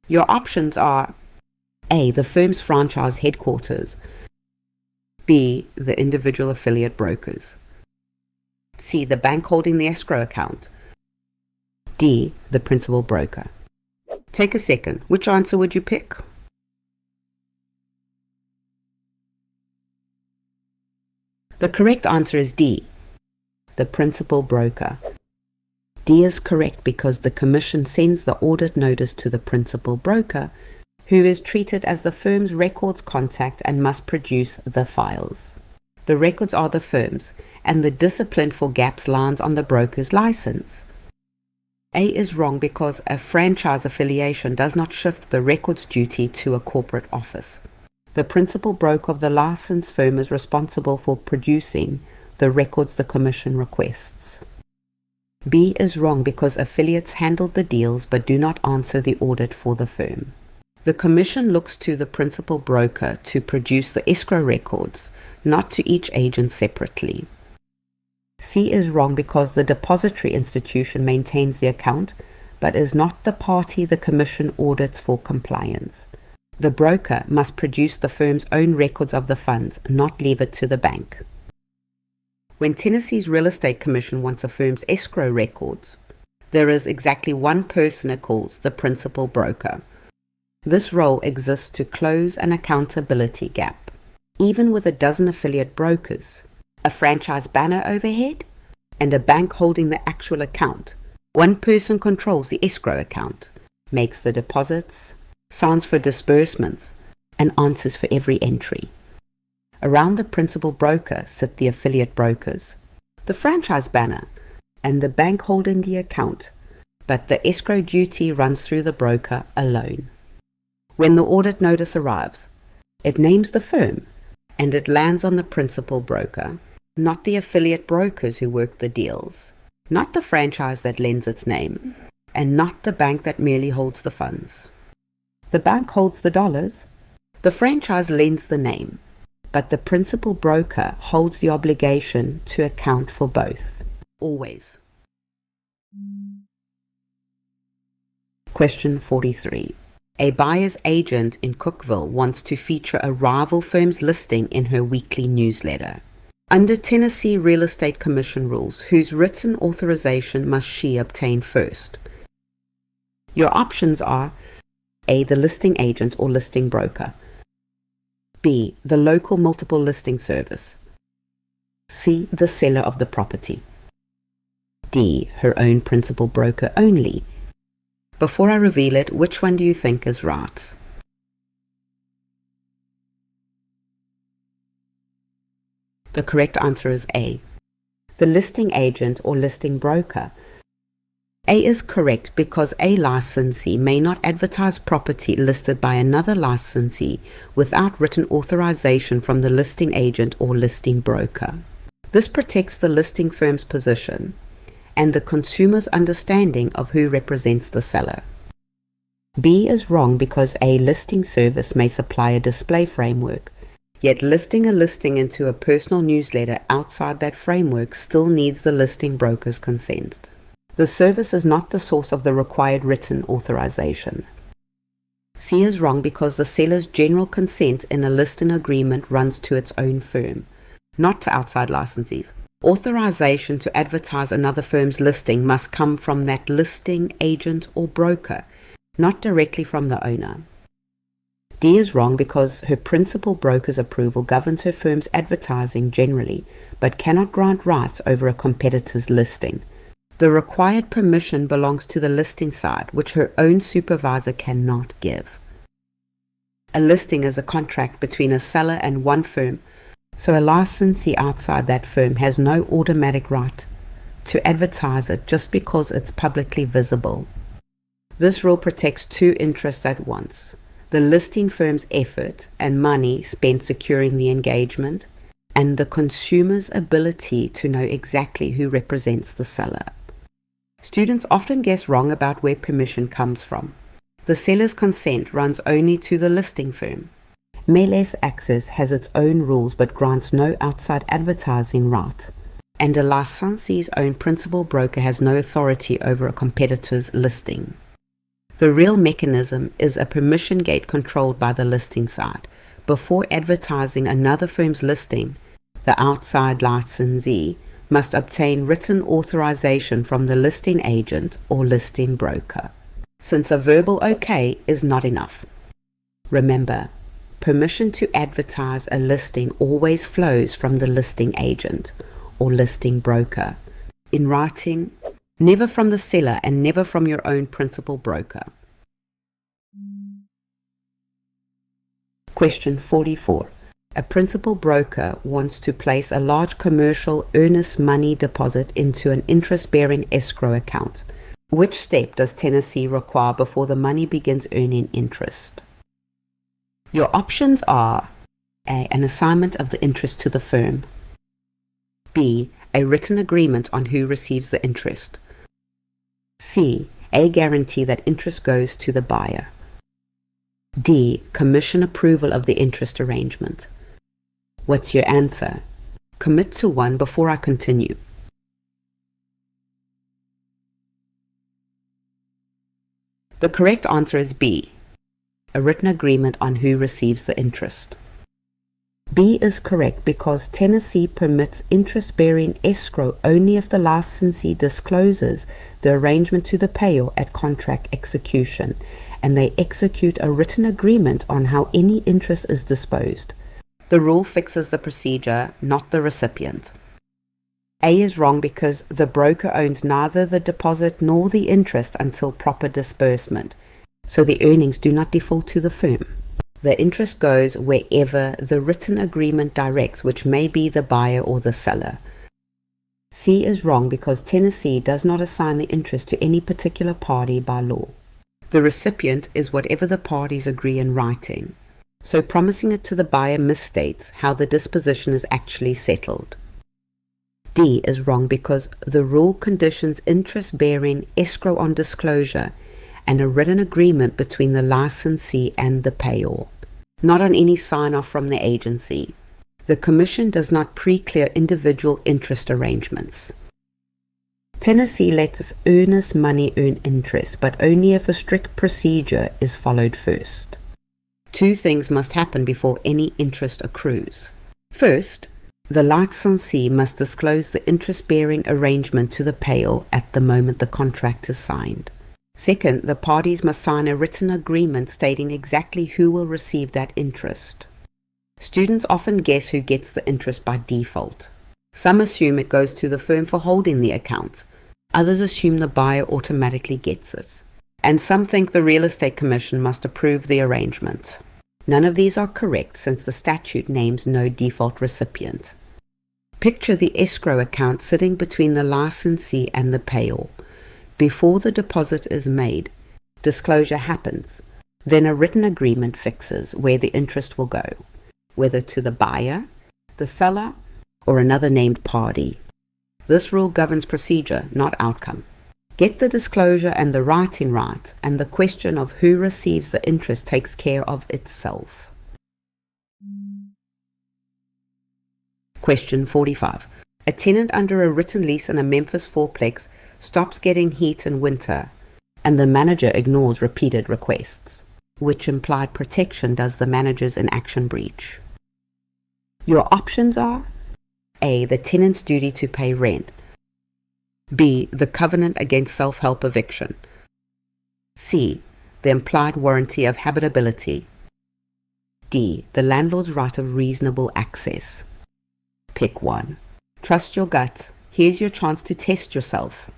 Speaker 1: Your options are A. The firm's franchise headquarters, B. The individual affiliate brokers, C. The bank holding the escrow account, D. The principal broker. Take a second. Which answer would you pick? The correct answer is D. The principal broker. D is correct because the Commission sends the audit notice to the principal broker, who is treated as the firm's records contact and must produce the files. The records are the firm's, and the discipline for gaps lands on the broker's license. A is wrong because a franchise affiliation does not shift the records duty to a corporate office. The principal broker of the licensed firm is responsible for producing the records the Commission requests. B is wrong because affiliates handle the deals but do not answer the audit for the firm. The Commission looks to the principal broker to produce the escrow records, not to each agent separately. C is wrong because the depository institution maintains the account but is not the party the Commission audits for compliance. The broker must produce the firm's own records of the funds, not leave it to the bank. When Tennessee's Real Estate Commission wants a firm's escrow records, there is exactly one person it calls the principal broker. This role exists to close an accountability gap. Even with a dozen affiliate brokers, a franchise banner overhead, and a bank holding the actual account, one person controls the escrow account, makes the deposits, signs for disbursements, and answers for every entry. Around the principal broker sit the affiliate brokers, the franchise banner, and the bank holding the account, but the escrow duty runs through the broker alone. When the audit notice arrives, it names the firm, and it lands on the principal broker, not the affiliate brokers who work the deals, not the franchise that lends its name, and not the bank that merely holds the funds. The bank holds the dollars, the franchise lends the name, but the principal broker holds the obligation to account for both, always. Question 43. A buyer's agent in Cookville wants to feature a rival firm's listing in her weekly newsletter. Under Tennessee Real Estate Commission rules, whose written authorization must she obtain first? Your options are A. The listing agent or listing broker, B. The local multiple listing service, C. The seller of the property, D. Her own principal broker only. Before I reveal it, which one do you think is right? The correct answer is A. The listing agent or listing broker. A is correct because a licensee may not advertise property listed by another licensee without written authorization from the listing agent or listing broker. This protects the listing firm's position and the consumer's understanding of who represents the seller. B is wrong because a listing service may supply a display framework, yet lifting a listing into a personal newsletter outside that framework still needs the listing broker's consent. The service is not the source of the required written authorization. C is wrong because the seller's general consent in a listing agreement runs to its own firm, not to outside licensees. Authorization to advertise another firm's listing must come from that listing agent or broker, not directly from the owner. D is wrong because her principal broker's approval governs her firm's advertising generally, but cannot grant rights over a competitor's listing. The required permission belongs to the listing side, which her own supervisor cannot give. A listing is a contract between a seller and one firm, so a licensee outside that firm has no automatic right to advertise it just because it's publicly visible. This rule protects two interests at once: the listing firm's effort and money spent securing the engagement, and the consumer's ability to know exactly who represents the seller. Students often guess wrong about where permission comes from. The seller's consent runs only to the listing firm. MLS Access has its own rules but grants no outside advertising right, and a licensee's own principal broker has no authority over a competitor's listing. The real mechanism is a permission gate controlled by the listing side. Before advertising another firm's listing, the outside licensee must obtain written authorization from the listing agent or listing broker, since a verbal okay is not enough. Remember, permission to advertise a listing always flows from the listing agent or listing broker, in writing, never from the seller and never from your own principal broker. Question 44. A principal broker wants to place a large commercial earnest money deposit into an interest-bearing escrow account. Which step does Tennessee require before the money begins earning interest? Your options are A. An assignment of the interest to the firm. B. A written agreement on who receives the interest. C. A guarantee that interest goes to the buyer. D. Commission approval of the interest arrangement. What's your answer? Commit to one before I continue. The correct answer is B. A written agreement on who receives the interest. B is correct because Tennessee permits interest-bearing escrow only if the licensee discloses the arrangement to the payor at contract execution, and they execute a written agreement on how any interest is disposed. The rule fixes the procedure, not the recipient. A is wrong because the broker owns neither the deposit nor the interest until proper disbursement, so the earnings do not default to the firm. The interest goes wherever the written agreement directs, which may be the buyer or the seller. C is wrong because Tennessee does not assign the interest to any particular party by law. The recipient is whatever the parties agree in writing, so promising it to the buyer misstates how the disposition is actually settled. D is wrong because the rule conditions interest-bearing escrow on disclosure and a written agreement between the licensee and the payor, not on any sign-off from the agency. The Commission does not pre-clear individual interest arrangements. Tennessee lets earnest money earn interest, but only if a strict procedure is followed first. Two things must happen before any interest accrues. First, the licensee must disclose the interest-bearing arrangement to the payor at the moment the contract is signed. Second, the parties must sign a written agreement stating exactly who will receive that interest. Students often guess who gets the interest by default. Some assume it goes to the firm for holding the account. Others assume the buyer automatically gets it. And some think the Real Estate Commission must approve the arrangement. None of these are correct since the statute names no default recipient. Picture the escrow account sitting between the licensee and the payor. Before the deposit is made, disclosure happens. Then a written agreement fixes where the interest will go, whether to the buyer, the seller, or another named party. This rule governs procedure, not outcome. Get the disclosure and the writing right, and the question of who receives the interest takes care of itself. Question 45. A tenant under a written lease in a Memphis fourplex stops getting heat in winter, and the manager ignores repeated requests. Which implied protection does the manager's inaction breach? Your options are A. The tenant's duty to pay rent. B. The covenant against self-help eviction. C. The implied warranty of habitability. D. The landlord's right of reasonable access. Pick one. Trust your gut. Here's your chance to test yourself.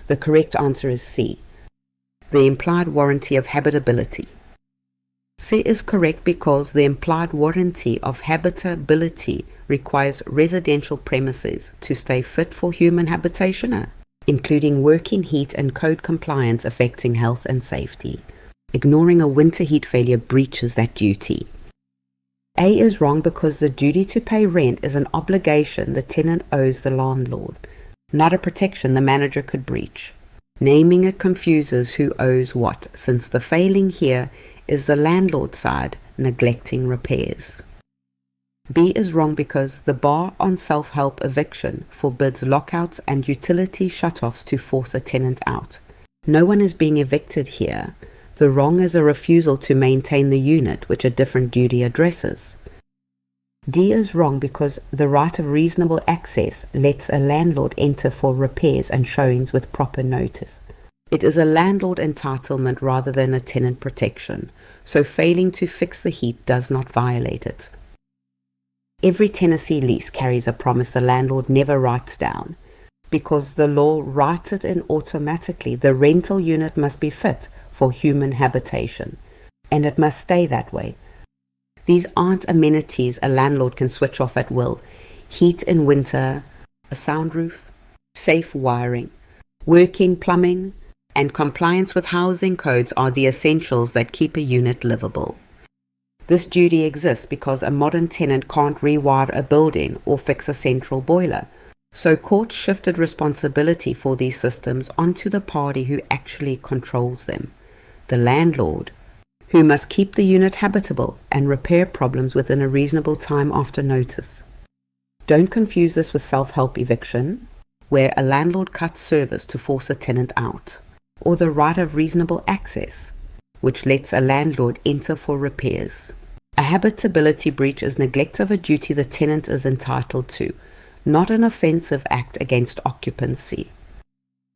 Speaker 1: The correct answer is C. The implied warranty of habitability. C is correct because the implied warranty of habitability requires residential premises to stay fit for human habitation, including working heat and code compliance affecting health and safety. Ignoring a winter heat failure breaches that duty. A is wrong because the duty to pay rent is an obligation the tenant owes the landlord, not a protection the manager could breach. Naming it confuses who owes what, since the failing here is the landlord side neglecting repairs. B is wrong because the bar on self-help eviction forbids lockouts and utility shutoffs to force a tenant out. No one is being evicted here. The wrong is a refusal to maintain the unit, which a different duty addresses. D is wrong because the right of reasonable access lets a landlord enter for repairs and showings with proper notice. It is a landlord entitlement rather than a tenant protection, so failing to fix the heat does not violate it. Every tenancy lease carries a promise the landlord never writes down. Because the law writes it in automatically, the rental unit must be fit for human habitation, and it must stay that way. These aren't amenities a landlord can switch off at will. Heat in winter, a sound roof, safe wiring, working plumbing, and compliance with housing codes are the essentials that keep a unit livable. This duty exists because a modern tenant can't rewire a building or fix a central boiler, so courts shifted responsibility for these systems onto the party who actually controls them, the landlord, who must keep the unit habitable and repair problems within a reasonable time after notice. Don't confuse this with self-help eviction, where a landlord cuts service to force a tenant out, or the right of reasonable access, which lets a landlord enter for repairs. A habitability breach is neglect of a duty the tenant is entitled to, not an offensive act against occupancy.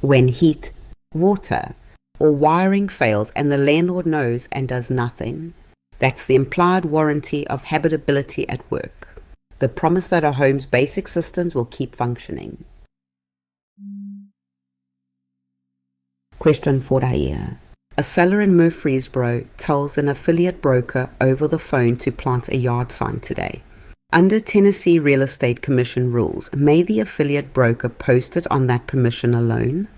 Speaker 1: When heat, water, or wiring fails and the landlord knows and does nothing, that's the implied warranty of habitability at work, the promise that a home's basic systems will keep functioning. Question for Daia. A seller in Murfreesboro tells an affiliate broker over the phone to plant a yard sign today. Under Tennessee Real Estate Commission rules, may the affiliate broker post it on that permission alone?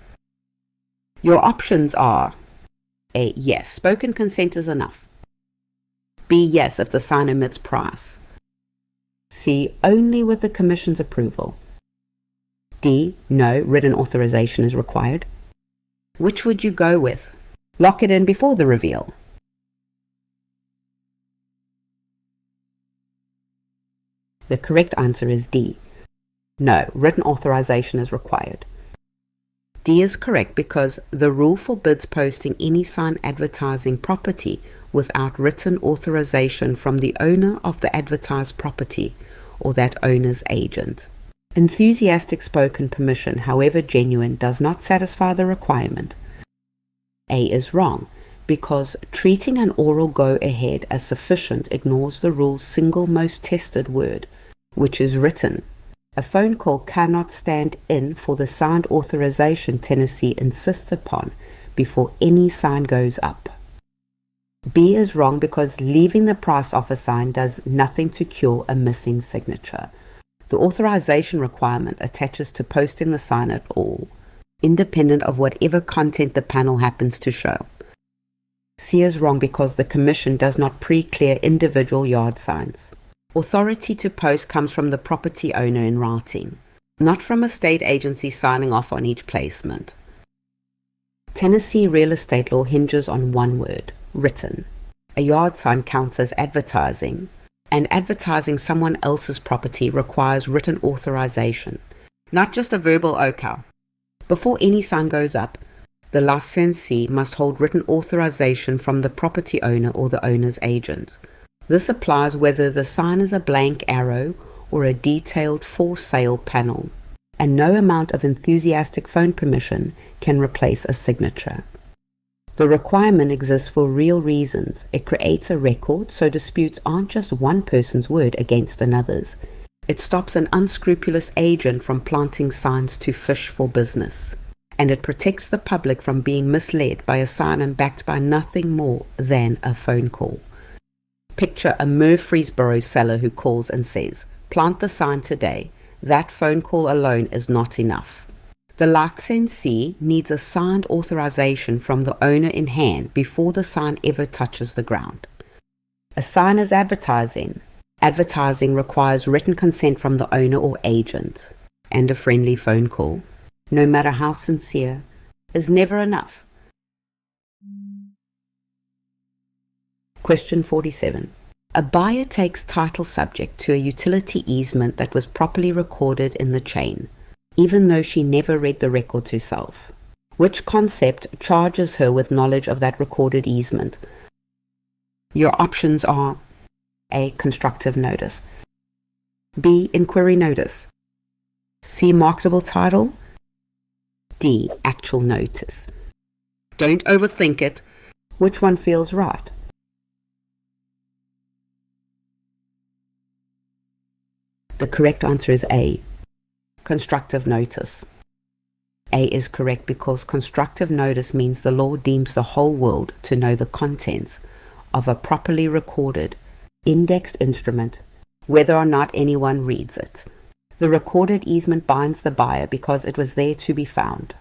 Speaker 1: Your options are A. Yes, spoken consent is enough. B. Yes, if the sign omits price. C. Only with the Commission's approval. D. No, written authorization is required. Which would you go with? Lock it in before the reveal. The correct answer is D. No, written authorization is required. D is correct because the rule forbids posting any sign advertising property without written authorization from the owner of the advertised property or that owner's agent. Enthusiastic spoken permission, however genuine, does not satisfy the requirement. A is wrong because treating an oral go-ahead as sufficient ignores the rule's single most tested word, which is written. A phone call cannot stand in for the signed authorization Tennessee insists upon before any sign goes up. B is wrong because leaving the price offer sign does nothing to cure a missing signature. The authorization requirement attaches to posting the sign at all, independent of whatever content the panel happens to show. C is wrong because the Commission does not pre-clear individual yard signs. Authority to post comes from the property owner in writing, not from a state agency signing off on each placement. Tennessee real estate law hinges on one word, written. A yard sign counts as advertising, and advertising someone else's property requires written authorization, not just a verbal okay. Before any sign goes up, the licensee must hold written authorization from the property owner or the owner's agent. This applies whether the sign is a blank arrow or a detailed for sale panel, and no amount of enthusiastic phone permission can replace a signature. The requirement exists for real reasons. It creates a record so disputes aren't just one person's word against another's. It stops an unscrupulous agent from planting signs to fish for business. And it protects the public from being misled by a sign and backed by nothing more than a phone call. Picture a Murfreesboro seller who calls and says, "Plant the sign today." That phone call alone is not enough. The licensee needs a signed authorization from the owner in hand before the sign ever touches the ground. A sign is advertising. Advertising requires written consent from the owner or agent, and a friendly phone call, no matter how sincere, is never enough. Question 47. A buyer takes title subject to a utility easement that was properly recorded in the chain, even though she never read the records herself. Which concept charges her with knowledge of that recorded easement? Your options are A. Constructive notice, B. Inquiry notice, C. Marketable title, D. Actual notice. Don't overthink it. Which one feels right? The correct answer is A. Constructive notice. A is correct because constructive notice means the law deems the whole world to know the contents of a properly recorded, indexed instrument, whether or not anyone reads it. The recorded easement binds the buyer because it was there to be found.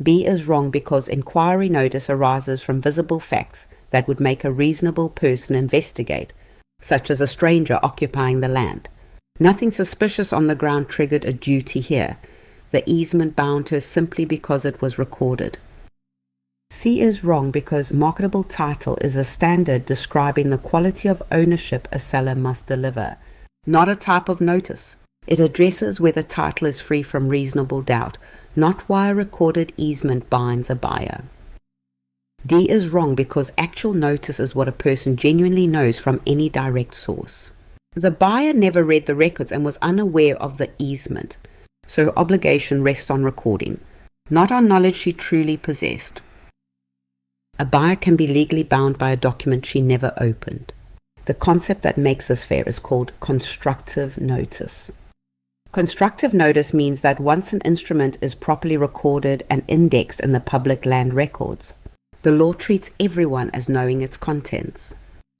Speaker 1: B is wrong because inquiry notice arises from visible facts that would make a reasonable person investigate, such as a stranger occupying the land. Nothing suspicious on the ground triggered a duty here. The easement bound her simply because it was recorded. C is wrong because marketable title is a standard describing the quality of ownership a seller must deliver, not a type of notice. It addresses whether title is free from reasonable doubt, not why a recorded easement binds a buyer. D is wrong because actual notice is what a person genuinely knows from any direct source. The buyer never read the records and was unaware of the easement, so her obligation rests on recording, not on knowledge she truly possessed. A buyer can be legally bound by a document she never opened. The concept that makes this fair is called constructive notice. Constructive notice means that once an instrument is properly recorded and indexed in the public land records, the law treats everyone as knowing its contents.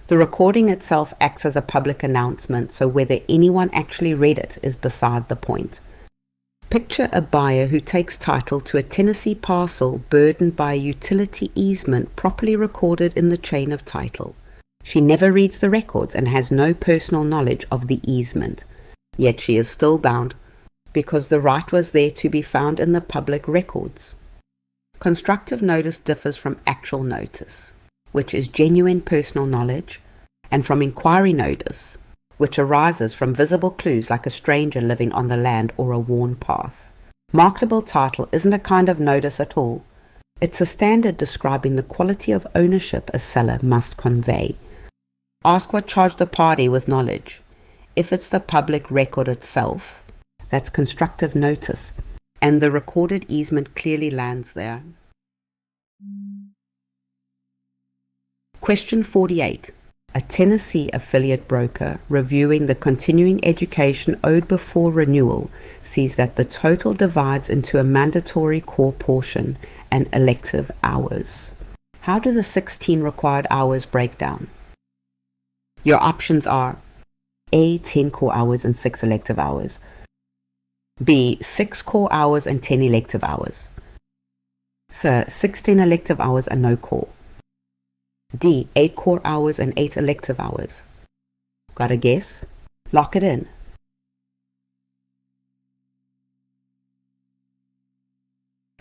Speaker 1: The recording itself acts as a public announcement, so whether anyone actually read it is beside the point. Picture a buyer who takes title to a Tennessee parcel burdened by a utility easement properly recorded in the chain of title. She never reads the records and has no personal knowledge of the easement, yet she is still bound because the right was there to be found in the public records. Constructive notice differs from actual notice, which is genuine personal knowledge, and from inquiry notice, which arises from visible clues like a stranger living on the land or a worn path. Marketable title isn't a kind of notice at all. It's a standard describing the quality of ownership a seller must convey. Ask what charged the party with knowledge. If it's the public record itself, that's constructive notice, and the recorded easement clearly lands there. Question 48. A Tennessee affiliate broker reviewing the continuing education owed before renewal sees that the total divides into a mandatory core portion and elective hours. How do the 16 required hours break down? Your options are A. 10 core hours and 6 elective hours, B. 6 core hours and 10 elective hours, C. 16 elective hours and no core, D. 8 core hours and 8 elective hours. Got a guess? Lock it in.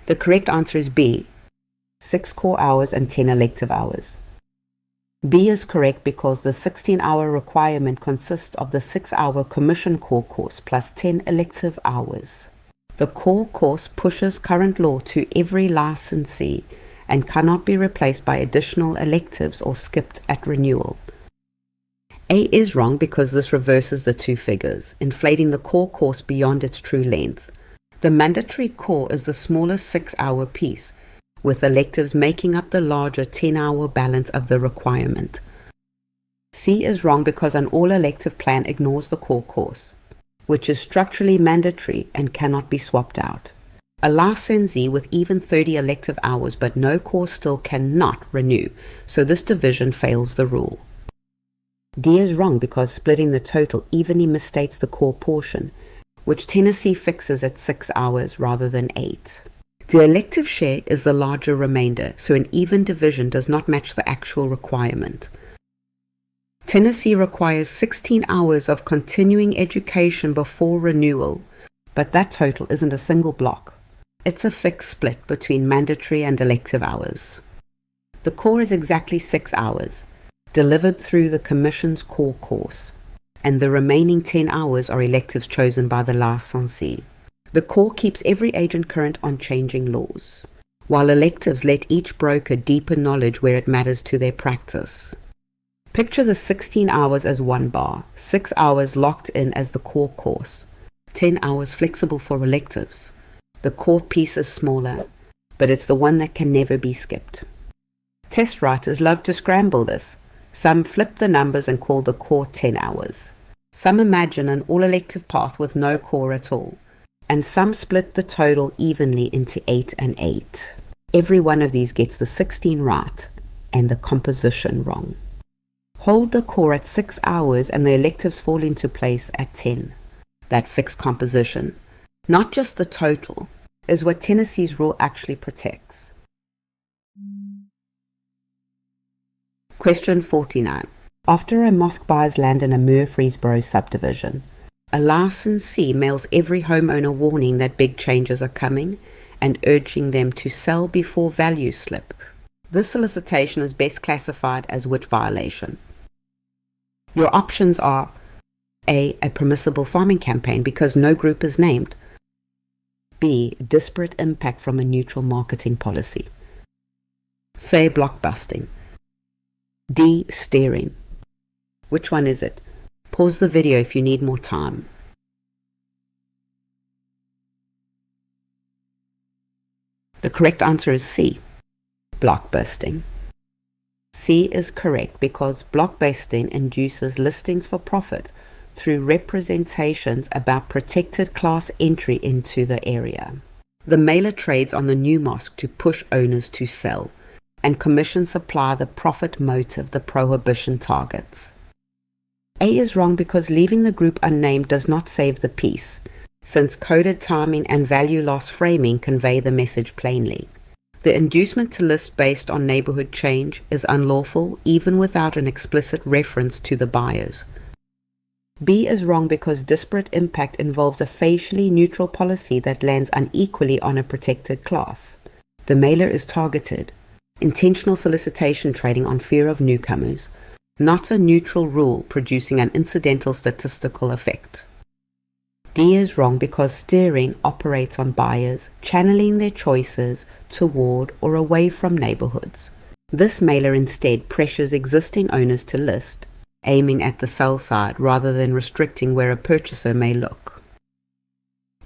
Speaker 1: The correct answer is B, 6 core hours and 10 elective hours. B is correct because the 16-hour requirement consists of the 6-hour commission core course plus 10 elective hours. The core course pushes current law to every licensee and cannot be replaced by additional electives or skipped at renewal. A is wrong because this reverses the two figures, inflating the core course beyond its true length. The mandatory core is the smallest 6-hour piece, with electives making up the larger 10-hour balance of the requirement. C is wrong because an all-elective plan ignores the core course, which is structurally mandatory and cannot be swapped out. A licensee with even 30 elective hours but no core still cannot renew, so this division fails the rule. D is wrong because splitting the total evenly misstates the core portion, which Tennessee fixes at 6 hours rather than 8. The elective share is the larger remainder, so an even division does not match the actual requirement. Tennessee requires 16 hours of continuing education before renewal, but that total isn't a single block. It's a fixed split between mandatory and elective hours. The core is exactly 6 hours, delivered through the Commission's core course, and the remaining 10 hours are electives chosen by the licensee. The core keeps every agent current on changing laws, while electives let each broker deepen knowledge where it matters to their practice. Picture the 16 hours as one bar, 6 hours locked in as the core course, 10 hours flexible for electives. The core piece is smaller, but it's the one that can never be skipped. Test writers love to scramble this. Some flip the numbers and call the core 10 hours. Some imagine an all-elective path with no core at all. And some split the total evenly into 8 and 8. Every one of these gets the 16 right and the composition wrong. Hold the core at 6 hours and the electives fall into place at 10. That fixed composition, not just the total, is what Tennessee's rule actually protects. Question 49. After a mosque buys land in a Murfreesboro subdivision, a licensee mails every homeowner warning that big changes are coming and urging them to sell before values slip. This solicitation is best classified as which violation? Your options are A. A permissible farming campaign because no group is named. B. Disparate impact from a neutral marketing policy. C. Blockbusting. D. Steering. Which one is it? Pause the video if you need more time. The correct answer is C, blockbusting. C is correct because blockbusting induces listings for profit through representations about protected class entry into the area. The mailer trades on the new mosque to push owners to sell, and commissions supply the profit motive the prohibition targets. A is wrong because leaving the group unnamed does not save the peace, since coded timing and value loss framing convey the message plainly. The inducement to list based on neighborhood change is unlawful even without an explicit reference to the buyers. B is wrong because disparate impact involves a facially neutral policy that lands unequally on a protected class. The mailer is targeted, intentional solicitation trading on fear of newcomers, not a neutral rule producing an incidental statistical effect. D is wrong because steering operates on buyers channeling their choices toward or away from neighborhoods. This mailer instead pressures existing owners to list, aiming at the sell side rather than restricting where a purchaser may look.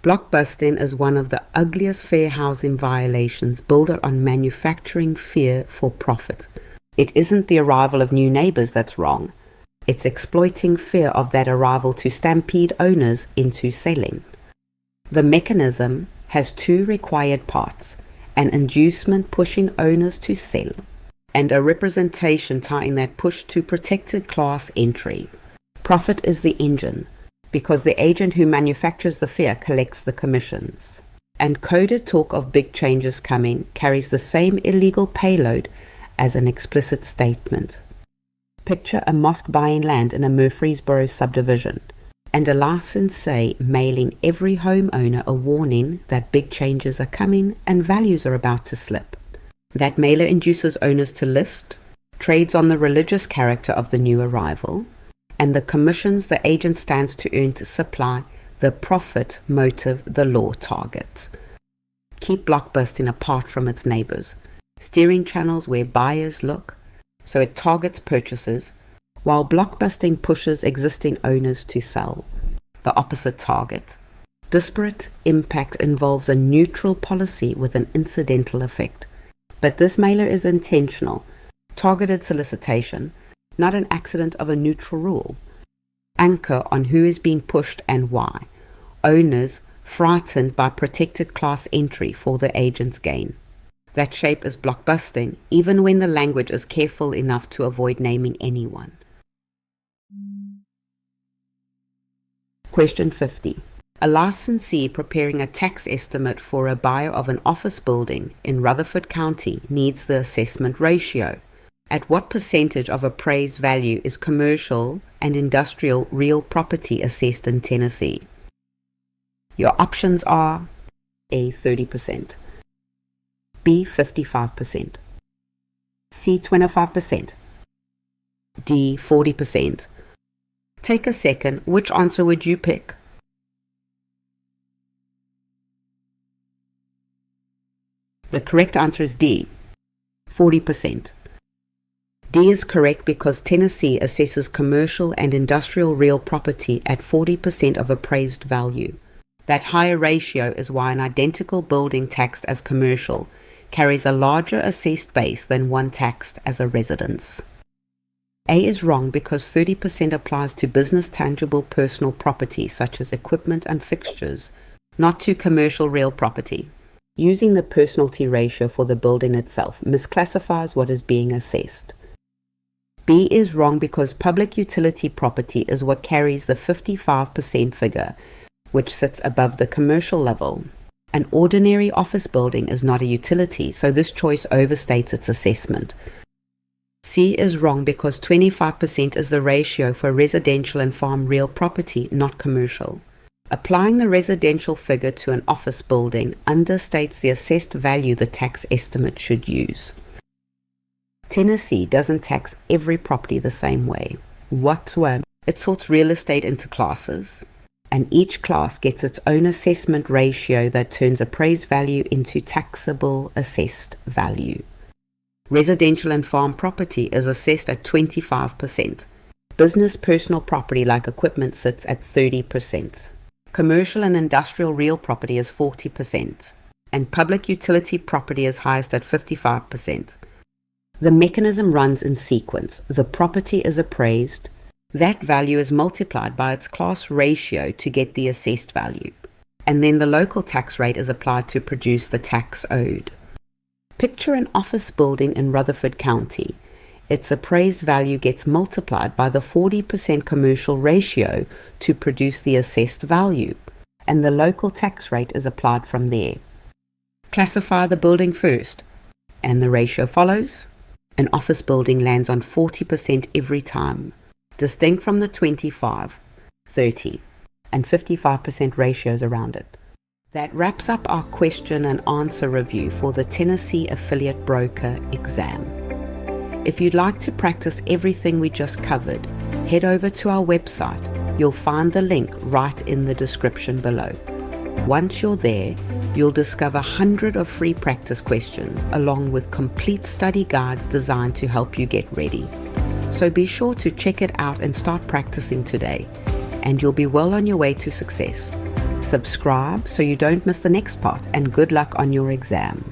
Speaker 1: Blockbusting is one of the ugliest fair housing violations built on manufacturing fear for profit. It isn't the arrival of new neighbors that's wrong. It's exploiting fear of that arrival to stampede owners into selling. The mechanism has two required parts: an inducement pushing owners to sell, and a representation tying that push to protected class entry. Profit is the engine, because the agent who manufactures the fear collects the commissions. And coded talk of big changes coming carries the same illegal payload as an explicit statement. Picture a mosque buying land in a Murfreesboro subdivision, and a licensee mailing every homeowner a warning that big changes are coming and values are about to slip. That mailer induces owners to list, trades on the religious character of the new arrival, and the commissions the agent stands to earn to supply the profit motive the law targets. Keep blockbusting apart from its neighbors, steering channels where buyers look, so it targets purchasers, while blockbusting pushes existing owners to sell. The opposite target. Disparate impact involves a neutral policy with an incidental effect. But this mailer is intentional, targeted solicitation, not an accident of a neutral rule. Anchor on who is being pushed and why. Owners frightened by protected class entry for the agent's gain. That shape is blockbusting, even when the language is careful enough to avoid naming anyone. Question 50. A licensee preparing a tax estimate for a buyer of an office building in Rutherford County needs the assessment ratio. At what percentage of appraised value is commercial and industrial real property assessed in Tennessee? Your options are A. 30%, B. 55%, C. 25%, D. 40%. Take a second. Which answer would you pick? The correct answer is D, 40%. D is correct because Tennessee assesses commercial and industrial real property at 40% of appraised value. That higher ratio is why an identical building taxed as commercial carries a larger assessed base than one taxed as a residence. A is wrong because 30% applies to business tangible personal property such as equipment and fixtures, not to commercial real property. Using the personality ratio for the building itself misclassifies what is being assessed. B is wrong because public utility property is what carries the 55% figure, which sits above the commercial level. An ordinary office building is not a utility, so this choice overstates its assessment. C is wrong because 25% is the ratio for residential and farm real property, not commercial. Applying the residential figure to an office building understates the assessed value the tax estimate should use. Tennessee doesn't tax every property the same way. Whatsoever. It sorts real estate into classes, and each class gets its own assessment ratio that turns appraised value into taxable assessed value. Residential and farm property is assessed at 25%. Business personal property like equipment sits at 30%. Commercial and industrial real property is 40%, and public utility property is highest at 55%. The mechanism runs in sequence. The property is appraised. That value is multiplied by its class ratio to get the assessed value, and then the local tax rate is applied to produce the tax owed. Picture an office building in Rutherford County. Its appraised value gets multiplied by the 40% commercial ratio to produce the assessed value, and the local tax rate is applied from there. Classify the building first, and the ratio follows. An office building lands on 40% every time, distinct from the 25, 30, and 55% ratios around it. That wraps up our question and answer review for the Tennessee Affiliate Broker exam. If you'd like to practice everything we just covered, head over to our website. You'll find the link right in the description below. Once you're there, you'll discover hundreds of free practice questions along with complete study guides designed to help you get ready. So be sure to check it out and start practicing today, and you'll be well on your way to success. Subscribe so you don't miss the next part, and good luck on your exam.